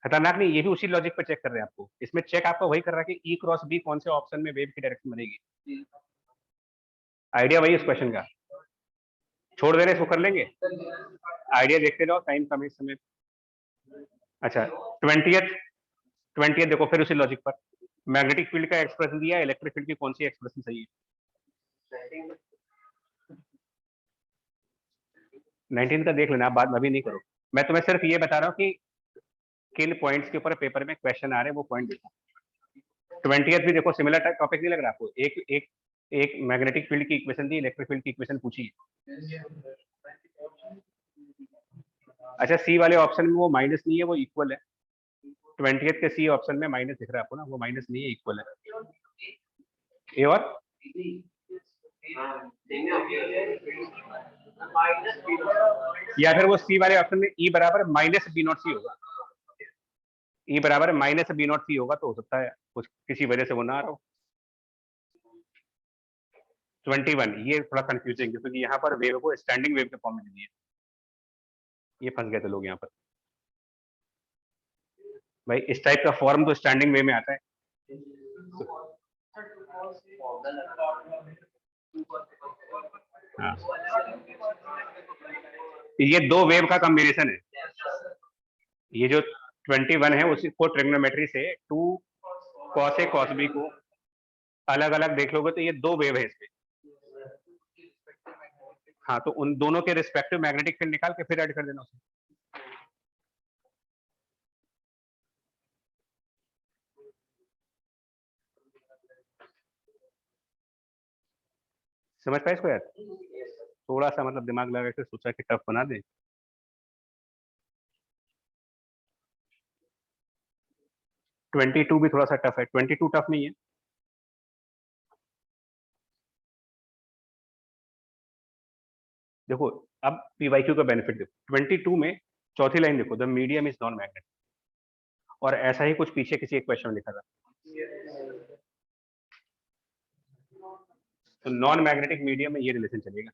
खतरनाक नहीं, ये भी उसी लॉजिक पर चेक कर रहे हैं आपको। इसमें चेक आपको वही कर रहा है कि ई क्रॉस बी कौन से ऑप्शन में वेव की डायरेक्शन बनेगी। आइडिया वही इस क्वेश्चन का। छोड़ दे रहे इसको कर लेंगे, आइडिया देखते जाओ, टाइम कम है इस समय। अच्छा 20th देखो फिर उसी लॉजिक पर। मैग्नेटिक फील्ड का एक्सप्रेशन दिया, इलेक्ट्रिक फील्ड की कौन सी एक्सप्रेशन सही है। 19 का देख लेना आप, बाद में अभी नहीं करो। मैं तुम्हें सिर्फ ये बता रहा हूँ कि किन पॉइंट्स के ऊपर पेपर में क्वेश्चन आ रहे हैं, वो पॉइंट देखो। 20th भी देखो, सिमिलर टॉपिक नहीं लग रहा आपको। एक मैग्नेटिक फील्ड की इक्वेशन दी, इलेक्ट्रिक फील्ड की इक्वेशन पूछी। अच्छा सी वाले ऑप्शन में वो माइनस नहीं है, वो इक्वल है। 20th के सी ऑप्शन में माइनस दिख रहा है आपको ना, वो माइनस नहीं है, इक्वल है। ए और या फिर वो सी वाले ऑप्शन में ई बराबर माइनस बी नॉट सी होगा। ई बराबर माइनस बी नॉट सी होगा, तो हो सकता है कुछ किसी वजह से वो ना आ रहा हो। 21 ये थोड़ा कंफ्यूजिंग है क्योंकि यहाँ पर वेव को स्टैंडिंग वेव के फॉर्म में दिया, ये फंस गए थे लोग यहाँ पर। भाई इस टाइप का फॉर्म तो स्टैंडिंग वे में आता है। हाँ। ये 2 वेव का कॉम्बिनेशन है। ये जो 21 है उसी को ट्रिग्नोमेट्री से 2 cos A cos B को अलग अलग देख लोगे तो ये 2 वेव है इसमें। हाँ, तो उन दोनों के रिस्पेक्टिव मैग्नेटिक फील्ड निकाल के फिर ऐड कर देना उसे। समझ पाए इसको यार? थोड़ा सा मतलब दिमाग लगा के सोचा कि टफ बना दे। ट्वेंटी टू भी थोड़ा सा टफ है। 22 टफ नहीं है। देखो अब PYQ का बेनिफिट देखो। 22 में चौथी लाइन देखो, the medium is non magnetic, और ऐसा ही कुछ पीछे किसी एक क्वेश्चन में लिखा था। तो नॉन मैग्नेटिक मीडियम में ये रिलेशन चलेगा।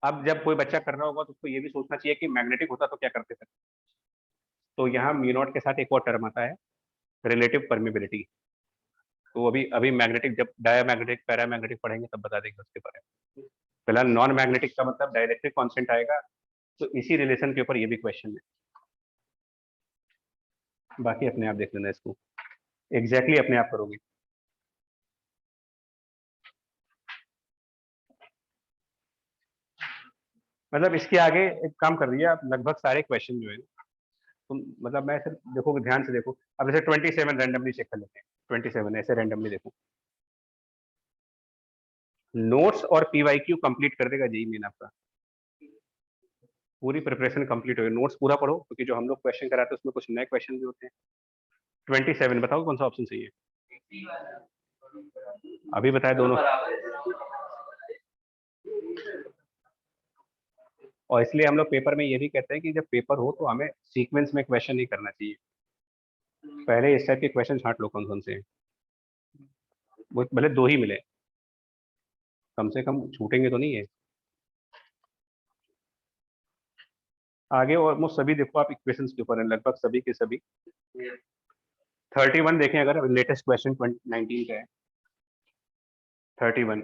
अब जब कोई बच्चा कर रहा होगा तो उसको ये भी सोचना चाहिए कि मैग्नेटिक होता तो क्या करते थे। तो यहाँ म्यू नॉट के साथ एक और टर्म आता है रिलेटिव परमिबिलिटी। तो अभी अभी मैग्नेटिक जब डायमैग्नेटिक पैरामैग्नेटिक पढ़ेंगे तब बता देंगे उसके बारे में। फिलहाल नॉन मैग्नेटिक का मतलब डायइलेक्ट्रिक कांस्टेंट आएगा, तो इसी रिलेशन के ऊपर ये भी क्वेश्चन है। बाकी अपने आप देख लेना इसको, एग्जैक्टली अपने आप करोगे। मतलब इसके आगे एक काम कर दिया आप, लगभग सारे क्वेश्चन जो है तुम मतलब मैं सिर्फ देखोगे ध्यान से देखो। अब जैसे 27 रैंडमली चेक कर लेते हैं, 27 ऐसे रैंडमली देखो। नोट्स और पीवाईक्यू कंप्लीट कर देगा जेई मेन आपका, पूरी प्रिपरेशन कंप्लीट होगी। नोट्स पूरा पढ़ो क्योंकि जो हम लोग क्वेश्चन कराते हैं उसमें कुछ नए क्वेश्चन भी होते हैं। 27 बताओ कौन सा ऑप्शन सही है? अभी बताए दोनों। और इसलिए हम लोग पेपर में ये भी कहते हैं कि जब पेपर हो तो हमें सीक्वेंस में क्वेश्चन नहीं करना चाहिए, पहले इस टाइप के क्वेश्चन छांट लो कौन कौन से हैं, वो भले 2 ही मिले, कम से कम छूटेंगे तो नहीं है। आगे ऑलमोस्ट सभी देखो आप इक्वेशंस के ऊपर हैं, लगभग सभी के सभी। 31 देखें अगर, लेटेस्ट क्वेश्चन 19 का है। 31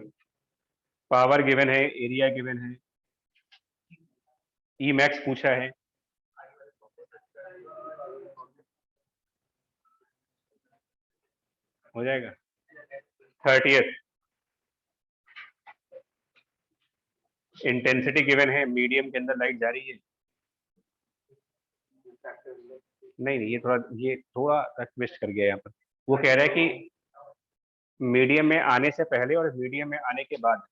पावर गिवन है, एरिया गिवन है, ई मैक्स पूछा है। हो जाएगा। 30th इंटेंसिटी गिवन है, मीडियम के अंदर लाइट जा रही है। नहीं नहीं, ये थोड़ा ट्विस्ट कर गया यहाँ पर। वो कह रहा है कि मीडियम में आने से पहले और मीडियम में आने के बाद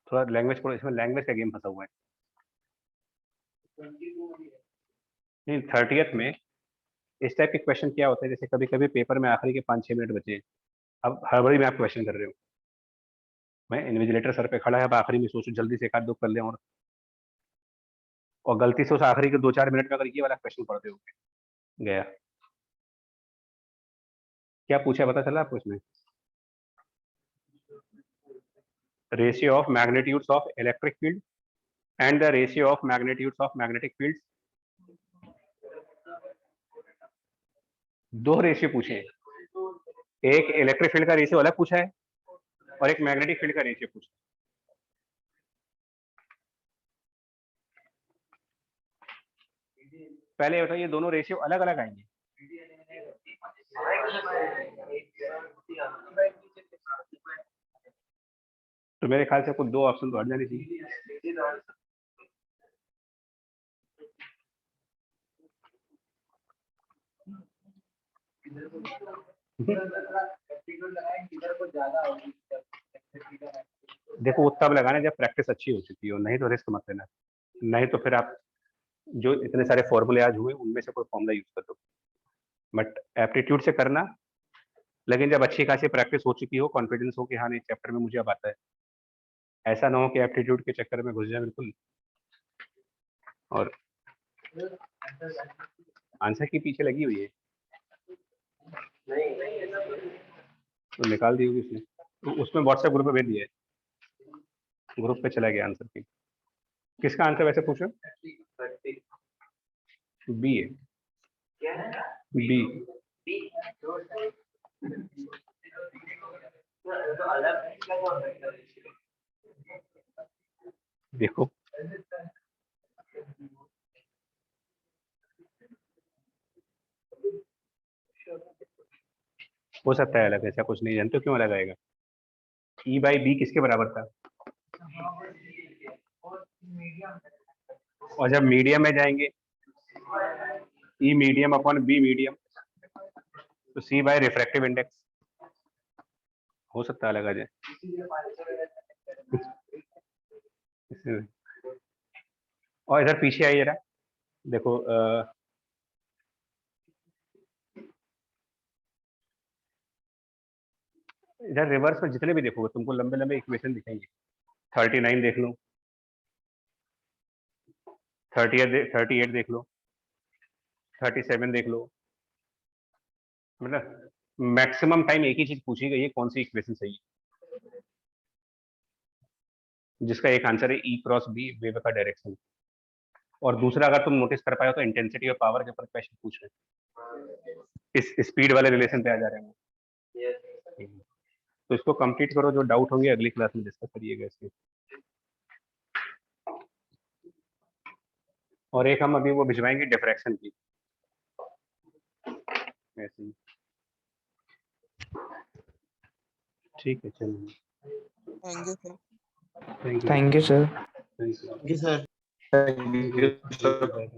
थोड़ा लैंग्वेज पढ़ो, इसमें लैंग्वेज का गेम फंसा हुआ है। नहीं 30th में इस टाइप के क्वेश्चन क्या होता है, जैसे कभी कभी पेपर में आखिरी के 5-6 मिनट बचे हैं, अब हड़बड़ी में आप क्वेश्चन कर रहे हो, मैं इन्विजिलेटर सर पे खड़ा है, अब आखिरी में सोचो जल्दी से एक आध दो कर लें, और गलती से उस आखिरी के 2-4 मिनट में अगर ये वाला क्वेश्चन पढ़ते हो गया। क्या पूछा पता चला आपको इसमें? Ratio of magnitudes of electric field and the ratio of magnitudes of magnetic fields. 2 ratio पूछे हैं, एक इलेक्ट्रिक फील्ड का रेशियो अलग पूछा है और एक मैग्नेटिक फील्ड का रेशियो पूछा है। पहले बताइए दोनों रेशियो अलग अलग आएंगे। तो मेरे ख्याल से कुछ 2 ऑप्शन तो हट जाने चाहिए। देखो वो तब लगाना जब प्रैक्टिस अच्छी हो चुकी हो, नहीं तो रिस्क मत लेना, नहीं तो फिर आप जो इतने सारे फॉर्मूले आज हुए उनमें से कोई फॉर्मूला यूज कर दो। बट एप्टीट्यूड से करना, लेकिन जब अच्छी खासी प्रैक्टिस हो चुकी हो, कॉन्फिडेंस हो कि हाँ नहीं चैप्टर में मुझे अब आता है, ऐसा ना हो कि एप्टीट्यूड के चक्कर में घुस जाए बिल्कुल और आंसर के पीछे लगी हुई है। तो निकाल दी होगी उसने, तो उसमें व्हाट्सएप ग्रुप पे भेज दिया है, ग्रुप पे चला गया आंसर की। किसका आंसर वैसे पूछो? बी है, बी। देखो हो सकता है अलग, ऐसा कुछ नहीं, जानते हो क्यों अलग आएगा? ई बाई बी किसके बराबर था? और जब मीडियम में जाएंगे E medium upon B medium, तो सी बाय रिफ्रैक्टिव इंडेक्स। हो सकता है अलग आ जाए। और इधर पीछे आइए जरा, देखो इधर रिवर्स में जितने भी देखोगे तुमको लंबे लंबे इक्वेशन दिखेंगे। 39 देख लो, 38 देख लो, 37 देख लो, मतलब मैक्सिमम टाइम एक ही चीज पूछी गई है, कौन सी इक्वेशन सही है। जिसका एक आंसर है ई क्रॉस बी, वेव का डायरेक्शन। और दूसरा अगर तुम नोटिस कर पाए हो तो इंटेंसिटी और पावर के ऊपर क्वेश्चन पूछ रहे हैं, इस स्पीड वाले रिलेशन पे आ जा रहे हैं। तो इसको कंप्लीट करो, जो डाउट होंगे अगली क्लास में डिस्कस करिएगा इसके। और एक हम अभी वो भिजवाएंगे डिफ्रैक्शन की, ऐसे ही। ठीक है, चलिए, thank you sir. Thank you. Thank you sir. Thank you. जी sir. Thank you, sir. Bye.